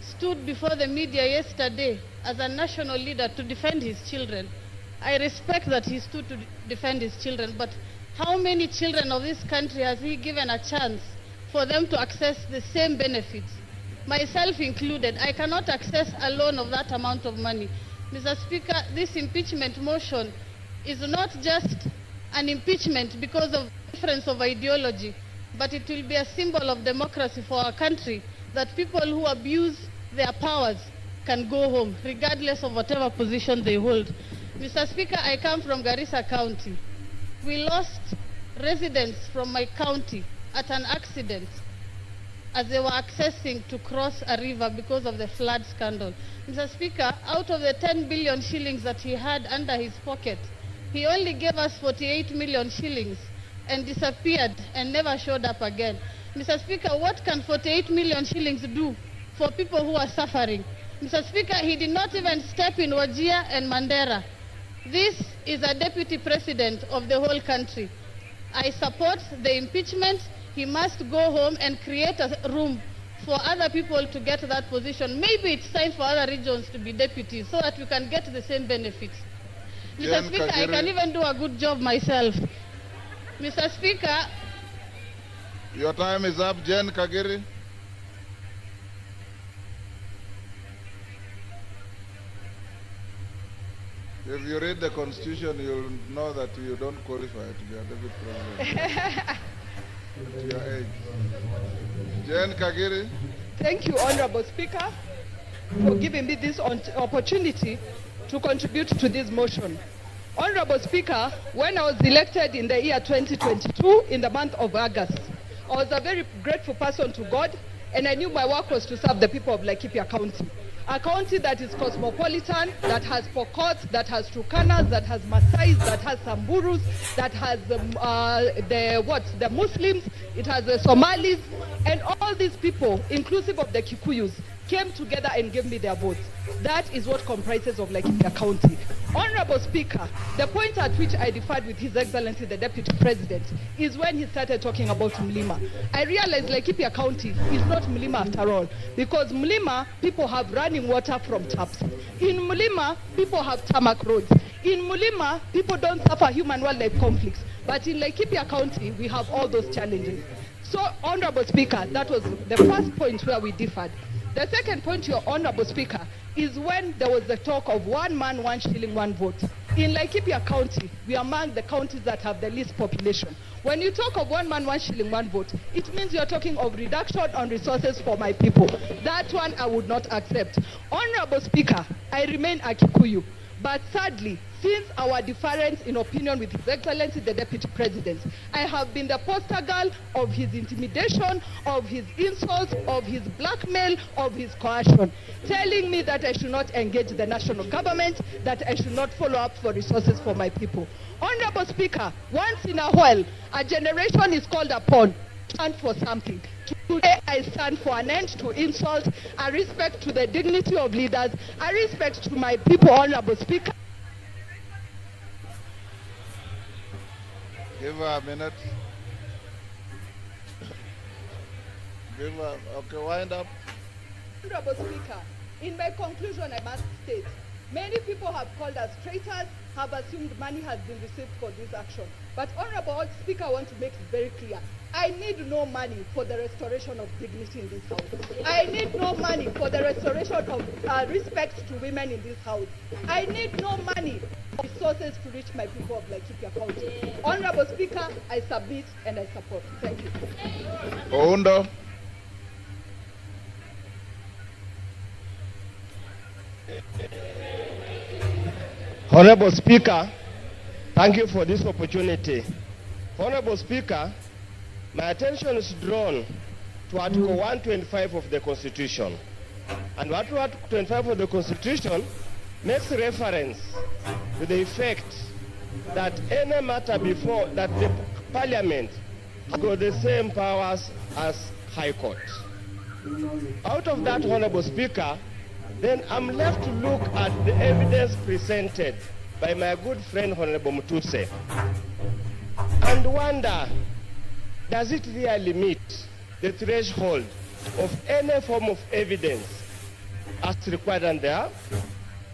J: stood before the media yesterday as a national leader to defend his children. I respect that he stood to defend his children, but how many children of this country has he given a chance for them to access the same benefits? Myself included, I cannot access a loan of that amount of money. Mr. Speaker, this impeachment motion is not just an impeachment because of difference of ideology, but it will be a symbol of democracy for our country, that people who abuse their powers can go home, regardless of whatever position they hold. Mr. Speaker, I come from Garissa County. We lost residents from my county at an accident as they were accessing to cross a river because of the flood scandal. Mr. Speaker, out of the 10 billion shillings that he had under his pocket, he only gave us 48 million shillings. and disappeared and never showed up again. Mr. Speaker, what can 48 million shillings do for people who are suffering? Mr. Speaker, he did not even step in Wajir and Mandera. This is a deputy president of the whole country. I support the impeachment. He must go home and create a room for other people to get that position. Maybe it's time for other regions to be deputies so that we can get the same benefits. Mr. Speaker, I can even do a good job myself. Mr. Speaker.
A: Your time is up, Jen Kagiri. If you read the Constitution, you'll know that you don't qualify to be a deputy president. To your age. Jen Kagiri.
L: Thank you, Honorable Speaker, for giving me this opportunity to contribute to this motion. Honorable Speaker, when I was elected in the year 2022, in the month of August, I was a very grateful person to God, and I knew my work was to serve the people of Laikipia County. A county that is cosmopolitan, that has Pokots, that has Turkanas, that has Maasais, that has Samburus, that has the Muslims, it has the Somalis, and all these people, inclusive of the Kikuyus, came together and gave me their votes. That is what comprises of Laikipia County. Honorable Speaker, the point at which I differed with His Excellency the Deputy President is when he started talking about Mlima. I realized Laikipia County is not Mlima after all, because Mlima, people have running water from taps. In Mlima, people have tarmac roads. In Mlima, people don't suffer human-wildlife conflicts. But in Laikipia County, we have all those challenges. So, Honorable Speaker, that was the first point where we differed. The second point, Your Honorable Speaker, is when there was the talk of 1 man, 1 shilling, 1 vote. In Laikipia County, we are among the counties that have the least population. When you talk of 1 man, 1 shilling, 1 vote, it means you're talking of reduction on resources for my people. That one I would not accept. Honorable Speaker, I remain a Kikuyu. But sadly, since our difference in opinion with His Excellency the Deputy President, I have been the poster girl of his intimidation, of his insults, of his blackmail, of his coercion, telling me that I should not engage the national government, that I should not follow up for resources for my people. Honorable Speaker, once in a while, a generation is called upon to stand for something. Today, I stand for an end to insult, a respect to the dignity of leaders, a respect to my people, Honorable Speaker.
A: Give her a minute. Give her, okay, wind up.
L: Honorable Speaker, in my conclusion, I must state, many people have called us traitors, have assumed money has been received for this action. But Honorable Speaker, I want to make it very clear. I need no money for the restoration of dignity in this house. I need no money for the restoration of respect to women in this house. I need no money for resources to reach my people of Laikipia County. Honorable Speaker, I submit and I support. Thank you.
A: Oundo.
Q: Honorable Speaker, thank you for this opportunity. Honorable Speaker, my attention is drawn to Article 125 of the Constitution. And Article 125 of the Constitution makes reference to the effect that any matter before that the Parliament has got the same powers as High Court. Out of that, Honorable Speaker, then I'm left to look at the evidence presented by my good friend Honorable Mutuse and wonder, does it really meet the threshold of any form of evidence as required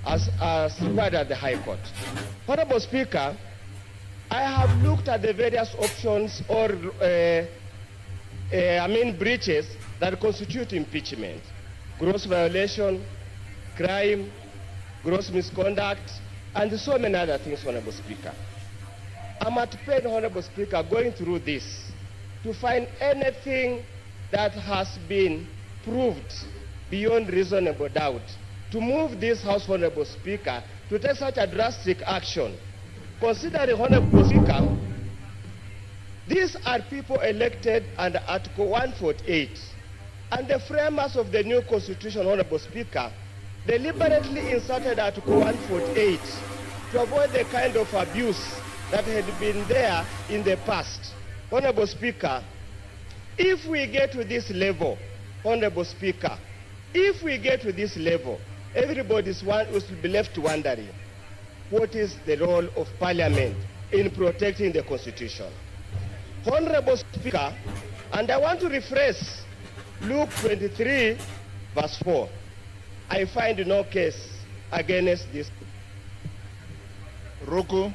Q: as required at the High Court? Honorable Speaker, I have looked at the various options or breaches that constitute impeachment: gross violation, crime, gross misconduct, and so many other things, Honorable Speaker. I'm at pain, Honorable Speaker, going through this to find anything that has been proved beyond reasonable doubt to move this House, Honorable Speaker, to take such a drastic action. Considering, Honorable Speaker, these are people elected under Article 148, and the framers of the new Constitution, Honorable Speaker, deliberately inserted Article 148 to avoid the kind of abuse that had been there in the past.
E: Honorable Speaker, if we get to this level, Honorable Speaker, if we get to this level, everybody will be left wondering, what is the role of Parliament in protecting the Constitution? Honorable Speaker, and I want to rephrase Luke 23, verse 4. I find no case against this.
A: Ruku.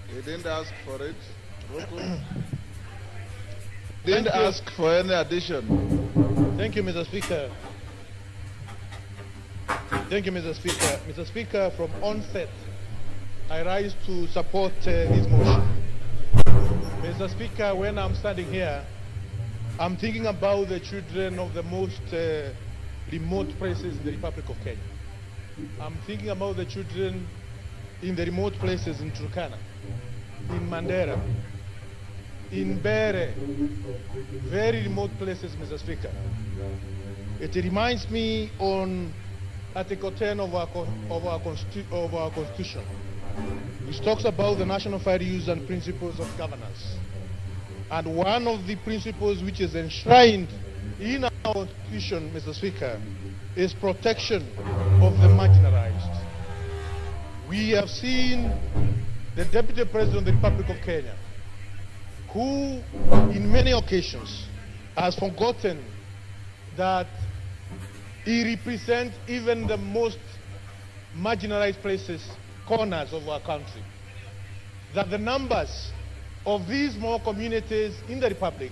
A: He didn't ask for it. Ruku. Didn't ask for any addition.
T: Thank you, Mr. Speaker. Thank you, Mr. Speaker. Mr. Speaker, from onset, I rise to support this motion. Mr. Speaker, when I'm standing here, I'm thinking about the children of the most remote places in the Republic of Kenya. I'm thinking about the children in the remote places in Turkana, in Mandera, in Bere, very remote places, Mr. Speaker. It reminds me on Article 10 of our Constitution, which talks about the national values and principles of governance. And one of the principles which is enshrined in our Constitution, Mr. Speaker, is protection of the marginalized. We have seen the Deputy President of the Republic of Kenya, who in many occasions has forgotten that he represents even the most marginalized places, corners of our country. That the numbers of these small communities in the Republic,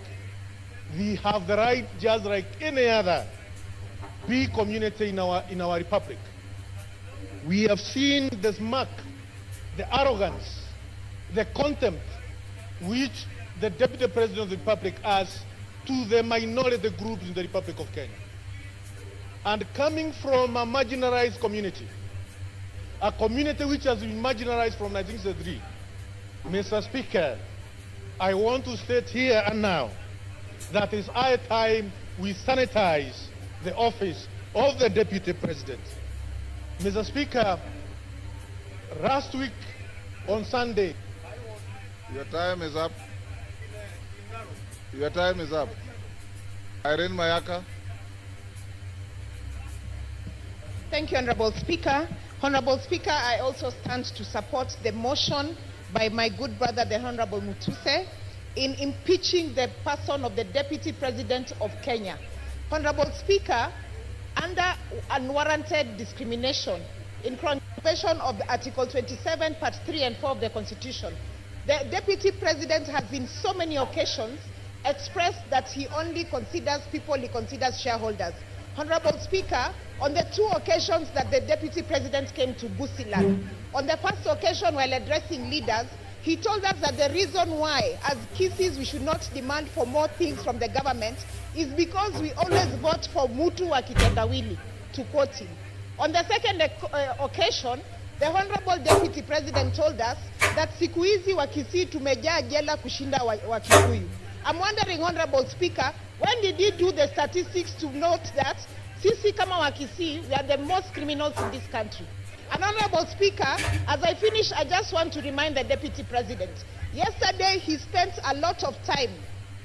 T: we have the right, just like any other big community in our Republic. We have seen the smirk, the arrogance, the contempt which the Deputy President of the Republic has to the minority groups in the Republic of Kenya. And coming from a marginalized community, a community which has been marginalized from 1963, Mr. Speaker, I want to state here and now that it's high time we sanitize the office of the Deputy President. Mr. Speaker, last week on Sunday...
A: Your time is up. Your time is up. Irene Mayaka.
M: Thank you, Honorable Speaker. Honorable Speaker, I also stand to support the motion by my good brother, the Honorable Mutuse, in impeaching the person of the Deputy President of Kenya. Honorable Speaker, under unwarranted discrimination, in contravention of Article 27, Part 3 and 4 of the Constitution, the Deputy President has in so many occasions expressed that he only considers people he considers shareholders. Honorable Speaker, on the two occasions that the Deputy President came to Busiland, on the first occasion while addressing leaders, he told us that the reason why, as Kisses, we should not demand for more things from the government is because we always vote for Mutu wa kitendawili, to quote him. On the second occasion, the Honorable Deputy President told us that siku hizi wa Kisii tumejaa jela kushinda wa Kikuyu. I'm wondering, Honorable Speaker, when did he do the statistics to note that sisi kama wa Kisii, we are the most criminals in this country? And Honorable Speaker, as I finish, I just want to remind the Deputy President. Yesterday, he spent a lot of time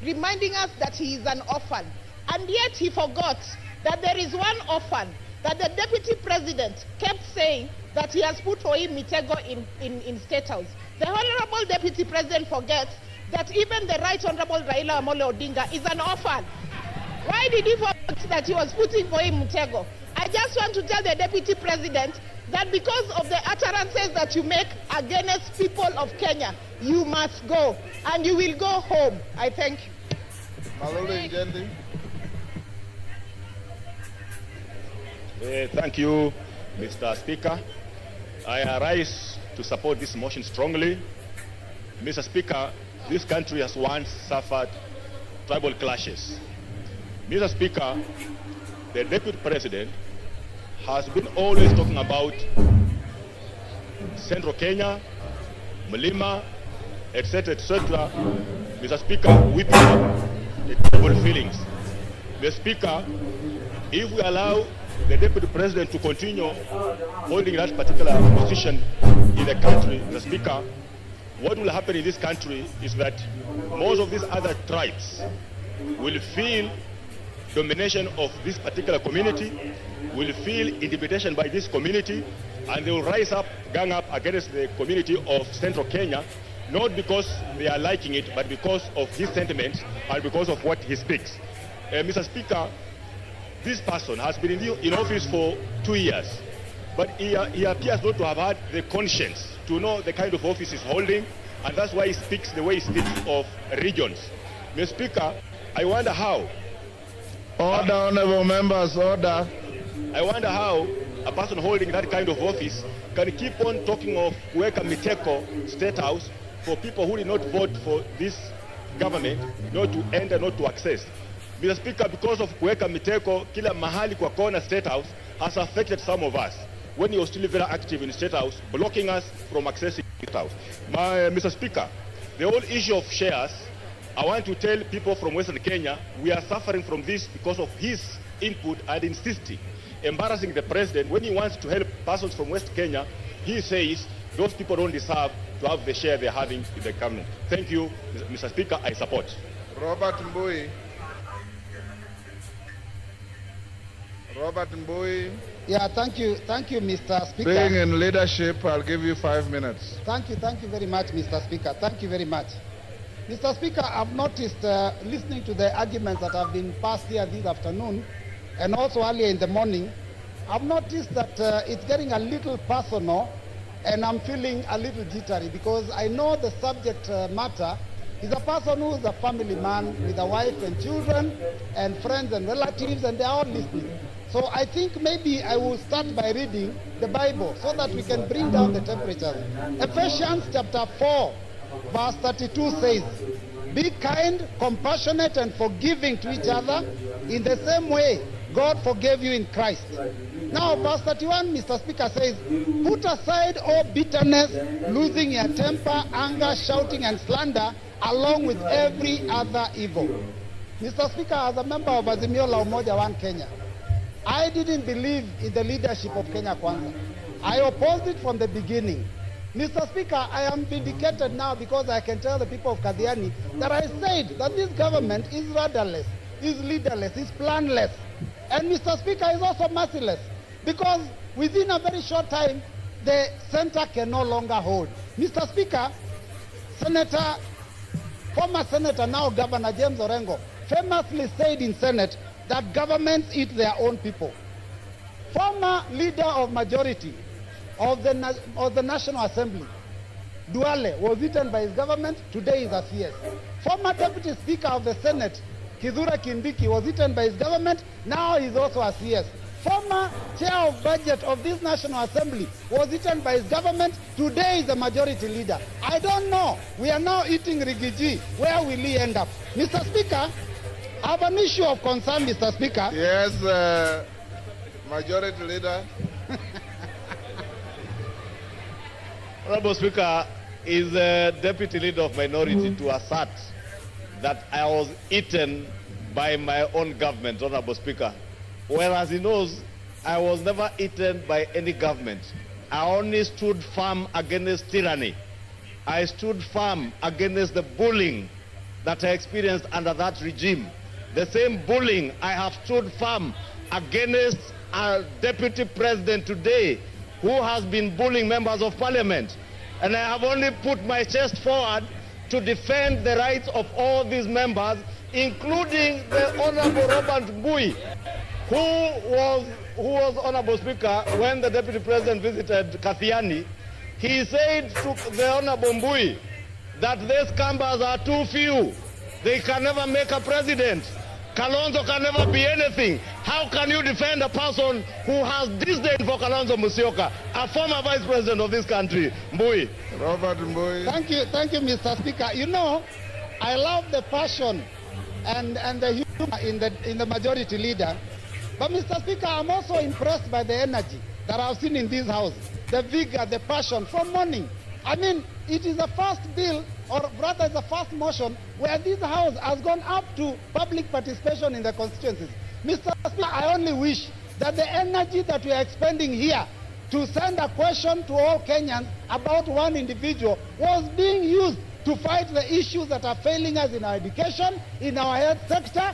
M: reminding us that he is an orphan. And yet he forgot that there is one orphan that the Deputy President kept saying that he has put for him Mitego in State House. The Honorable Deputy President forgets that even the Right Honorable Raila Amolo Odinga is an orphan. Why did he forget that he was putting for him Mutego? I just want to tell the Deputy President that because of the utterances that you make against people of Kenya, you must go, and you will go home. I thank you.
N: Thank you, Mr. Speaker. I rise to support this motion strongly. Mr. Speaker, this country has once suffered tribal clashes. Mr. Speaker, the Deputy President has been always talking about Central Kenya, Mlima, etc., etc. Mr. Speaker, whipping up the tribal feelings. Mr. Speaker, if we allow the Deputy President to continue holding that particular position in the country, Mr. Speaker, what will happen in this country is that most of these other tribes will feel domination of this particular community, will feel intimidation by this community, and they will rise up, gang up against the community of Central Kenya, not because they are liking it, but because of his sentiments and because of what he speaks. Mr. Speaker, this person has been in office for 2 years, but he appears not to have had the conscience to know the kind of office he's holding, and that's why he speaks the way he speaks of regions. Mr. Speaker, I wonder how.
A: Order, honorable members, order.
N: I wonder how a person holding that kind of office can keep on talking of Kuweka Miteko State House for people who did not vote for this government, not to enter, not to access. Mr. Speaker, because of Kuweka Miteko, kila mahali kwa kona State House has affected some of us when he was still very active in State House, blocking us from accessing State House. Mr. Speaker, the whole issue of shares, I want to tell people from Western Kenya, we are suffering from this because of his input and insisting, embarrassing the president. When he wants to help persons from West Kenya, he says those people don't deserve to have the share they're having in the government. Thank you, Mr. Speaker, I support.
A: Robert Mbui. Robert Mbui.
O: Yeah, thank you, Mr. Speaker.
A: Being in leadership, I'll give you 5 minutes.
O: Thank you very much, Mr. Speaker. Thank you very much. Mr. Speaker, I've noticed, listening to the arguments that have been passed here this afternoon, and also earlier in the morning, I've noticed that it's getting a little personal, and I'm feeling a little jittery, because I know the subject matter is a person who is a family man with a wife and children, and friends and relatives, and they're all listening. So I think maybe I will start by reading the Bible, so that we can bring down the temperature. Ephesians chapter 4, verse 32 says, "Be kind, compassionate, and forgiving to each other in the same way God forgave you in Christ." Now, verse 31, Mr. Speaker, says, "Put aside all bitterness, losing your temper, anger, shouting, and slander, along with every other evil." Mr. Speaker, as a member of Azimio la Umoja One Kenya, I didn't believe in the leadership of Kenya Kwanza. I opposed it from the beginning. Mr. Speaker, I am vindicated now because I can tell the people of Kathiani that I said that this government is rudderless, is leaderless, is planless. And Mr. Speaker, is also merciless, because within a very short time, the center can no longer hold. Mr. Speaker, former Senator, now Governor James Orengo, famously said in Senate that governments eat their own people. Former leader of majority of the National Assembly, Duale, was eaten by his government. Today is a CS. Former Deputy Speaker of the Senate, Kithure Kindiki, was eaten by his government. Now he's also a CS. Former Chair of Budget of this National Assembly was eaten by his government. Today is the majority leader. I don't know. We are now eating Rigathi. Where will he end up? Mr. Speaker, I have an issue of concern, Mr. Speaker.
A: Yes, Majority Leader.
Q: Honorable Speaker, is the Deputy Leader of Minority to assert that I was eaten by my own government, Honorable Speaker. Whereas he knows I was never eaten by any government. I only stood firm against tyranny. I stood firm against the bullying that I experienced under that regime. The same bullying I have stood firm against a deputy president today who has been bullying members of parliament. And I have only put my chest forward to defend the rights of all these members, including the Honorable Robert Mbui, who was Honorable Speaker, when the deputy president visited Kathiani. He said to the Honorable Mbui that these Kambas are too few. They can never make a president. Kalonzo can never be anything. How can you defend a person who has disdain for Kalonzo Musyoka, a former vice president of this country? Mbui.
A: Robert Mbui.
O: Thank you, Mr. Speaker. You know, I love the passion and the humor in the majority leader. But Mr. Speaker, I'm also impressed by the energy that I've seen in this house, the vigor, the passion from morning. I mean, it is the first bill, or rather the first motion, where this house has gone up to public participation in the constituencies. Mr. Speaker, I only wish that the energy that we are expending here to send a question to all Kenyans about one individual was being used to fight the issues that are failing us in our education, in our health sector.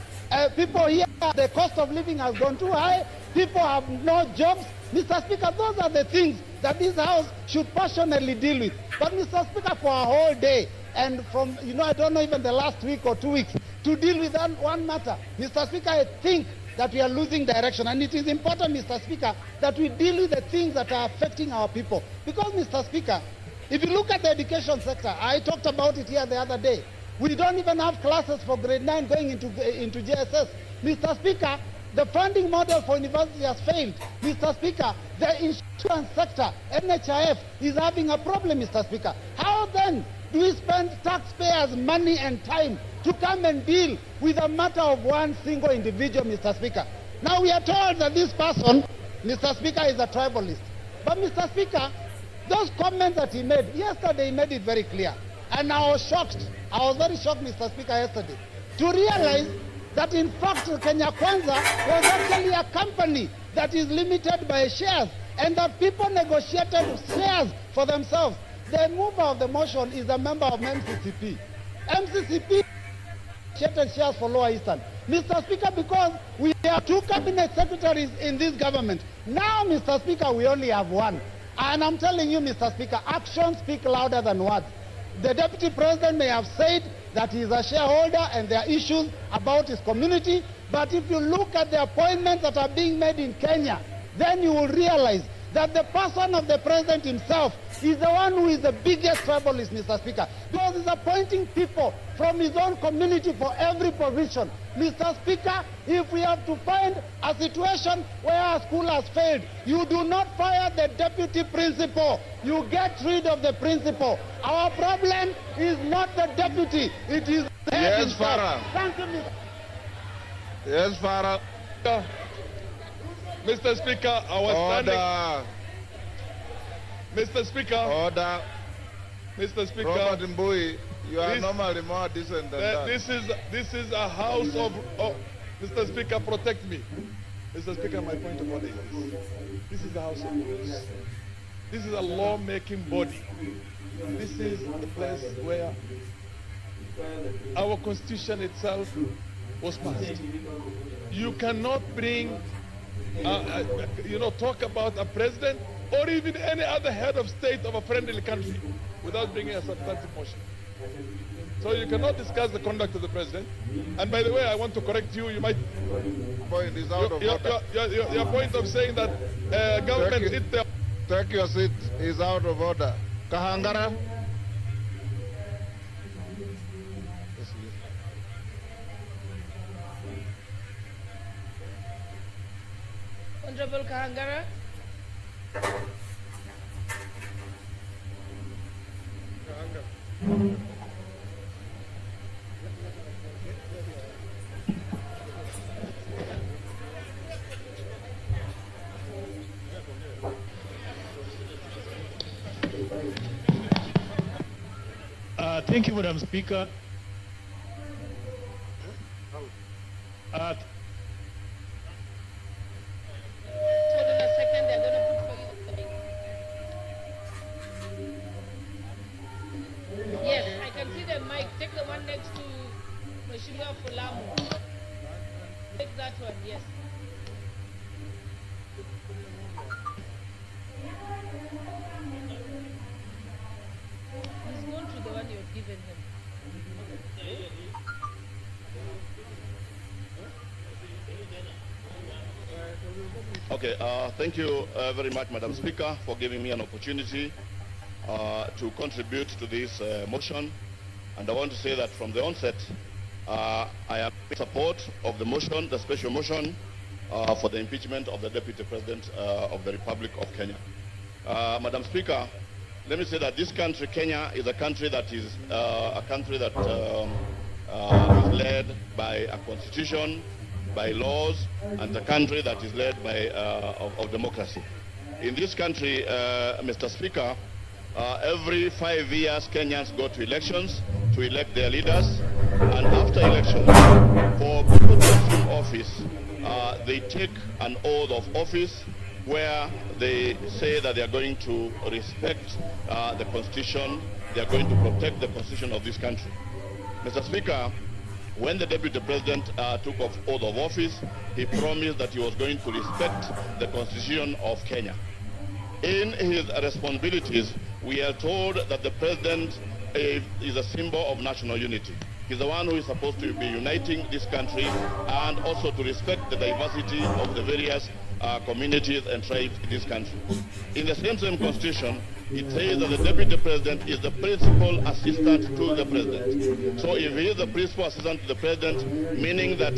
O: People here, the cost of living has gone too high. People have no jobs. Mr. Speaker, those are the things that this House should passionately deal with. But Mr. Speaker, for a whole day, and from, I don't know, even the last week or 2 weeks, to deal with that one matter, Mr. Speaker, I think that we are losing direction. And it is important, Mr. Speaker, that we deal with the things that are affecting our people. Because, Mr. Speaker, if you look at the education sector, I talked about it here the other day. We don't even have classes for grade 9 going into JSS. Mr. Speaker, the funding model for university has failed. Mr. Speaker, the insurance sector, NHIF, is having a problem, Mr. Speaker. How then do we spend taxpayers' money and time to come and deal with a matter of one single individual, Mr. Speaker? Now we are told that this person, Mr. Speaker, is a tribalist. But, Mr. Speaker, those comments that he made, yesterday he made it very clear. And I was shocked. I was very shocked, Mr. Speaker, yesterday, to realize that in fact Kenya Kwanza was actually a company that is limited by shares, and that people negotiated shares for themselves. The mover of the motion is a member of MCCP. MCCP negotiated shares for Lower Eastern. Mr. Speaker, because we have 2 cabinet secretaries in this government, now, Mr. Speaker, we only have 1. And I'm telling you, Mr. Speaker, actions speak louder than words. The Deputy President may have said that he is a shareholder and there are issues about his community, but if you look at the appointments that are being made in Kenya, then you will realize that the person of the President himself is the one who is the biggest tribalist, Mr. Speaker, because he's appointing people from his own community for every position. Mr. Speaker, if we have to find a situation where a school has failed, you do not fire the deputy principal. You get rid of the principal. Our problem is not the deputy, it is the head himself.
A: Farah.
O: Thank you, Mr.
A: Yes, Farah.
P: Mr. Speaker, I was standing. Mr. Speaker.
A: Order.
P: Mr. Speaker.
A: Robert Mbui, you are normally more decent than that.
P: This is a house of. Oh, Mr. Speaker, protect me. Mr. Speaker, my point of order is this. This is the House of Laws. This is a law-making body. This is the place where our Constitution itself was passed. You cannot bring, talk about a president or even any other head of state of a friendly country without bringing a substantive motion. So you cannot discuss the conduct of the president. And by the way, I want to correct you. You might
A: point is out of order.
P: Your point of saying that government
A: take your seat is out of order. Kahangara.
B: Honorable Kahangara.
R: Thank you, Madam Speaker.
B: Hold on a second, they're going to put for you the mic. Yes, I can see the mic. Take the one next to Mheshimiwa Fulamu. Take that one, yes. He's going to the one you've given him.
N: Okay, thank you very much, Madam Speaker, for giving me an opportunity to contribute to this motion. And I want to say that from the onset, I am in support of the motion, the special motion for the impeachment of the Deputy President of the Republic of Kenya. Madam Speaker, let me say that this country, Kenya, is a country that is led by a constitution, by laws, and a country that is led by of democracy. In this country, Mr. Speaker, every 5 years Kenyans go to elections to elect their leaders, and after elections, for people to assume office, they take an oath of office where they say that they are going to respect the Constitution, they are going to protect the Constitution of this country. Mr. Speaker, when the Deputy President took oath of office, he promised that he was going to respect the Constitution of Kenya. In his responsibilities, we are told that the President is a symbol of national unity. He's the one who is supposed to be uniting this country and also to respect the diversity of the various communities and tribes in this country. In the same constitution, it says that the Deputy President is the principal assistant to the President. So if he is the principal assistant to the President, meaning that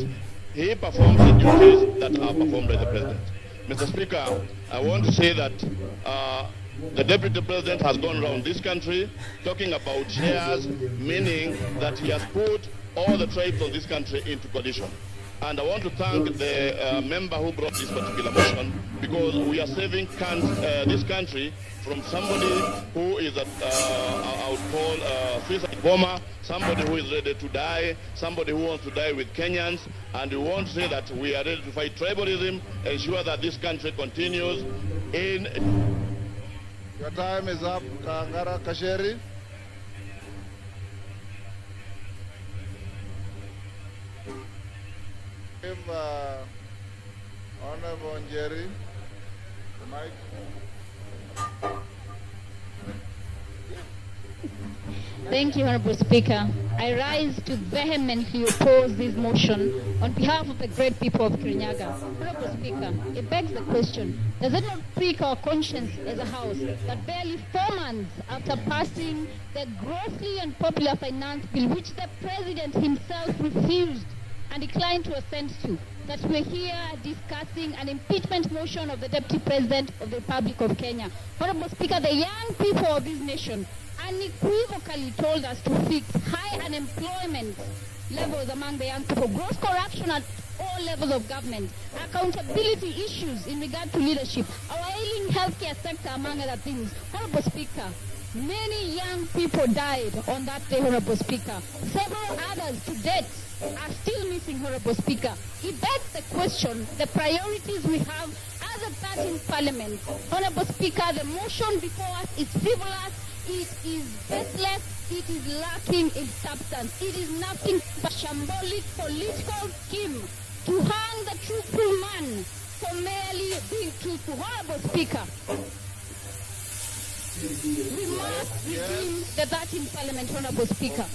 N: he performs the duties that are performed by the President. Mr. Speaker, I want to say that the Deputy President has gone around this country talking about shares, meaning that he has put all the tribes of this country into coalition. And I want to thank the member who brought this particular motion, because we are saving this country from somebody who is I would call suicide bomber, somebody who is ready to die, somebody who wants to die with Kenyans, and we want to say that we are ready to fight tribalism, ensure that this country continues in...
A: Your time is up, Kangara Kasheri. Give Honorable Njeri the mic.
S: Thank you, Honorable Speaker. I rise to vehemently oppose this motion on behalf of the great people of Kirinyaga. Honorable Speaker, it begs the question, does it not prick our conscience as a House that barely 4 months after passing the grossly unpopular finance bill, which the President himself refused and declined to assent to, that we're here discussing an impeachment motion of the Deputy President of the Republic of Kenya? Honorable Speaker, the young people of this nation unequivocally told us to fix high unemployment levels among the young people, gross corruption at all levels of government, accountability issues in regard to leadership, our ailing healthcare sector, among other things. Honorable Speaker, many young people died on that day, Honorable Speaker. Several others to date are still missing, Honorable Speaker. It begs the question, the priorities we have as a party in Parliament. Honorable Speaker, the motion before us is frivolous, it is faithless, it is lacking in substance. It is nothing but shambolic political scheme to hang the truthful man for merely being truthful. Honorable Speaker, we must redeem the 13th Parliament, Honorable Speaker.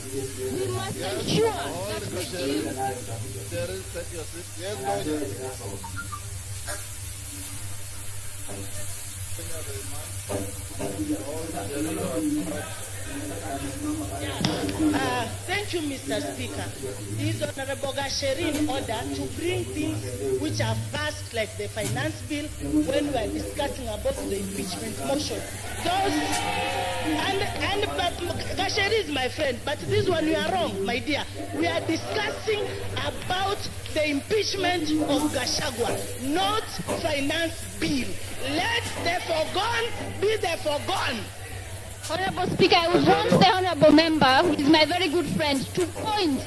S: We must ensure that we
B: Thank you, Mr. Speaker. This Honorable Gachagua in order to bring things which are fast, like the finance bill, when we are discussing about the impeachment motion. Gachagua is my friend, but this one you are wrong, my dear. We are discussing about the impeachment of Gachagua, not finance bill. Let the foregone be the foregone.
S: Honorable Speaker, I would want the Honorable Member, who is my very good friend, to point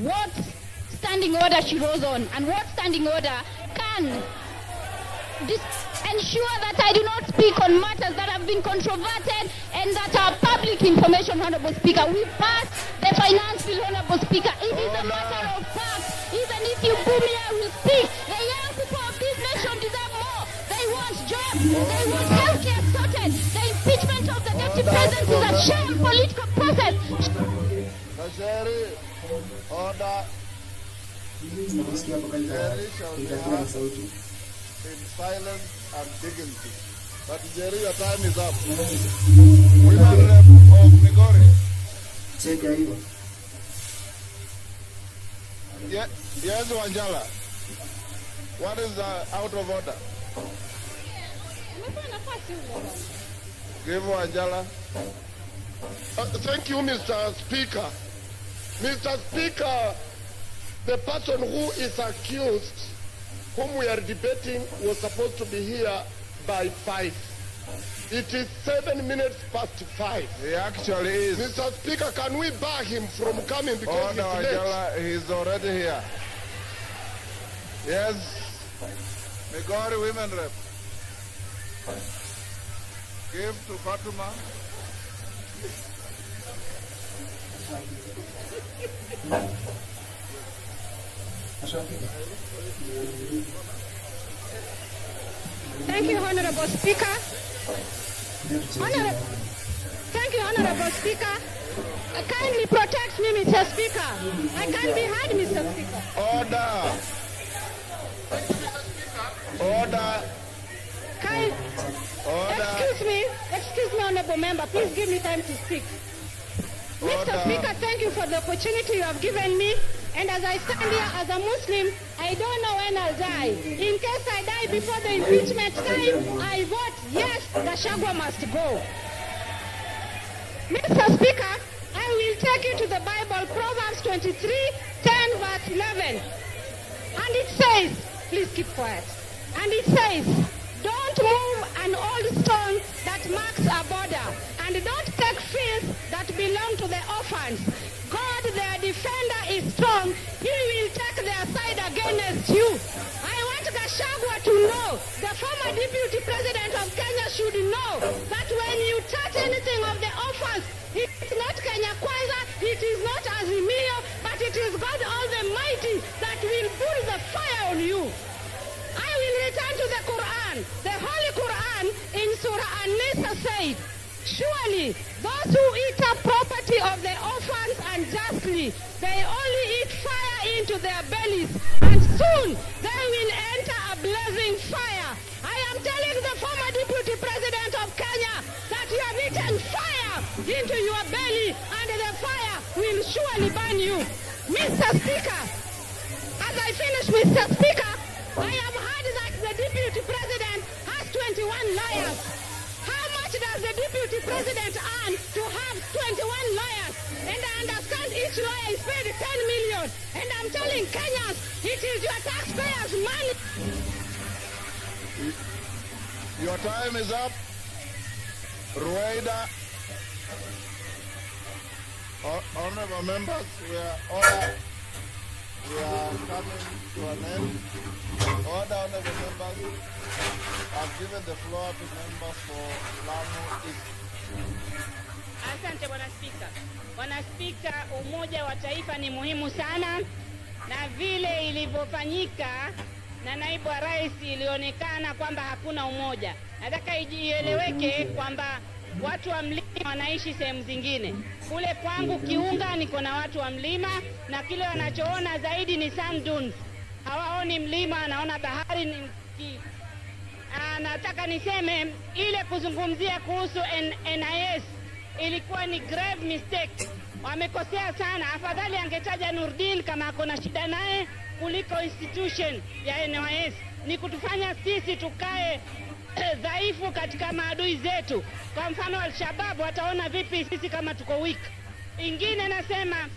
S: what standing order she rose on and what standing order can ensure that I do not speak on matters that have been controverted and that are public information, Honorable Speaker. We passed the finance bill, Honorable Speaker. It is a matter of fact. Even if you boo me, I will speak. The young people of this nation deserve more. They want jobs. They want healthcare sorted. The impeachment of the Deputy President is a sham political process.
A: Order. In silence and dignity. But Jerry, your time is up. Women rep of Migori. Yes, Wanjala. What is out of order? Give Wanjala.
F: Thank you, Mr. Speaker. Mr. Speaker, the person who is accused, whom we are debating, was supposed to be here by 5. It is 7 minutes past 5.
A: He actually is.
F: Mr. Speaker, can we bar him from coming because
A: he's late?
F: Wanjala,
A: he's already here. Yes. Migori women rep. Give to Fatuma.
B: Thank you, Honorable Speaker. Thank you, Honorable Speaker. Kindly protect me, Mr. Speaker. I can't be heard, Mr. Speaker.
A: Order. Order.
B: Excuse me, Honorable Member. Please give me time to speak. Mr. Speaker, thank you for the opportunity you have given me. And as I stand here as a Muslim, I don't know when I'll die. In case I die before the impeachment time, I vote yes, Gachagua must go. Mr. Speaker, I will take you to the Bible, Proverbs 23:10, verse 11. And it says, please keep quiet. And it says, don't move an old stone that marks a border, and don't take fields that belong to the orphans. God, their defender, is strong. He will take their side against you. I want Gachagua to know, the former deputy president of Kenya should know, that when you touch anything of the orphans, it's not Kenya Kwanza, it is not Azimio, but it is God Almighty that will pull the fire on you. I will return to the Quran. The Holy Quran in Surah An-Nisa said, surely those who eat up property of the orphans unjustly, they only eat fire into their bellies, and soon they will enter a blazing fire. I am telling the former deputy president of Kenya that you have eaten fire into your belly, and the fire will surely burn you. Mr. Speaker, as I finish, Mr. Speaker, I have heard that the deputy president has 21 lawyers. How much does the deputy president earn to have 21 lawyers? And I understand each lawyer is paid 10 million. And I'm telling Kenyans, it is your taxpayers' money.
A: Your time is up. Rueda. Honorable members, we are coming to an end. Order, honorable members. I've given the floor to members for Lamu East.
B: Asante Bwana Spika. Bwana Spika, umoja wa taifa ni muhimu sana, na vile ilivyofanyika na naibu wa rais ilionekana kwamba hakuna umoja. Nataka ieleweke kwamba watu wa mlima wanaishi sehemu zingine. Kule kwangu Kiunga niko na watu wa mlima, na kile wanachoona zaidi ni sand dunes. Hawaoni mlima, wanaona bahari. Nataka niseme ile kuzungumzia kuhusu NIS ilikuwa ni grave mistake. Wamekosea sana. Afadhali angetaja Nurdin kama ako na shida naye kuliko institution ya NIS. Ni kutufanya sisi tukae dhaifu katika maadui zetu. Kwa mfano Al-Shabaab wataona vipi sisi kama tuko weak. Ingine nasema,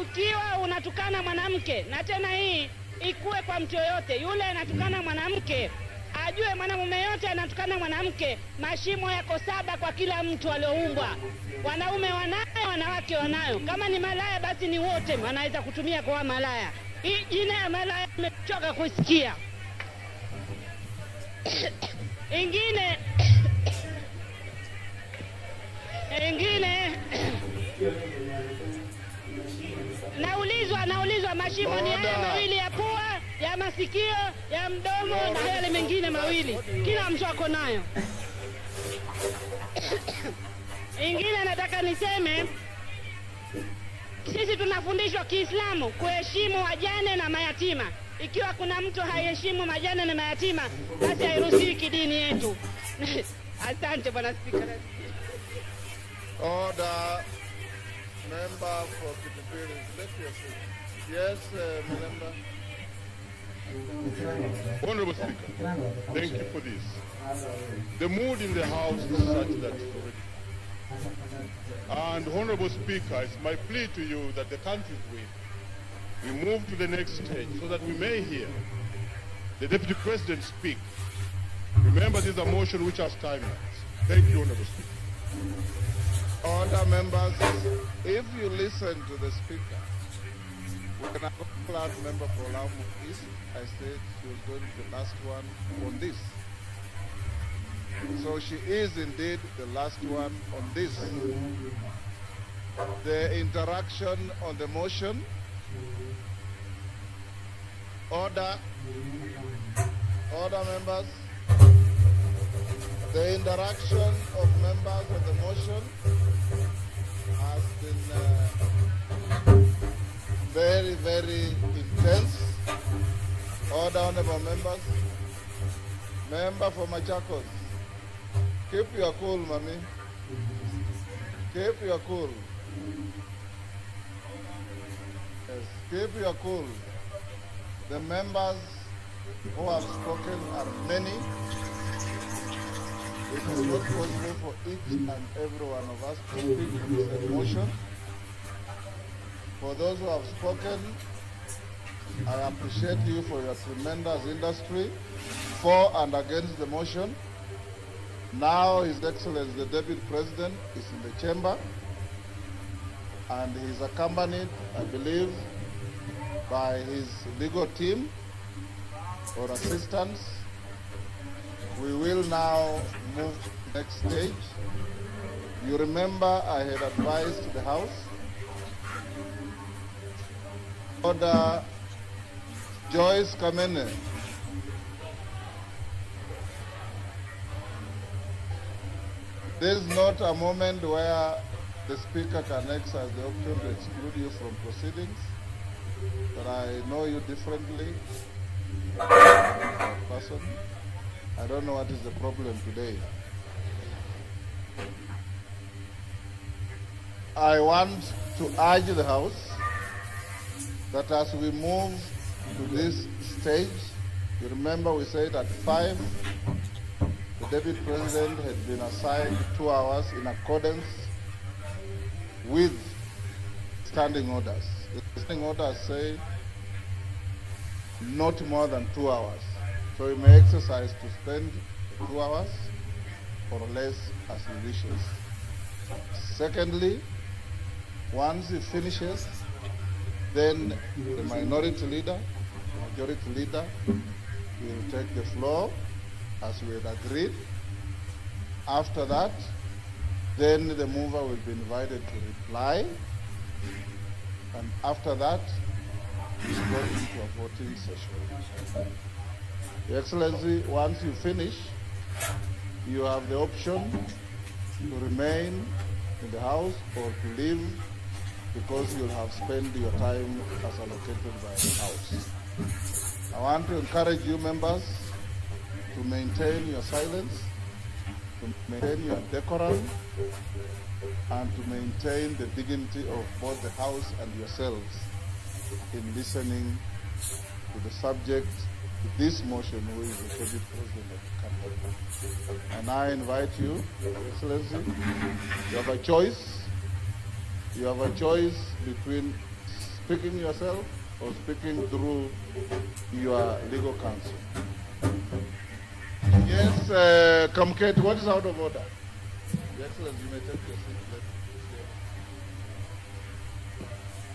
B: ukiwa unatukana mwanamke, na tena hii ikuwe kwa mtu yoyote, yule anatukana mwanamke ajue mwanamume yote anatukana mwanamke, mashimo yako 7 kwa kila mtu alioumbwa. Wanaume wanayo, wanawake wanayo. Kama ni malaya basi ni wote wanaweza kutumia kwa malaya. Hii jina ya malaya nimechoka kusikia. Ingine naulizwa mashimo ni haya mawili ya pua, ya masikio, ya mdomo na yale mengine mawili. Kila mtu ako nayo. Ingine nataka niseme, sisi tunafundishwa Kiislamu kuheshimu wajane na mayatima. Ikiwa kuna mtu haiheshimu majane na mayatima, basi hairuhusiwi kidini yetu. Asante Bwana Spika.
A: Order. Member for Kitupiri, let your seat. Yes, member.
P: Honorable Speaker, thank you for this. The mood in the House is such that it's already. And Honorable Speaker, it's my plea to you that the country is weak. We move to the next stage so that we may hear the Deputy President speak. Remember, this is a motion which has timelines. Thank you, Honorable Speaker.
A: Order, members. If you listen to the Speaker, we can call out member for Lamu East. I said she was going to be the last one on this. So she is indeed the last one on this. The interaction on the motion. Order. Order, members. The interaction of members on the motion has been very, very intense. Order, honorable members. Member for Machakos, keep your cool, mommy. Keep your cool. Yes, keep your cool. The members who have spoken are many. It is not possible for each and every one of us to speak to this motion. For those who have spoken, I appreciate you for your tremendous industry for and against the motion. Now His Excellency the Deputy President is in the chamber and he is accompanied, I believe, by his legal team or assistants. We will now move to the next stage. You remember I had advised the House Order Joyce Kamene. This is not a moment where the Speaker can exercise the option to exclude you from proceedings, but I know you differently. Person, I don't know what is the problem today. I want to urge the House that as we move to this stage, you remember we said at 5, the Deputy President had been assigned 2 hours in accordance with standing orders. The standing orders say not more than 2 hours. So he may exercise to spend 2 hours or less as he wishes. Secondly, once he finishes, then the minority leader, majority leader, will take the floor as we had agreed. After that, then the mover will be invited to reply. And after that, we go into a voting session. Your Excellency, once you finish, you have the option to remain in the House or to leave because you'll have spent your time as allocated by the House. I want to encourage you members to maintain your silence, to maintain your decorum, and to maintain the dignity of both the House and yourselves in listening to the subject to this motion, who is the Deputy President of the country. And I invite you, Your Excellency, you have a choice. You have a choice between speaking yourself or speaking through your legal counsel. Yes, Comcate, what is out of order? Your Excellency, you may take your seat.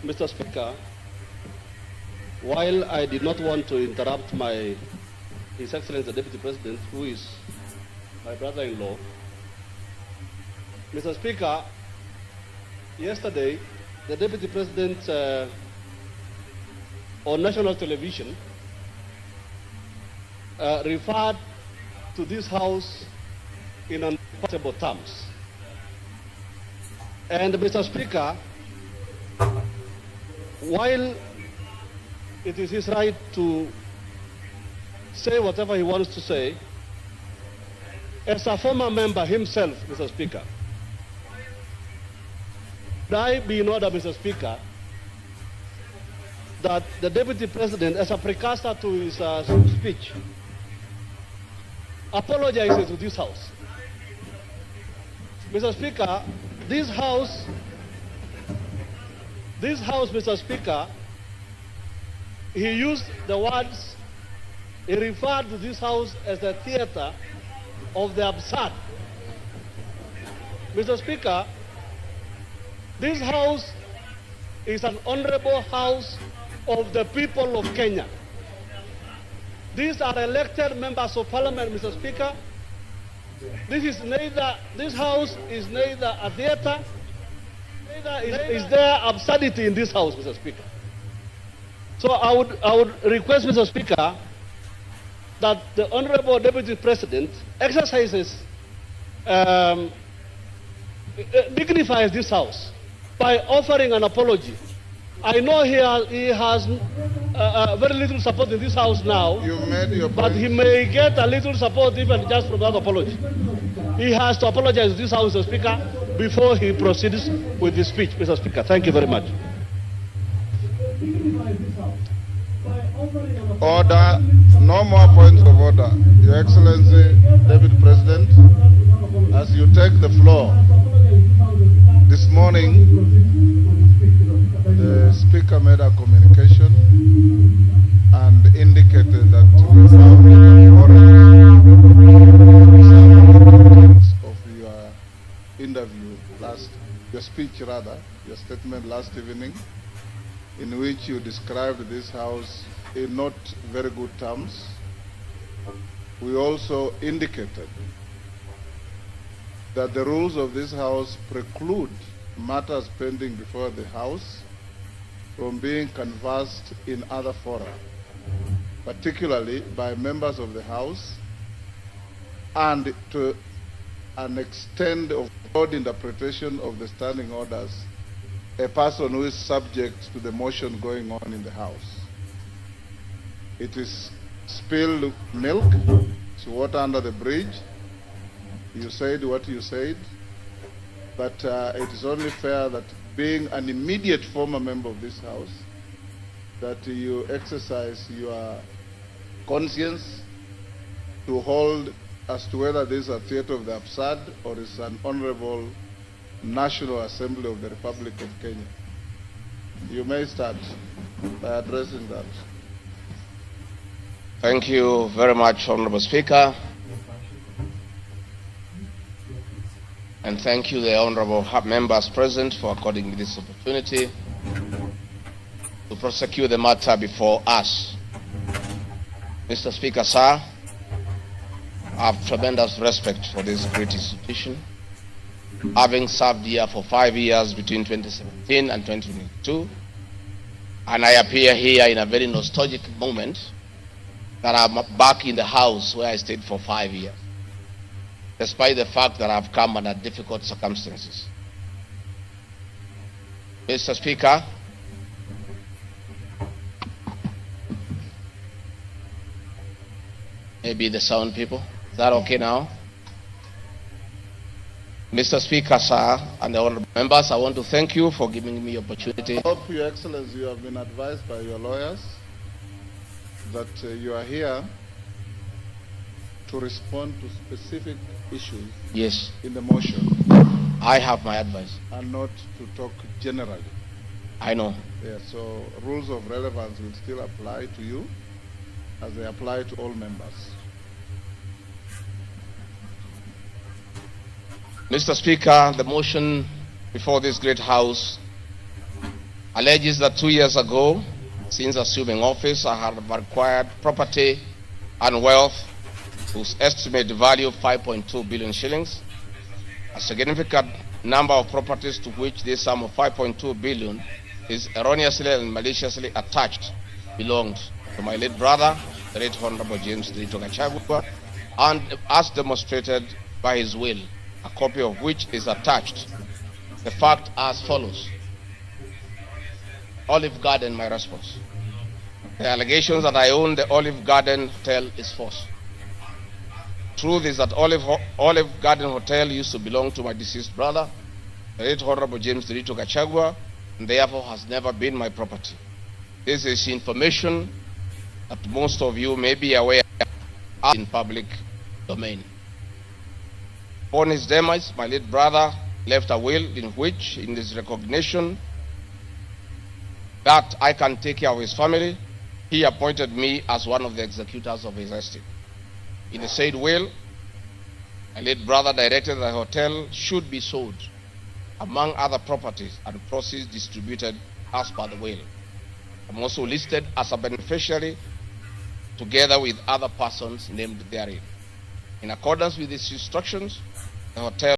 Q: Mr. Speaker, while I did not want to interrupt His Excellency the Deputy President, who is my brother-in-law, Mr. Speaker, yesterday the Deputy President on national television referred to this House in uncomfortable terms. And Mr. Speaker, while it is his right to say whatever he wants to say, as a former member himself, Mr. Speaker, would I be in order, Mr. Speaker, that the Deputy President, as a precursor to his speech, apologizes to this House. Mr. Speaker, this House, Mr. Speaker, he used the words, he referred to this House as the theater of the absurd. Mr. Speaker, this House is an honorable House of the people of Kenya. These are elected members of Parliament, Mr. Speaker,
C: This house is neither a theater, neither is there absurdity in this house, Mr. Speaker. So I would request, Mr. Speaker, that the Honorable Deputy President exercises, dignifies this house by offering an apology. I know he has very little support in this house now, but he may get a little support even just from that apology. He has to apologize to this house, Mr. Speaker, before he proceeds with his speech, Mr. Speaker. Thank you very much.
A: Order. No more points of order. Your Excellency, Deputy President, as you take the floor, this morning, the Speaker made a communication and indicated that we found it important of your interview your speech rather, your statement last evening, in which you described this house in not very good terms. We also indicated that the rules of this house preclude matters pending before the house from being canvassed in other fora, particularly by members of the house, and to an extent of broad interpretation of the standing orders, a person who is subject to the motion going on in the house. It is spilled milk, it's water under the bridge. You said what you said, but it is only fair that, being an immediate former member of this house, that you exercise your conscience to hold as to whether this is a theater of the absurd or is an honorable National Assembly of the Republic of Kenya. You may start by addressing that.
U: Thank you very much, Honorable Speaker. And thank you, the honorable members present, for according me this opportunity to prosecute the matter before us. Mr. Speaker, sir, I have tremendous respect for this great institution, having served here for 5 years between 2017 and 2022, and I appear here in a very nostalgic moment that I'm back in the house where I stayed for 5 years, despite the fact that I've come under difficult circumstances. Mr. Speaker, maybe the sound people, is that okay now? Mr. Speaker, sir, and the honorable members, I want to thank you for giving me the opportunity.
A: I hope, Your Excellency, you have been advised by your lawyers that you are here to respond to specific issues
U: yes.
A: in the motion.
U: I have my advice.
A: And not to talk generally.
U: I know.
A: Yeah, so rules of relevance will still apply to you as they apply to all members.
U: Mr. Speaker, the motion before this great house alleges that 2 years ago, since assuming office, I have acquired property and wealth whose estimated value of 5.2 billion shillings. A significant number of properties to which this sum of 5.2 billion is erroneously and maliciously attached belonged to my late brother, the late Honorable James Gachagua, and as demonstrated by his will, a copy of which is attached. The fact as follows. Olive Garden, my response. The allegations that I own the Olive Garden Hotel is false. Truth is that Olive Garden Hotel used to belong to my deceased brother, the late Honorable James Gachagua, and therefore has never been my property. This is information that most of you may be aware of in public domain. Upon his demise, my late brother left a will in which, in his recognition that I can take care of his family, he appointed me as one of the executors of his estate. In the said will, my late brother directed that the hotel should be sold, among other properties, and proceeds distributed as per the will. I'm also listed as a beneficiary together with other persons named therein. In accordance with these instructions, the hotel